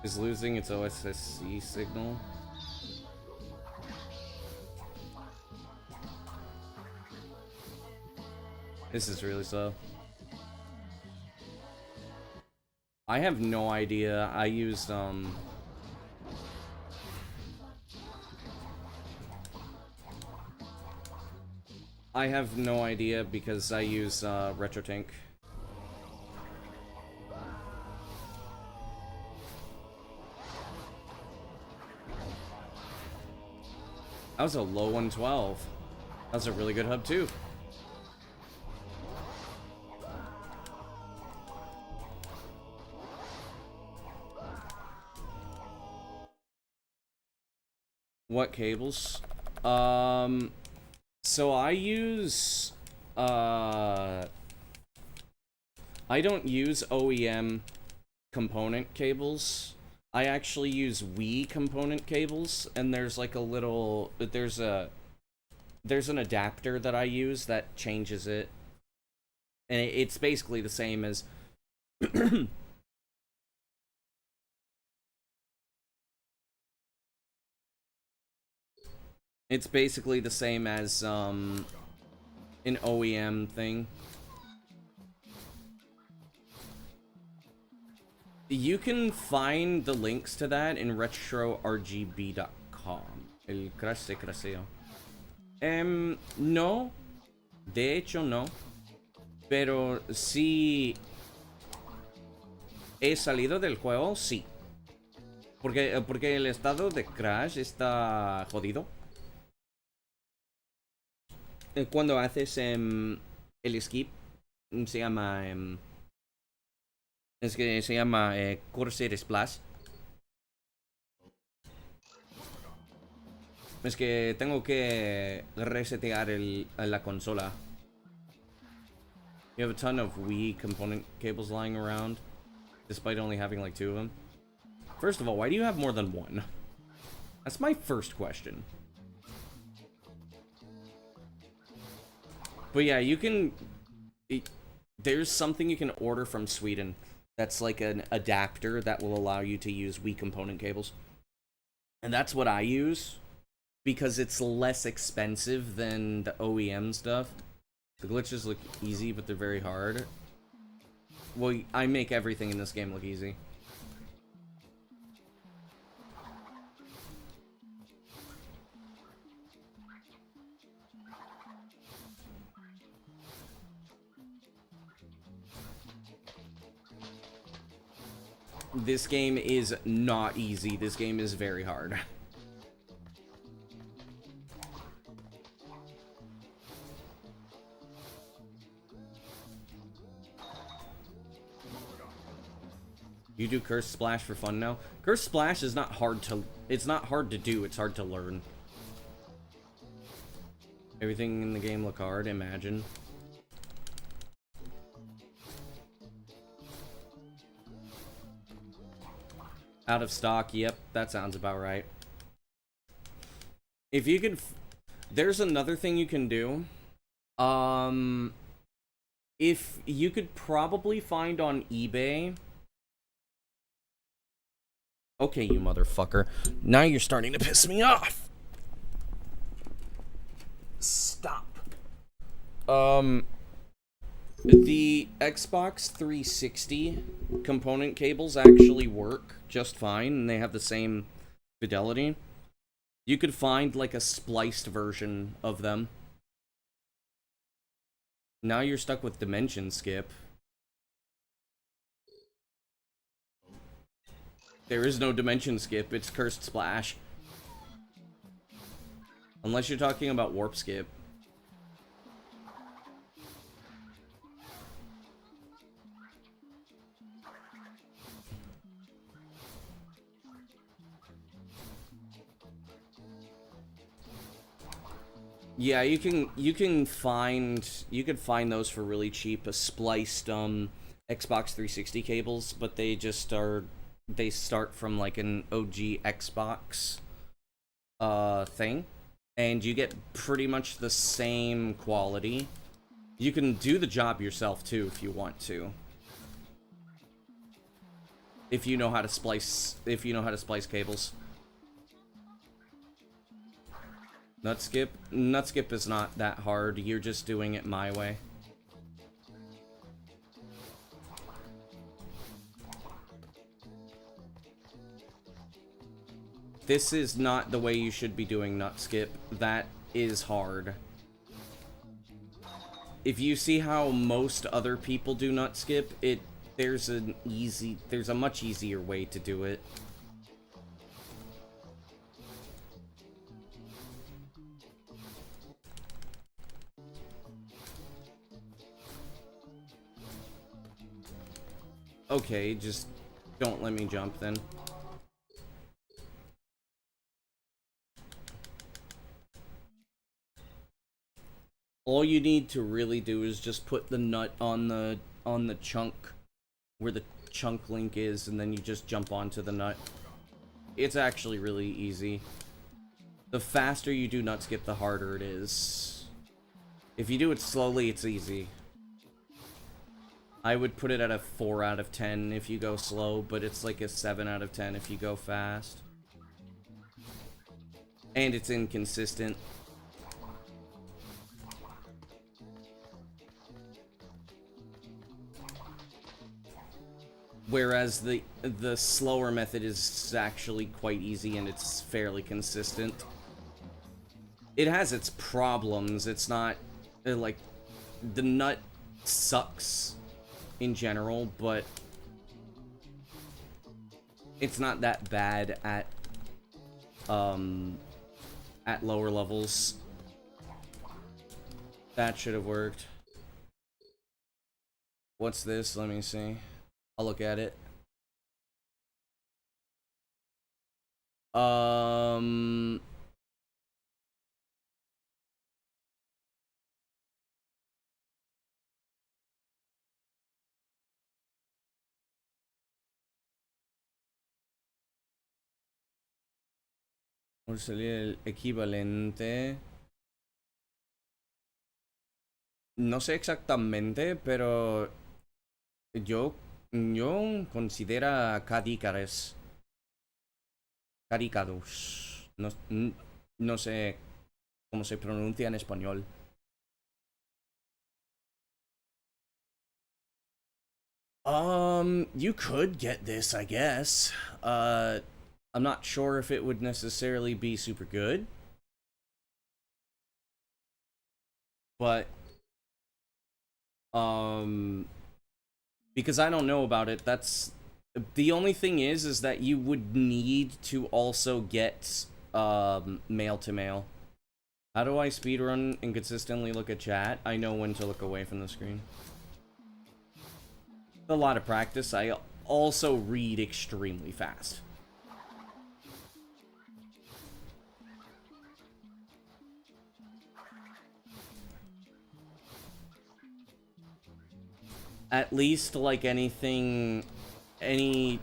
Is losing its OSSC signal. This is really slow. I have no idea. I used, I have no idea because I use, RetroTink. That was a low 112. That was a really good hub, too. What cables? So I use, I don't use OEM component cables. I actually use Wii component cables, and there's like a little, there's an adapter that I use that changes it. And it's basically the same as... It's basically the same as, an OEM thing. You can find the links to that in retrorgb.com. El crash se craseo. No. De hecho, no. Pero sí... He salido del juego, sí. Porque el estado de crash está jodido. Cuando haces el skip, se llama... es que se llama Cursor Splash. Es que tengo que resetear la consola. You have a ton of Wii component cables lying around, despite only having like 2 of them. First of all, why do you have more than one? That's my first question. But yeah, you can... there's something you can order from Sweden that's like an adapter that will allow you to use Wii component cables. And that's what I use, because it's less expensive than the OEM stuff. The glitches look easy, but they're very hard. Well, I make everything in this game look easy. This game is not easy. This game is very hard. You do Curse Splash for fun now? Curse Splash is not hard to... It's not hard to do, it's hard to learn. Everything in the game look hard, imagine. Out of stock, yep, that sounds about right. If you could... There's another thing you can do. If you could probably find on eBay... Okay, you motherfucker. Now you're starting to piss me off. Stop. The Xbox 360 component cables actually work just fine, and they have the same fidelity. You could find, like, a spliced version of them. Now you're stuck with Dimension Skip. There is no Dimension Skip, it's Cursed Splash. Unless you're talking about Warp Skip. Yeah, you can find those for really cheap, a spliced Xbox 360 cables, but they start from like an OG Xbox thing, and you get pretty much the same quality. You can do the job yourself too if you want to. If you know how to splice cables. Nut skip is not that hard. You're just doing it my way. This is not the way you should be doing nut skip. That is hard. If you see how most other people do nut skip, there's a much easier way to do it. Okay, just don't let me jump then. All you need to really do is just put the nut on the chunk where the chunk link is, and then you just jump onto the nut. It's actually really easy. The faster you do nut skip, the harder it is. If you do it slowly, it's easy. I would put it at a 4 out of 10 if you go slow, but it's like a 7 out of 10 if you go fast. And it's inconsistent. Whereas the slower method is actually quite easy and it's fairly consistent. It has its problems. It's not like the nut sucks in general, but it's not that bad at lower levels. That should have worked. What's this? Let me see. I'll look at it. ¿Cuál sería el equivalente? No sé exactamente, pero yo considero cadicares. Cadicados. No sé cómo se pronuncia en español. You could get this, I guess. I'm not sure if it would necessarily be super good. But because I don't know about it, that's the only thing is that you would need to also get mail to mail. How do I speedrun and consistently look at chat? I know when to look away from the screen. A lot of practice. I also read extremely fast. At least, like, anything, any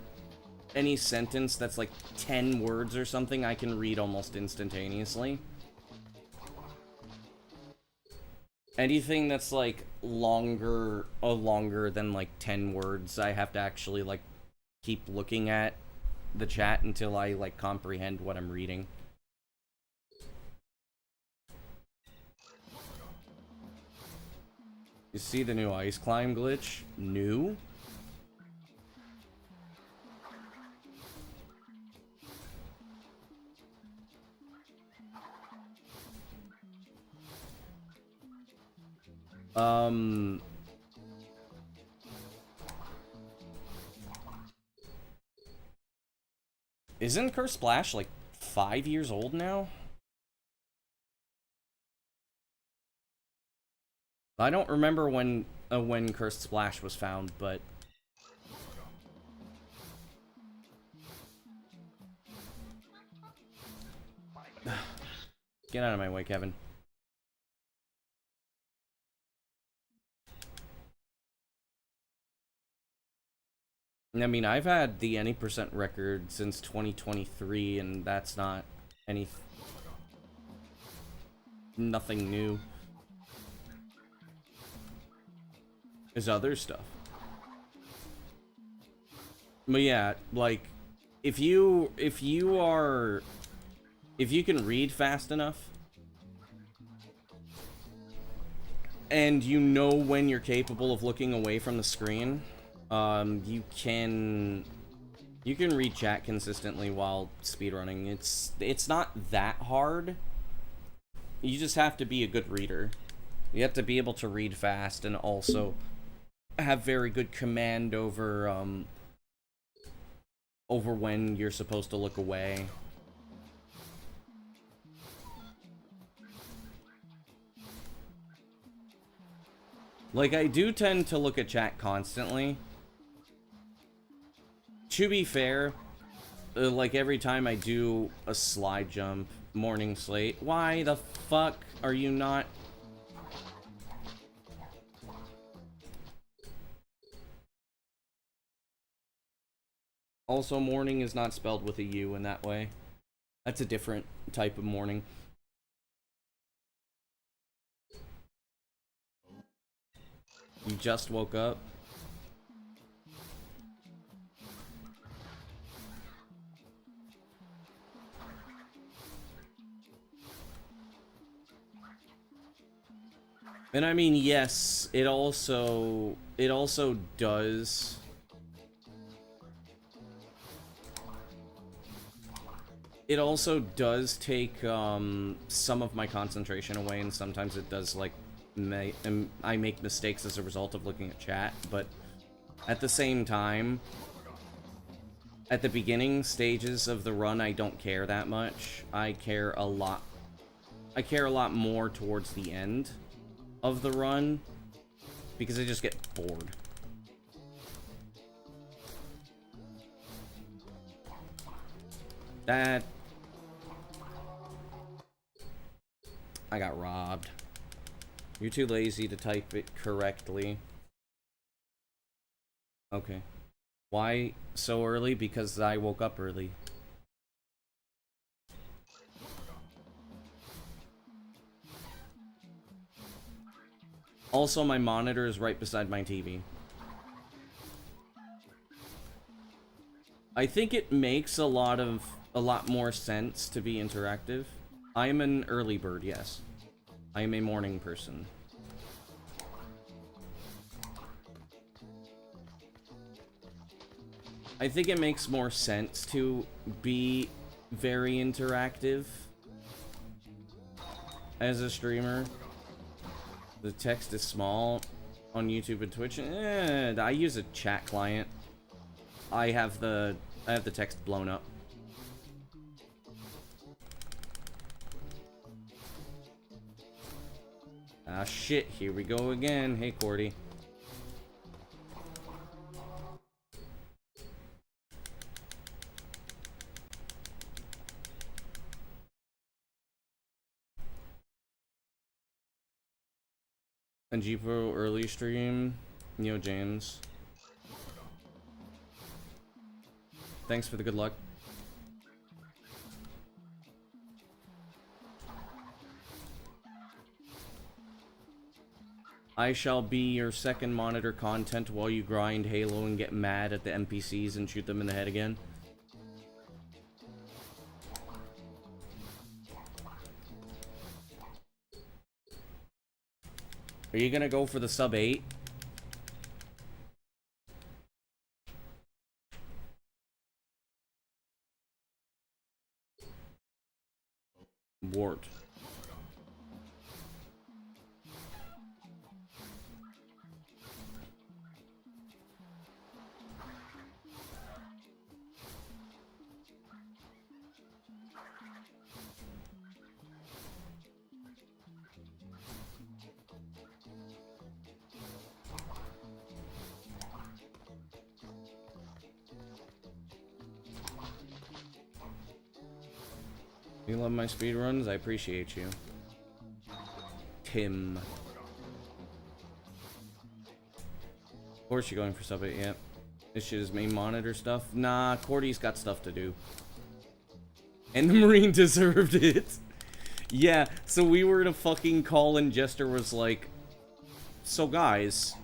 sentence that's like 10 words or something, I can read almost instantaneously. Anything that's like longer than like 10 words, I have to actually like keep looking at the chat until I like comprehend what I'm reading. You see the new ice climb glitch? New? Isn't Curse Splash like 5 years old now? I don't remember when Cursed Splash was found, but get out of my way, Kevin. I mean, I've had the any % record since 2023, and that's not nothing new. There's other stuff. But yeah, like, if you can read fast enough, and you know when you're capable of looking away from the screen, you can read chat consistently while speedrunning. It's not that hard. You just have to be a good reader. You have to be able to read fast and also have very good command over when you're supposed to look away. Like, I do tend to look at chat constantly. To be fair, like every time I do a slide jump, morning slate, why the fuck are you not? Also, morning is not spelled with a U in that way. That's a different type of morning. You just woke up? And I mean, yes, it also does. It also does take some of my concentration away, and sometimes it does, like, I make mistakes as a result of looking at chat, but at the same time, at the beginning stages of the run, I don't care that much. I care a lot more towards the end of the run, because I just get bored. That... I got robbed. You're too lazy to type it correctly. Okay. Why so early? Because I woke up early. Also, my monitor is right beside my TV. I think it makes a lot more sense to be interactive. I am an early bird, yes. I am a morning person. I think it makes more sense to be very interactive as a streamer. The text is small on YouTube and Twitch. I use a chat client. I have the text blown up. Ah, shit, here we go again. Hey, Cordy. And G-Pro early stream. Neo James. Thanks for the good luck. I shall be your second monitor content while you grind Halo and get mad at the NPCs and shoot them in the head again. Are you gonna go for the sub 8? Wart. You love my speedruns? I appreciate you. Tim. Of course you're going for sub 8, yeah. This shit is main monitor stuff. Nah, Cordy's got stuff to do. And the Marine deserved it. Yeah, so we were in a fucking call and Jester was like, so guys,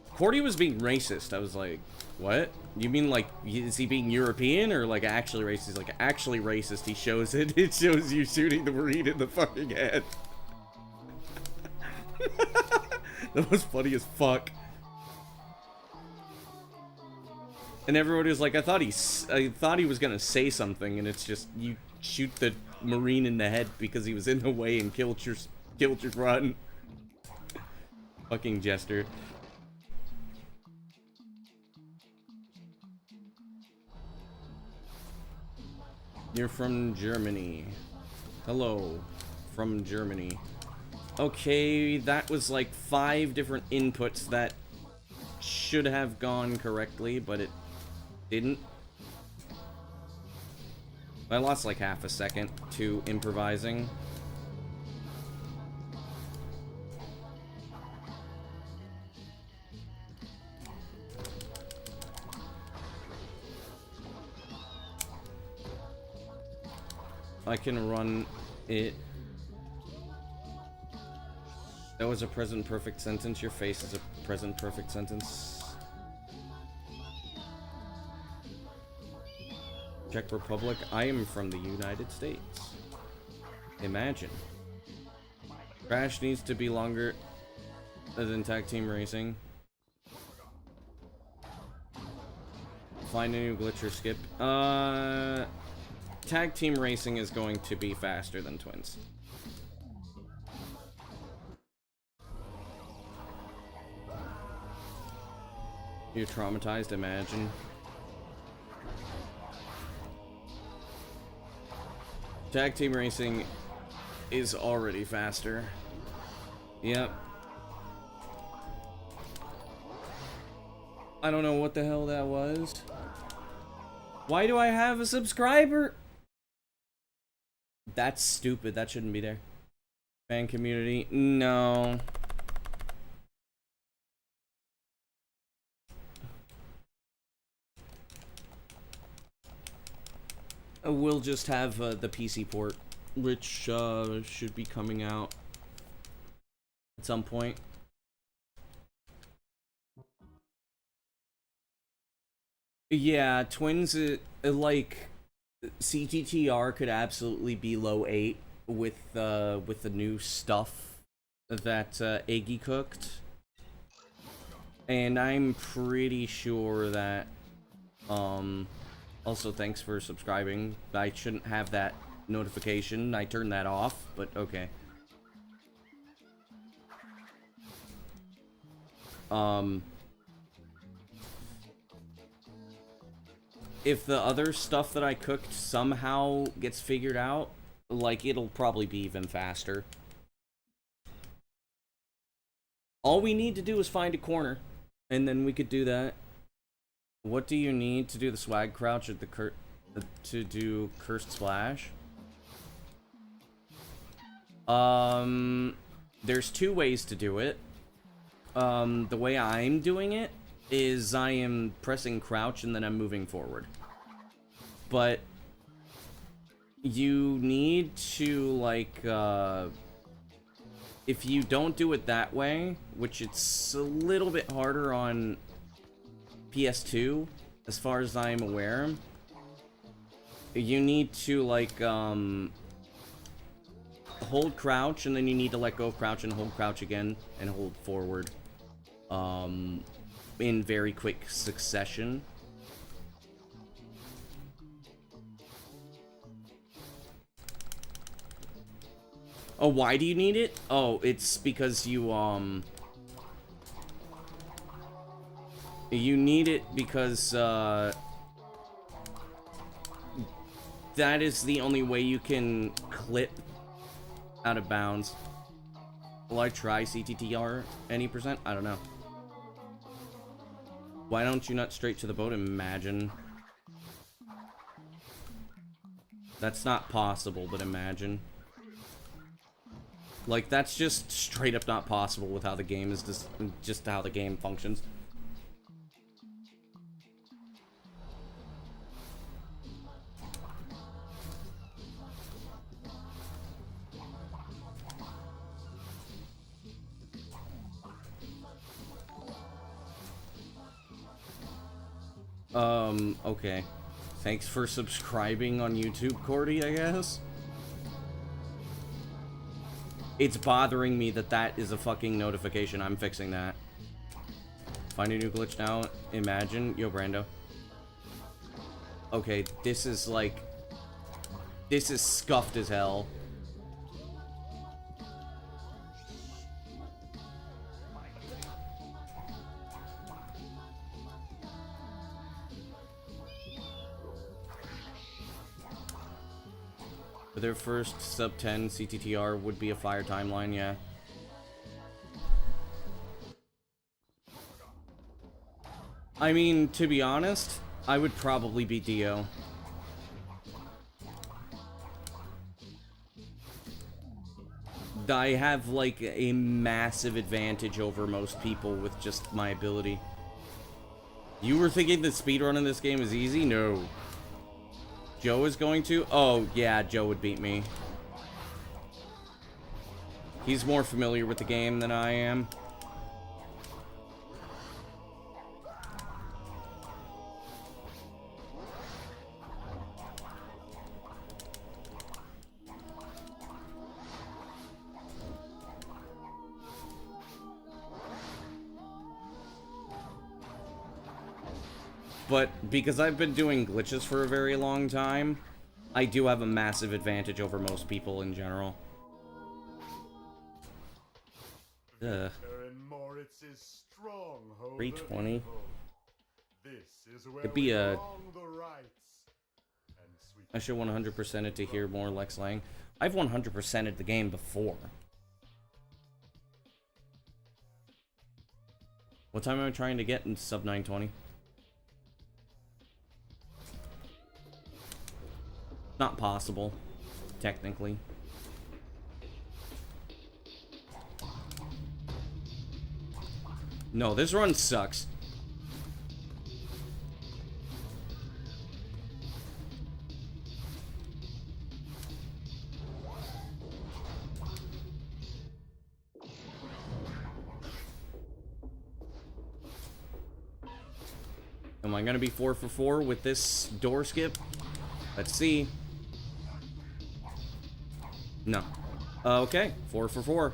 Cordy was being racist. I was like, what? You mean, like, is he being European or, like, actually racist? He's like, actually racist. He shows it. It shows you shooting the Marine in the fucking head. That was funny as fuck. And everybody was like, I thought he was gonna say something, and it's just, you shoot the Marine in the head because he was in the way and killed your run. Fucking Jester. You're from Germany. Hello, from Germany. Okay, that was like 5 different inputs that should have gone correctly, but it didn't. I lost like half a second to improvising. I can run it. That was a present perfect sentence. Your face is a present perfect sentence. Czech Republic. I am from the United States. Imagine. Crash needs to be longer. As in tag team racing. Find a new glitch or skip. Tag team racing is going to be faster than twins. You're traumatized, imagine. Tag team racing is already faster. Yep. I don't know what the hell that was. Why do I have a subscriber? That's stupid. That shouldn't be there. Fan community. No. We'll just have the PC port, which should be coming out at some point. Yeah, twins, like, CTTR could absolutely be low 8 with the new stuff that Iggy cooked. And I'm pretty sure that, also thanks for subscribing. I shouldn't have that notification. I turned that off, but okay. If the other stuff that I cooked somehow gets figured out, like, it'll probably be even faster. All we need to do is find a corner, and then we could do that. What do you need to do the swag crouch at the to do cursed splash? There's two ways to do it. The way I'm doing it is I am pressing crouch and then I'm moving forward. But you need to, like, if you don't do it that way, which it's a little bit harder on PS2, as far as I'm aware, you need to, like, hold crouch, and then you need to let go of crouch and hold crouch again, and hold forward, in very quick succession. Oh, why do you need it? Oh, it's because you need it because, that is the only way you can clip out of bounds. Will I try CTTR any percent? I don't know. Why don't you nut straight to the boat? Imagine. That's not possible, but imagine. Like, that's just straight up not possible with how the game is just how the game functions. Okay. Thanks for subscribing on YouTube, Cordy, I guess. It's bothering me that that is a fucking notification. I'm fixing that. Find a new glitch now. Imagine. Yo, Brando. Okay, this is like... This is scuffed as hell. For their first sub 10 CTTR would be a fire timeline, yeah. I mean, to be honest, I would probably be Dio. I have, like, a massive advantage over most people with just my ability. You were thinking the speedrun in this game is easy? No. Joe is going to? Oh, yeah, Joe would beat me. He's more familiar with the game than I am. but because I've been doing glitches for a very long time, I do have a massive advantage over most people in general. Ugh. 320. Could be a... I should 100% it to hear more Lex Lang. I've 100%ed the game before. What time am I trying to get in sub 920? Not possible, technically. No, this run sucks. Am I gonna be 4 for 4 with this door skip? Let's see. No. Okay, 4 for 4.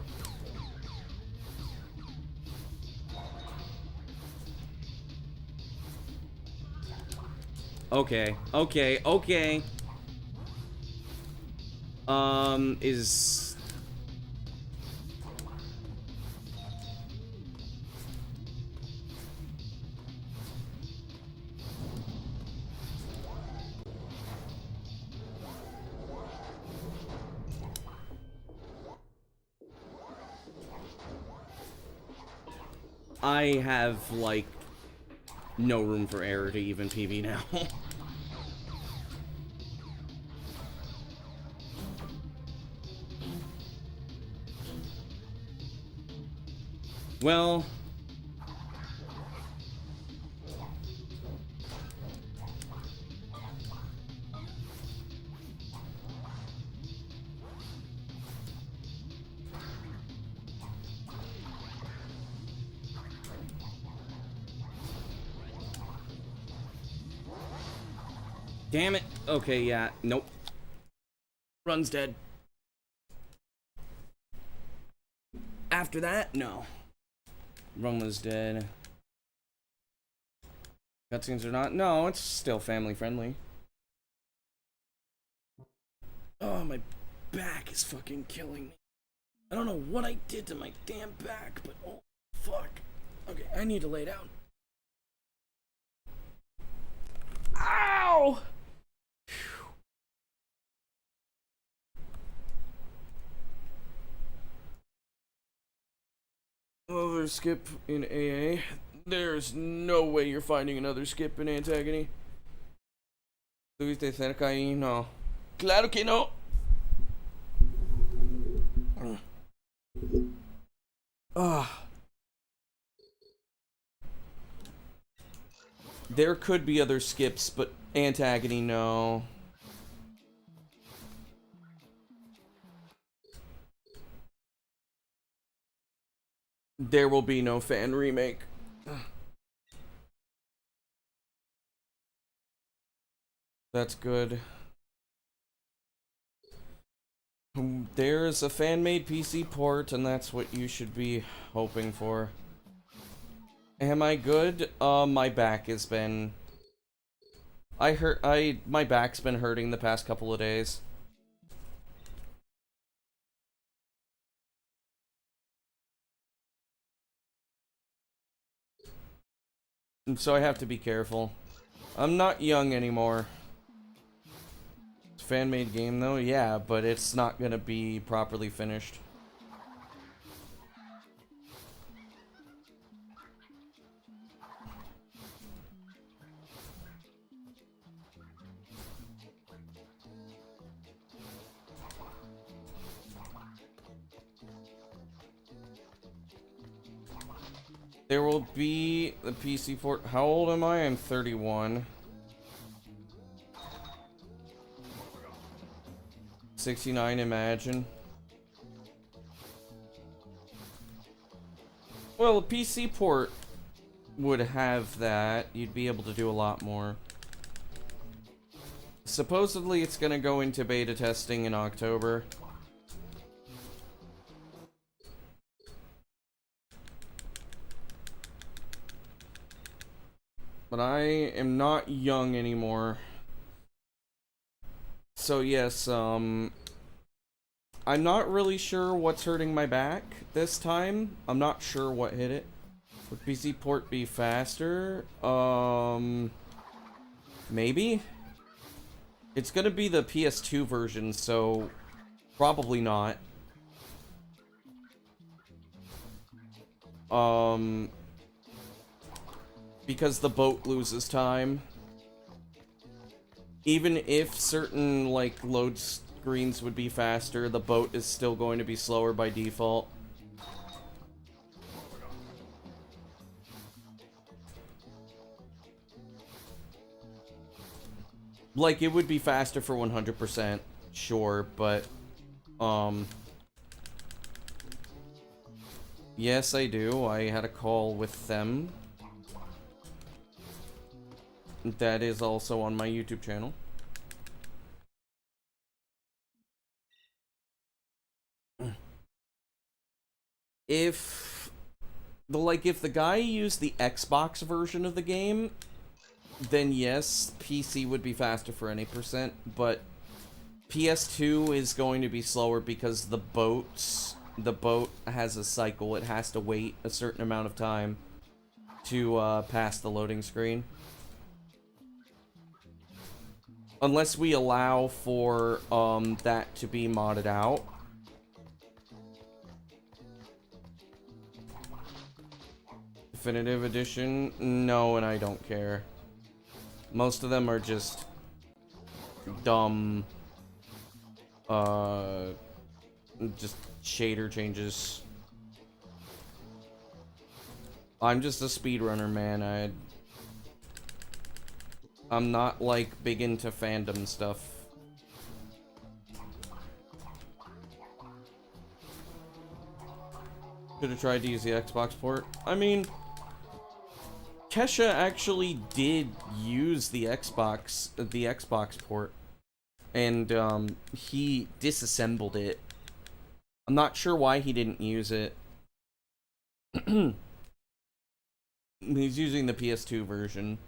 Okay, okay, okay. Is... I have, like, no room for error to even PB now. Well... Damn it. Okay, yeah. Nope. Run's dead. After that, no. Run was dead. Cutscenes are not. No, it's still family friendly. Oh, my back is fucking killing me. I don't know what I did to my damn back, but oh, fuck. Okay, I need to lay down. Ow! Another skip in AA. There's no way you're finding another skip in Antagony. ¿Estuviste cerca ahí? No. ¡Claro que no! There could be other skips, but Antagony, no. There will be no fan remake. That's good. There's a fan-made PC port, and that's what you should be hoping for. Am I good? My back has been... my back's been hurting the past couple of days. And so I have to be careful. I'm not young anymore. It's a fan-made game though, yeah, but it's not gonna be properly finished. There will be the PC port. How old am I? I'm 31. 69, imagine. Well, a PC port would have that. You'd be able to do a lot more. Supposedly, it's gonna go into beta testing in October. But I am not young anymore. So yes, I'm not really sure what's hurting my back this time. I'm not sure what hit it. Would PC port be faster? Maybe? It's gonna be the PS2 version, so probably not. Because the boat loses time. Even if certain, like, load screens would be faster, the boat is still going to be slower by default. Like, it would be faster for 100%, sure, but, yes, I do. I had a call with them. That is also on my YouTube channel. If the guy used the Xbox version of the game, then yes, PC would be faster for any percent, but PS2 is going to be slower because the boat has a cycle. It has to wait a certain amount of time to pass the loading screen. Unless we allow for that to be modded out. Definitive Edition? No, and I don't care. Most of them are just dumb, just shader changes. I'm just a speedrunner, man. I'm not, like, big into fandom stuff. Should have tried to use the Xbox port. I mean, Kesha actually did use the Xbox port, and he disassembled it. I'm not sure why he didn't use it. He's using the PS2 version.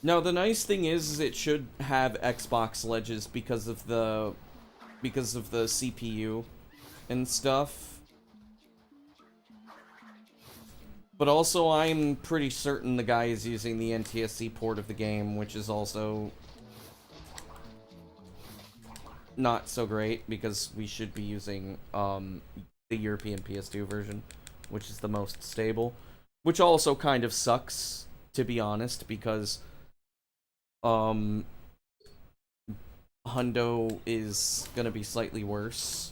Now, the nice thing is it should have Xbox ledges because of the CPU and stuff. But also, I'm pretty certain the guy is using the NTSC port of the game, which is also not so great, because we should be using the European PS2 version, which is the most stable. Which also kind of sucks, to be honest, because Hundo is gonna be slightly worse.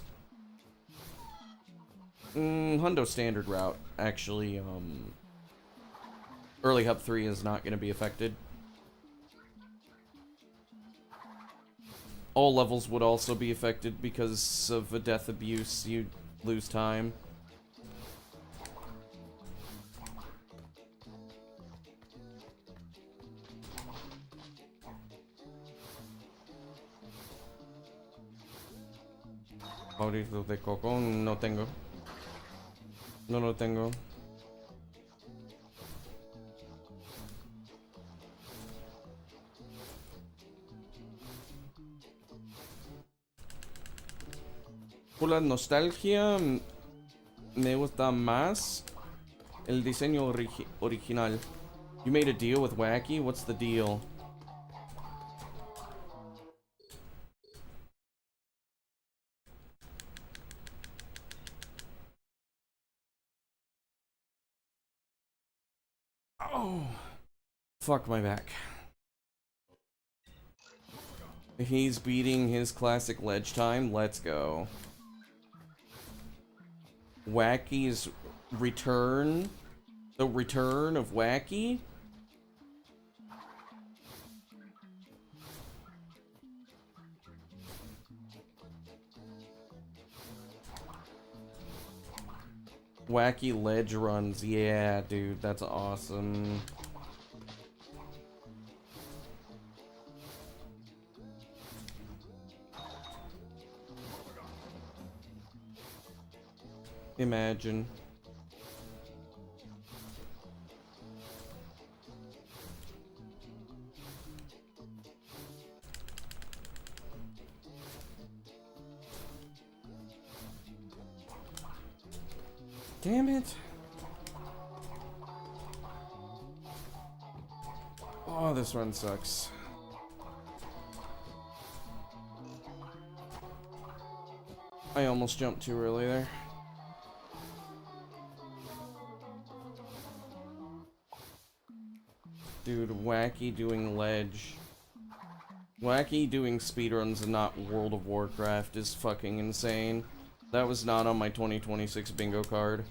Hundo standard route, actually, early hub 3 is not gonna be affected. All levels would also be affected because of a death abuse, you lose time. Audífonos de coco no tengo. No lo tengo. Por la nostalgia me gusta más el diseño original. You made a deal with Wacky? What's the deal? Oh, fuck my back. He's beating his classic ledge time. Let's go. Wacky's return. The return of Wacky. Wacky ledge runs. Yeah, dude, that's awesome. Imagine. Damn it. Oh, this run sucks. I almost jumped too early there. Dude, Wacky doing ledge. Wacky doing speedruns and not World of Warcraft is fucking insane. That was not on my 2026 bingo card.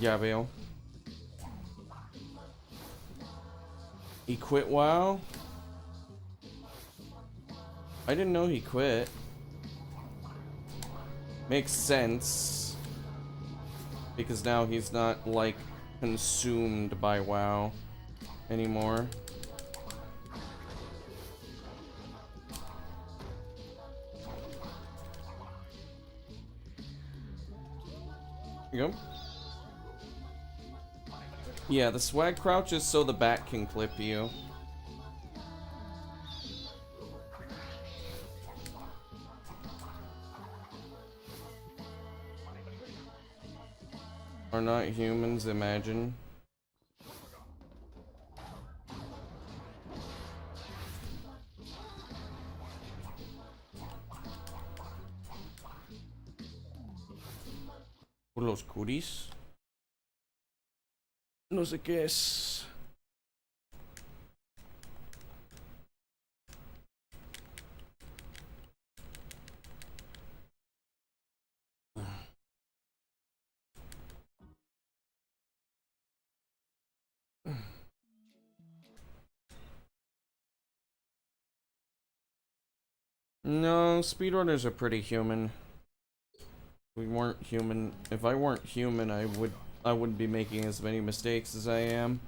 Ya veo. He quit WoW? I didn't know he quit. Makes sense. Because now he's not, like, consumed by WoW anymore. Here you go. Yeah, the swag crouch is so the bat can clip you. Are not humans, imagine. Por los curis. No sé qué es. No, speedrunners are pretty human. We weren't human. If I weren't human, I wouldn't be making as many mistakes as I am.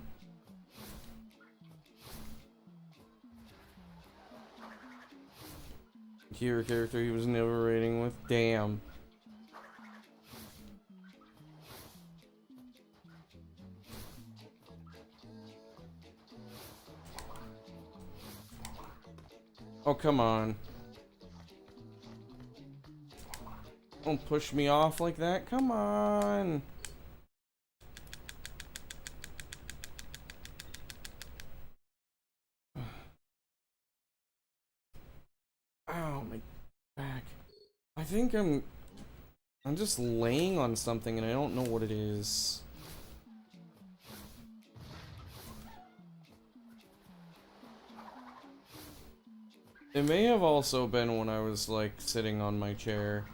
Hero character he was never raiding with. Damn. Oh, come on. Don't push me off like that. Come on. Ow, my back. I think I'm just laying on something and I don't know what it is. It may have also been when I was like sitting on my chair.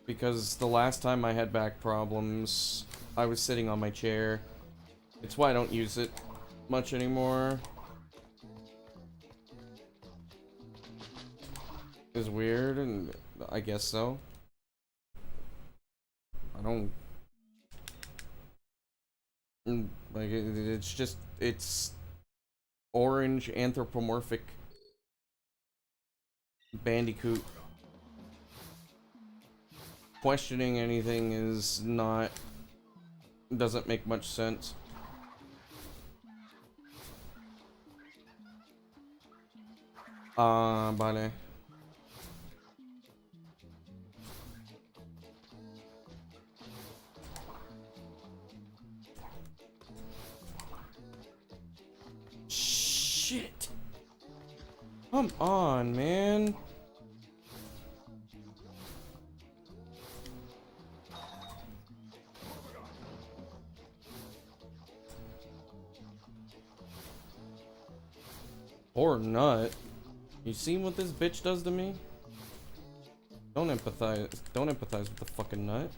Because the last time I had back problems, I was sitting on my chair. It's why I don't use it much anymore. It's weird, and I guess so. I don't... Like, it's just... It's... orange anthropomorphic bandicoot. Questioning anything is not... doesn't make much sense. Vale. Shit. Come on, man. Poor nut. You seen what this bitch does to me? Don't empathize with the fucking nut.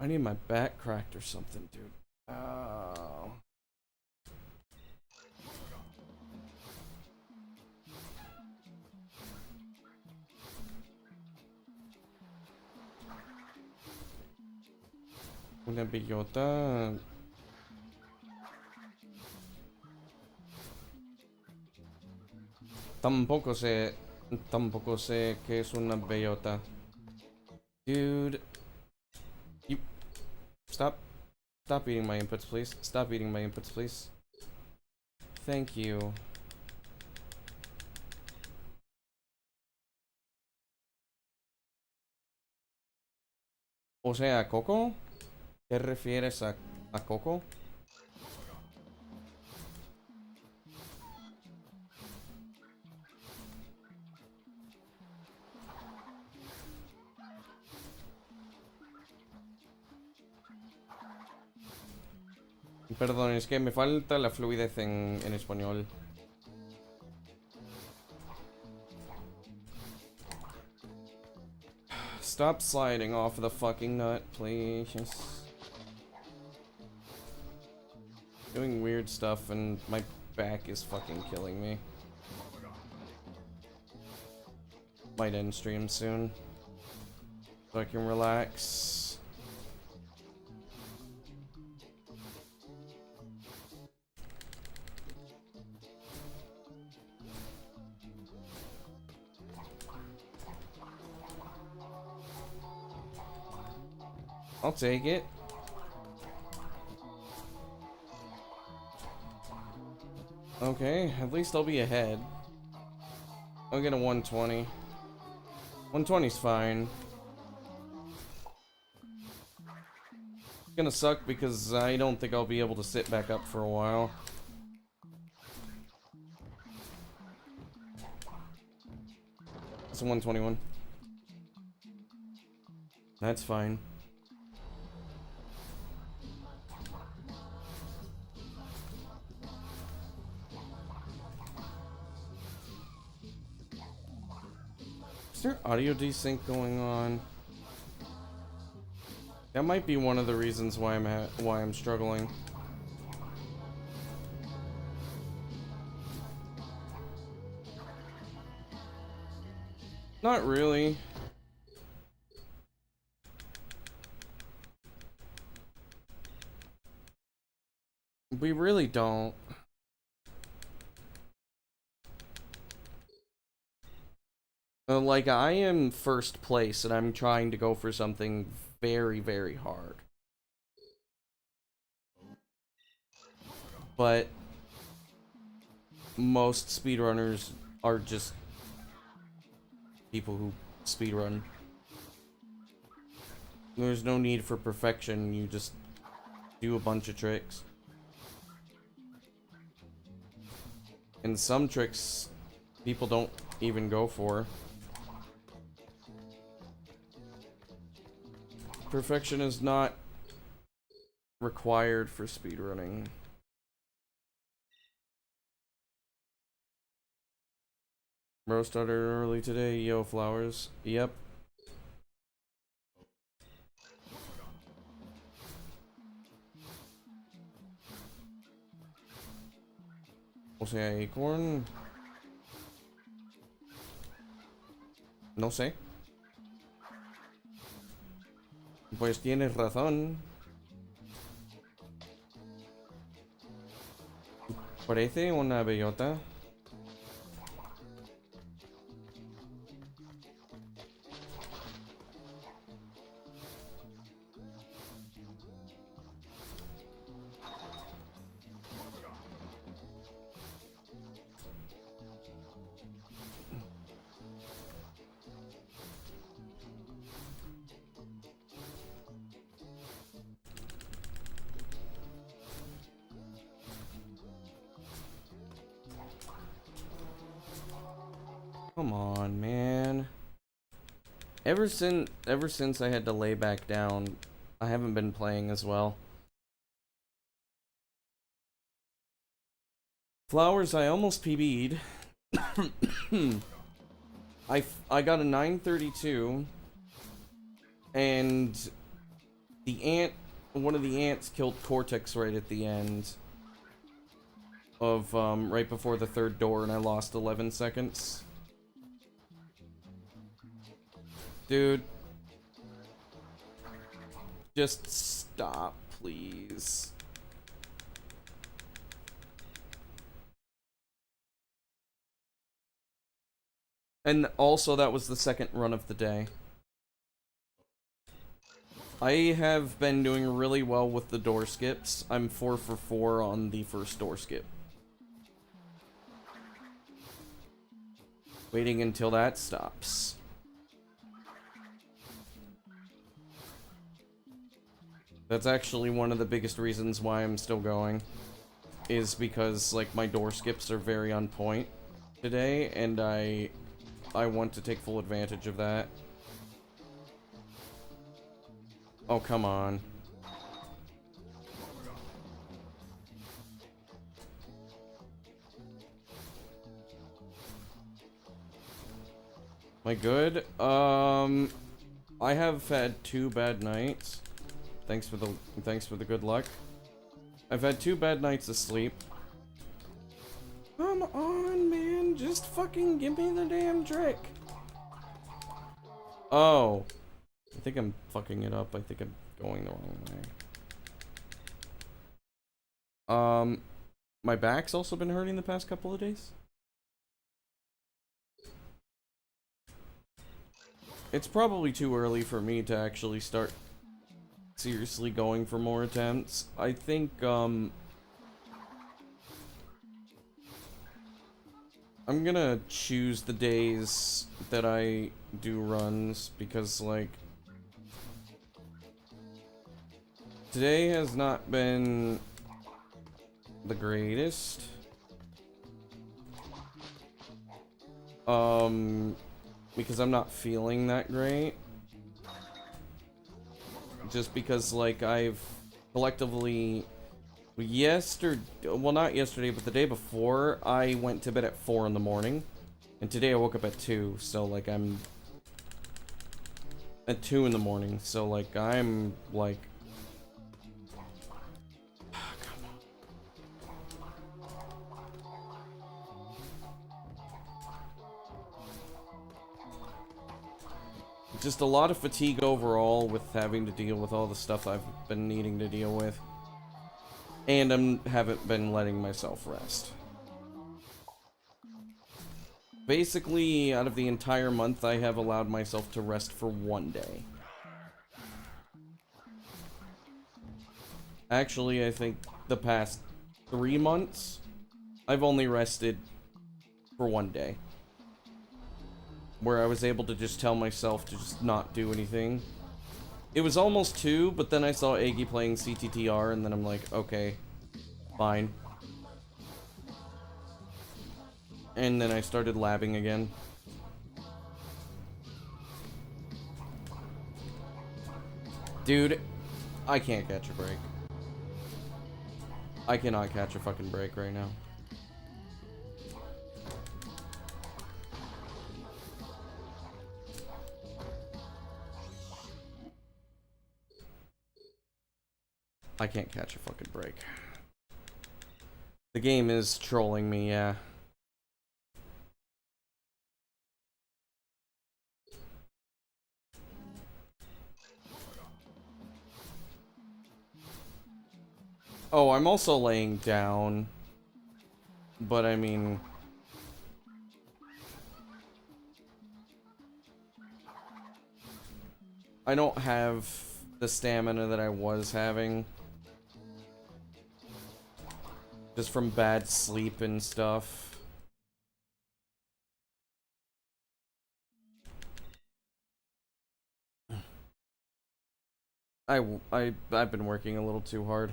I need my back cracked or something, dude. Oh. Una bellota. Tampoco sé que es una bellota. Dude. You... Stop eating my inputs, please. Stop eating my inputs, please. Thank you. O sea, ¿Coco? ¿Te refieres a Coco? Perdón, es que me falta la fluidez en español. Stop sliding off the fucking nut, please. Doing weird stuff and my back is fucking killing me. Might end stream soon, so I can relax. I'll take it. Okay, at least I'll be ahead. I'll get a 120. 120's fine. It's gonna suck because I don't think I'll be able to sit back up for a while. It's a 121. That's fine. Is there audio desync going on? That might be one of the reasons why I'm struggling. Not really. We really don't. Like, I am first place and I'm trying to go for something very, very hard. But most speedrunners are just people who speedrun. There's no need for perfection, you just do a bunch of tricks. And some tricks people don't even go for. Perfection is not required for speedrunning. Bro started early today, yo flowers. Yep. O sea, acorn. No sé. Pues tienes razón. Parece una bellota. Come on, man. Ever since I had to lay back down, I haven't been playing as well. Flowers, I almost PB'd. I got a 932, and one of the ants killed Cortex right at the end of right before the third door, and I lost 11 seconds. Dude, just stop, please. And also, that was the second run of the day. I have been doing really well with the door skips. I'm 4 for 4 on the first door skip. Waiting until that stops. That's actually one of the biggest reasons why I'm still going. Is because, like, my door skips are very on point today, and I want to take full advantage of that. Oh, come on. Am I good? I have had 2 bad nights. Thanks for the good luck. I've had 2 bad nights of sleep. Come on, man. Just fucking give me the damn trick. Oh. I think I'm fucking it up. I think I'm going the wrong way. My back's also been hurting the past couple of days. It's probably too early for me to actually start seriously going for more attempts. I think, I'm gonna choose the days that I do runs, because, like, today has not been the greatest. Because I'm not feeling that great. Just because, like, I've collectively... well, not yesterday, but the day before, I went to bed at 4 in the morning. And today I woke up at 2, so, like, I'm... at 2 in the morning, so, like, I'm, like... Just a lot of fatigue overall with having to deal with all the stuff I've been needing to deal with. And I haven't been letting myself rest. Basically, out of the entire month, I have allowed myself to rest for 1 day. Actually, I think the past 3 months, I've only rested for 1 day. Where I was able to just tell myself to just not do anything. It was almost 2, but then I saw Aggie playing CTTR, and then I'm like, okay, fine. And then I started labbing again. Dude, I can't catch a break. I cannot catch a fucking break right now. I can't catch a fucking break. The game is trolling me, yeah. Oh, I'm also laying down. But I mean... I don't have the stamina that I was having. Just from bad sleep and stuff. I've been working a little too hard.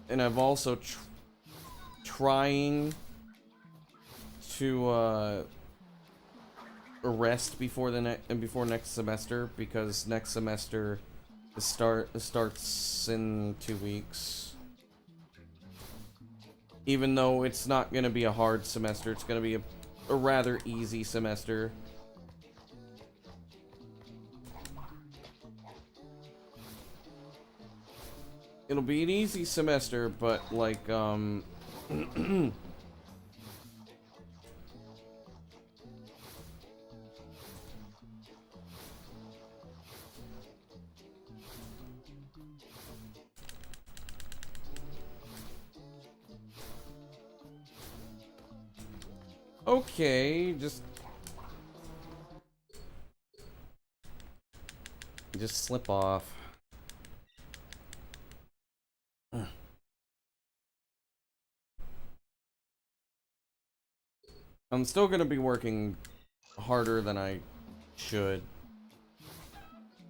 And I've also trying to rest before before next semester, because next semester starts in 2 weeks. Even though it's not gonna be a hard semester, it's gonna be a rather easy semester. It'll be an easy semester, but like, Okay, just slip off. I'm still gonna be working harder than I should,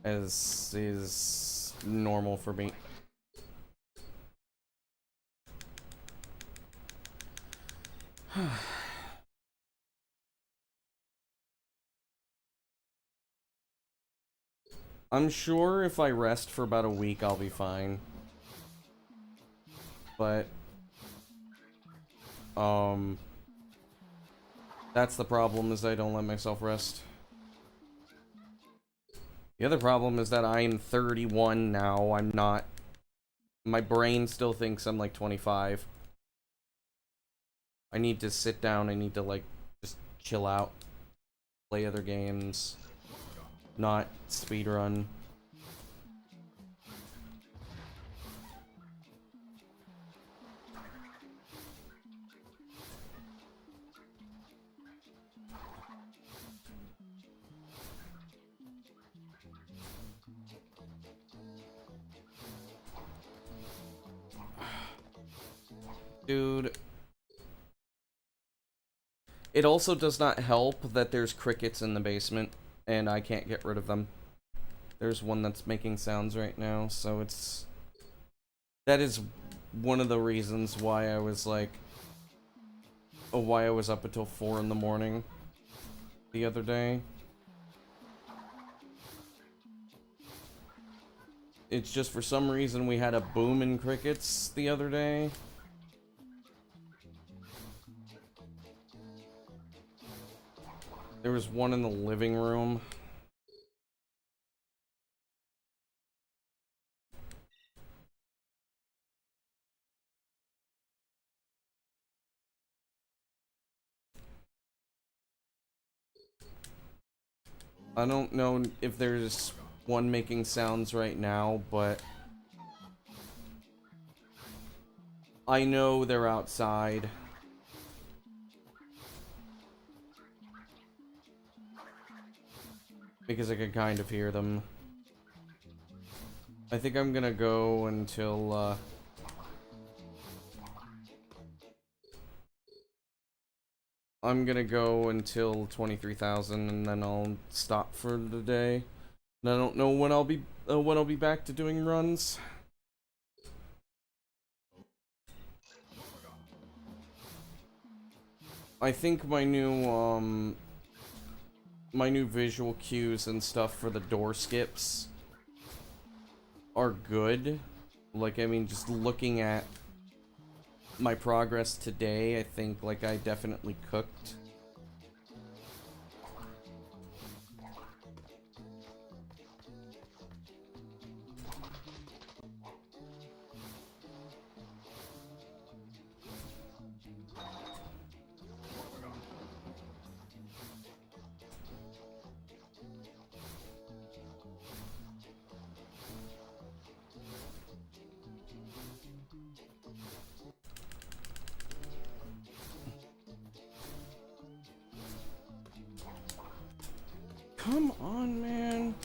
as is normal for me. I'm sure if I rest for about a week, I'll be fine. But, that's the problem, is I don't let myself rest. The other problem is that I'm 31 now. I'm not... My brain still thinks I'm like 25. I need to sit down. I need to, like, just chill out. Play other games. Not speedrun. Dude. It also does not help that there's crickets in the basement, and I can't get rid of them. There's one that's making sounds right now, so it's... That is one of the reasons why I was like... why I was up until 4 in the morning the other day. It's just for some reason we had a boom in crickets the other day. There was one in the living room. I don't know if there's one making sounds right now, but I know they're outside. Because I can kind of hear them. I think I'm gonna go until, I'm gonna go until 23,000 and then I'll stop for the day. And I don't know when I'll be back to doing runs. I think my new visual cues and stuff for the door skips are good. Like, I mean, just looking at my progress today, I think, like, I definitely cooked. Come on, man.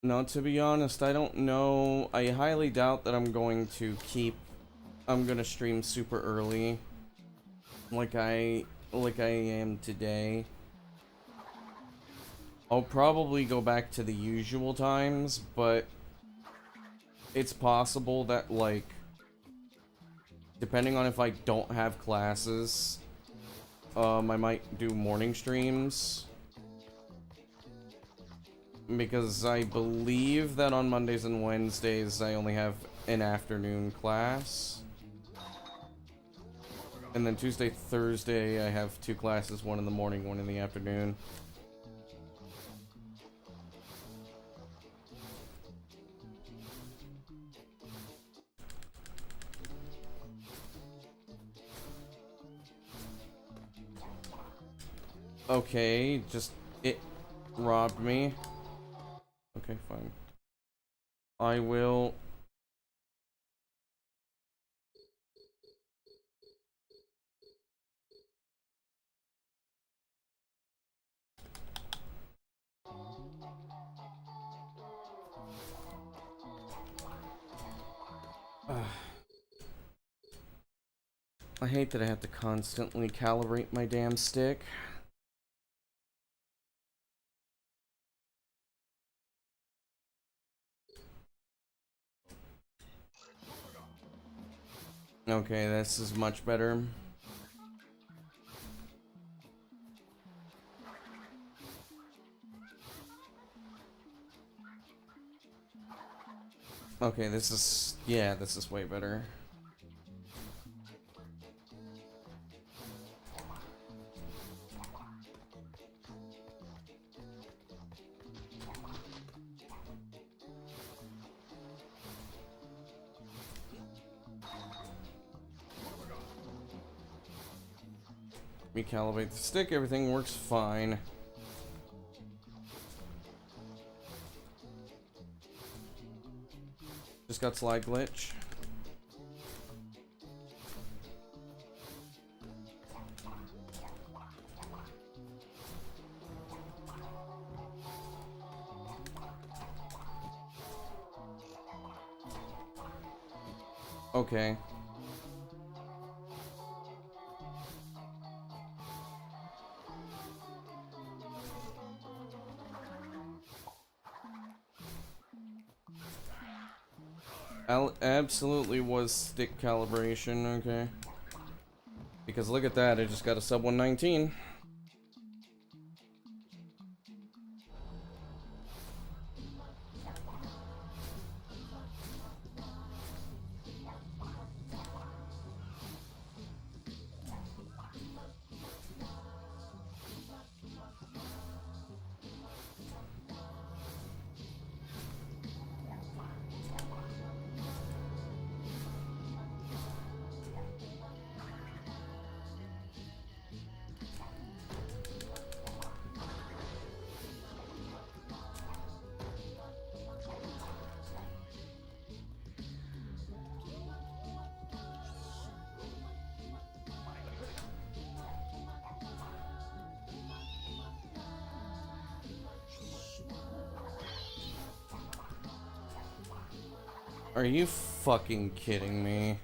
No, to be honest, I don't know. I highly doubt that I'm going to stream super early. Like I am today. I'll probably go back to the usual times, but it's possible that, like, depending on if I don't have classes, I might do morning streams. Because I believe that on Mondays and Wednesdays I only have an afternoon class. And then Tuesday, Thursday I have 2 classes, one in the morning, one in the afternoon. Okay, just it robbed me. Okay, fine. I will. I hate that I have to constantly calibrate my damn stick. Okay, this is much better. Okay, this is, yeah, this is way better. Recalibrate the stick, everything works fine. Just got slide glitch. Okay. Absolutely was stick calibration, okay. Because look at that, I just got a sub 119. Are you fucking kidding me?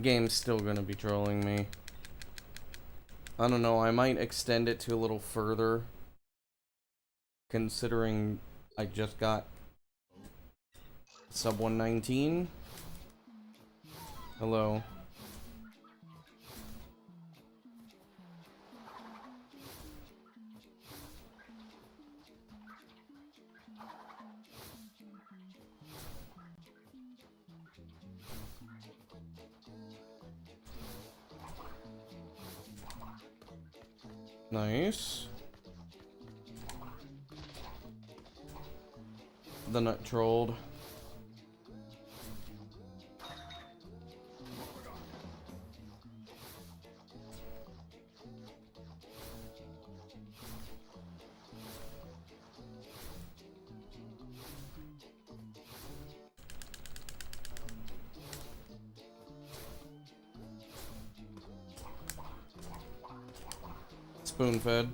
Game's still gonna be trolling me. I don't know, I might extend it to a little further. Considering I just got sub 119. Hello. Nice. The nut trolled. Spoon fed.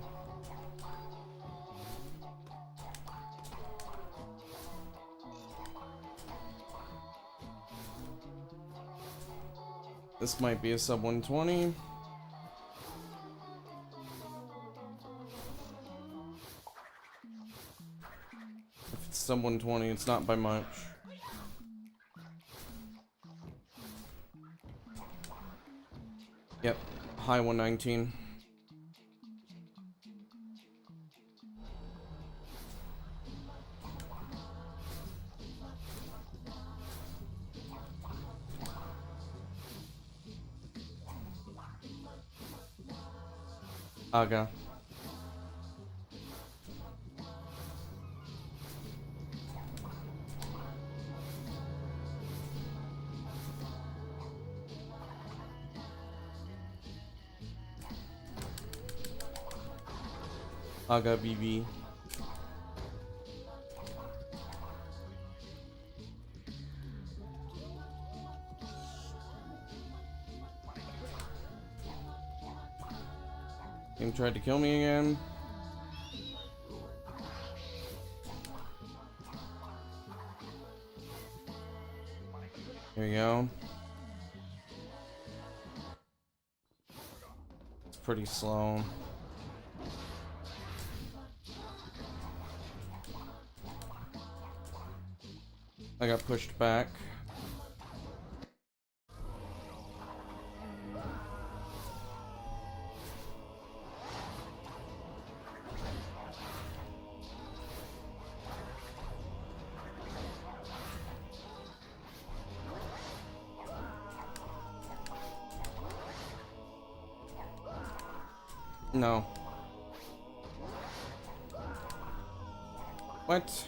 This might be a sub 120. If it's some 120. It's not by much. Yep, high 119. Aga. Aga BB. Game tried to kill me again. There you go. It's pretty slow. I got pushed back. No. What?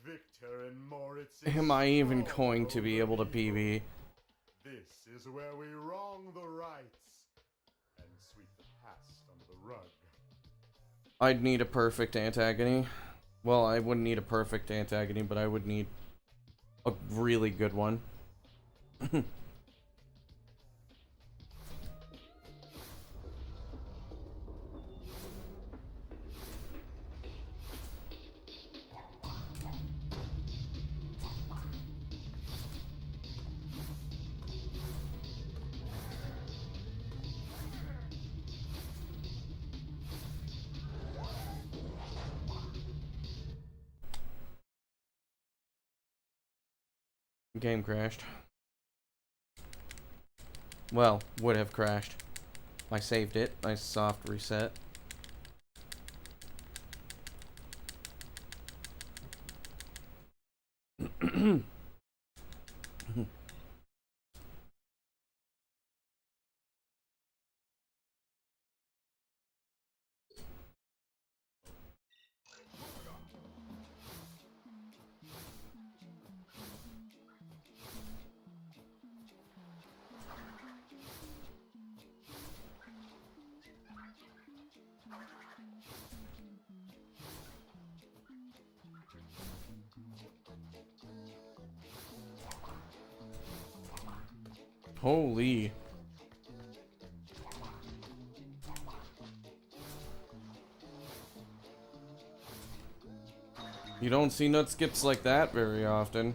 Victor and Moritz. Am I even going to be able to PB? This is where we wrong the rights and sweep the past under the rug. I'd need a perfect antagony. Well, I wouldn't need a perfect antagony, but I would need a really good one. Game crashed. Well, would have crashed. I saved it. Nice soft reset. Holy. You don't see nut skips like that very often.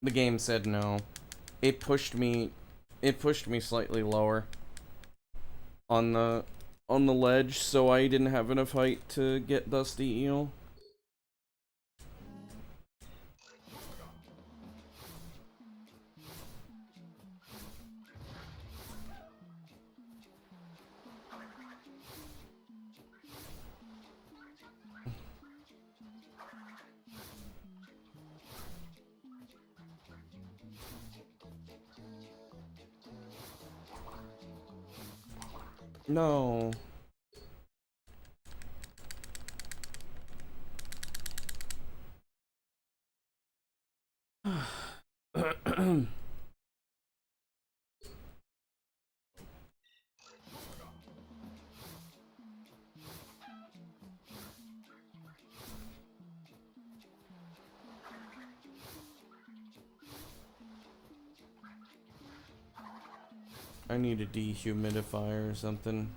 The game said no. It pushed me slightly lower on the ledge, so I didn't have enough height to get Dusty Eel. No. I need a dehumidifier or something.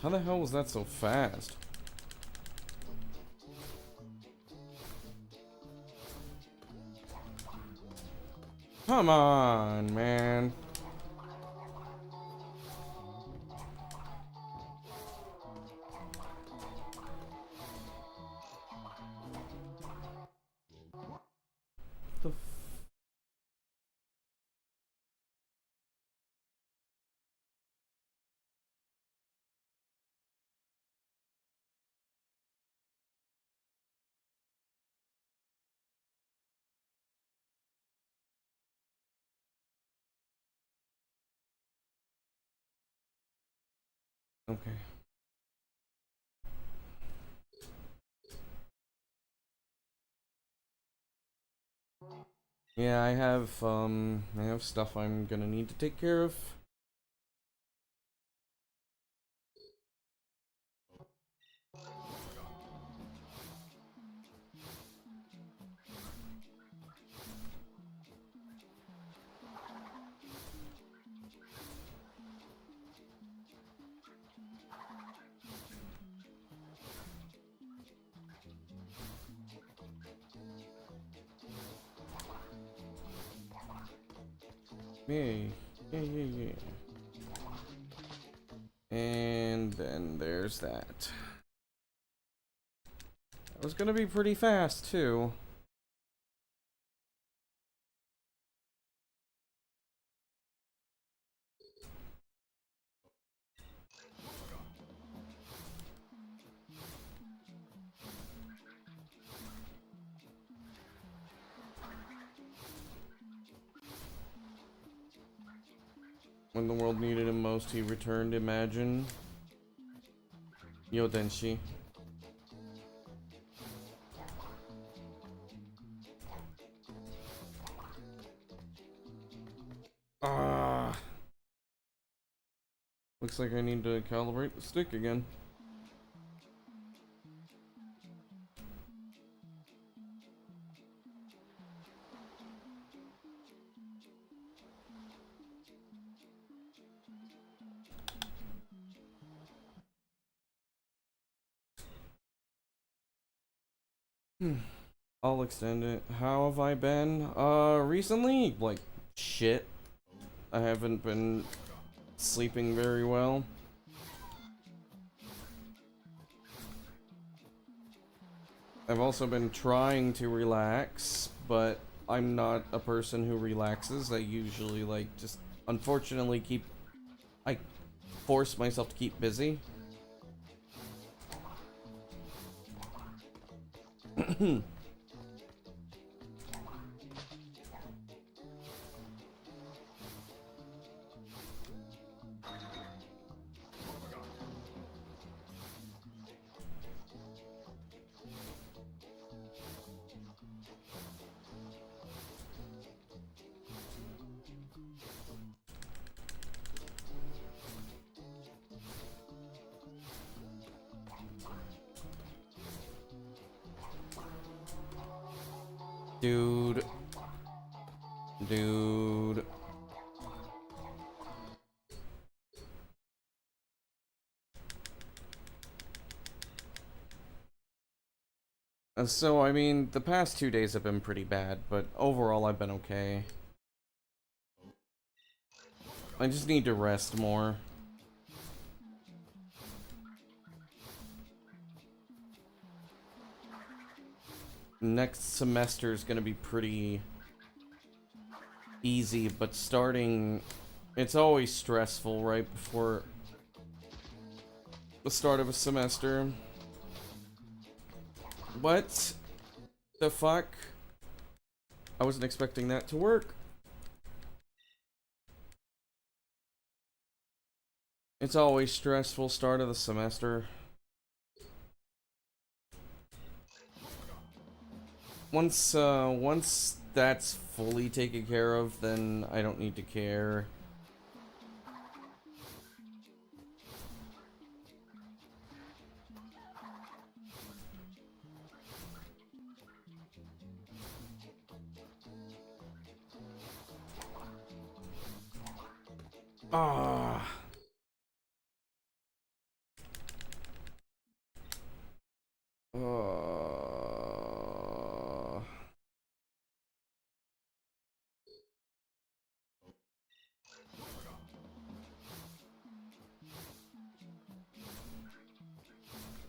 How the hell was that so fast? Come on, man. The f Okay. Yeah, I have stuff I'm gonna need to take care of. Yay. Yay. And then there's that. That was gonna be pretty fast, too. When the world needed him most, he returned, imagine. Yodenshi. Ah. Looks like I need to calibrate the stick again. I'll extend it. How have I been? Recently? Like, shit. I haven't been sleeping very well. I've also been trying to relax, but I'm not a person who relaxes. I usually, like, just unfortunately I force myself to keep busy. Dude. So, I mean, the past 2 days have been pretty bad, but overall I've been okay. I just need to rest more. Next semester is gonna be pretty easy, but it's always stressful right before the start of a semester. What the fuck? I wasn't expecting that to work. It's always stressful start of the semester. once that's fully taken care of, then I don't need to care. Ah.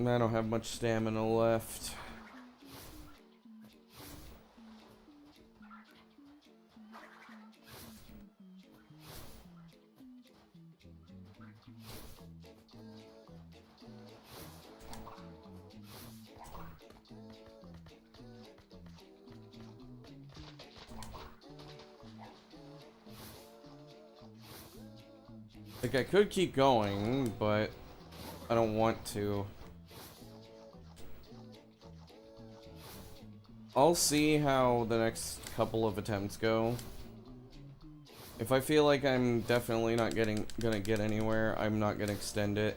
I don't have much stamina left. Like, I could keep going, but I don't want to. I'll see how the next couple of attempts go. If I feel like I'm definitely not gonna get anywhere, I'm not gonna extend it.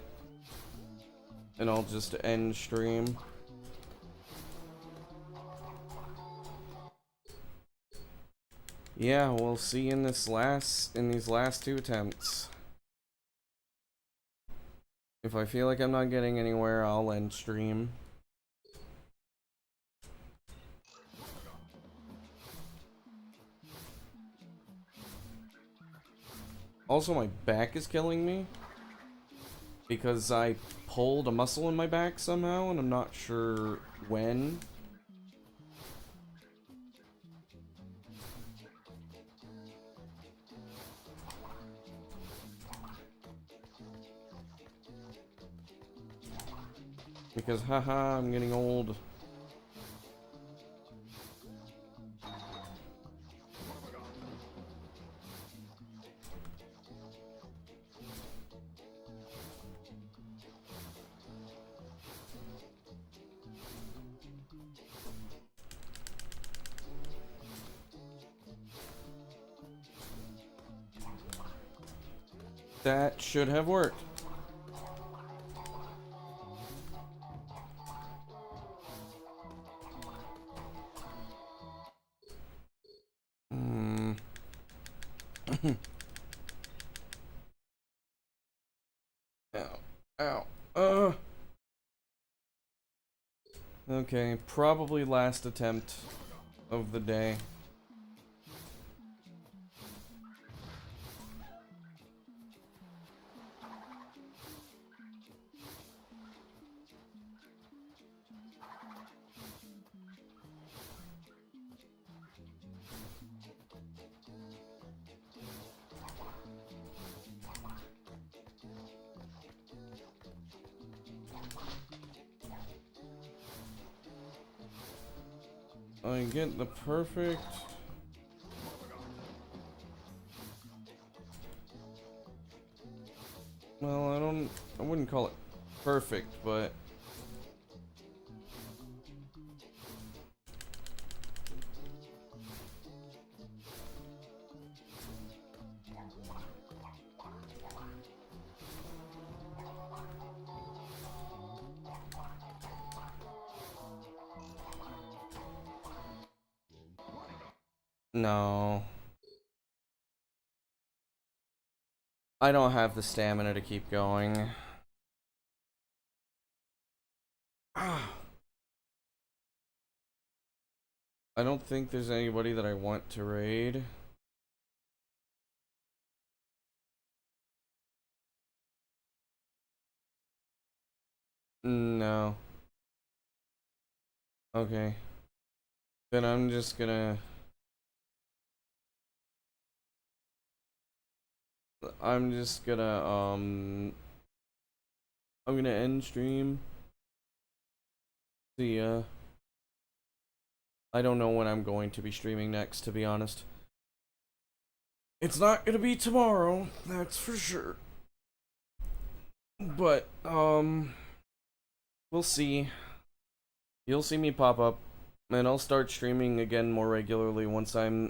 And I'll just end stream. Yeah, we'll see in these last two attempts. If I feel like I'm not getting anywhere, I'll end stream. Also, my back is killing me because I pulled a muscle in my back somehow, and I'm not sure when. Because, haha, I'm getting old. That should have worked. Ow. Ow. Okay, probably last attempt of the day. I get the perfect... Well, I wouldn't call it perfect, but... No. I don't have the stamina to keep going. I don't think there's anybody that I want to raid. No. Okay. Then I'm just gonna... I'm gonna end stream. See ya. I don't know when I'm going to be streaming next, to be honest. It's not gonna be tomorrow, that's for sure. But, we'll see. You'll see me pop up And I'll start streaming again more regularly once I'm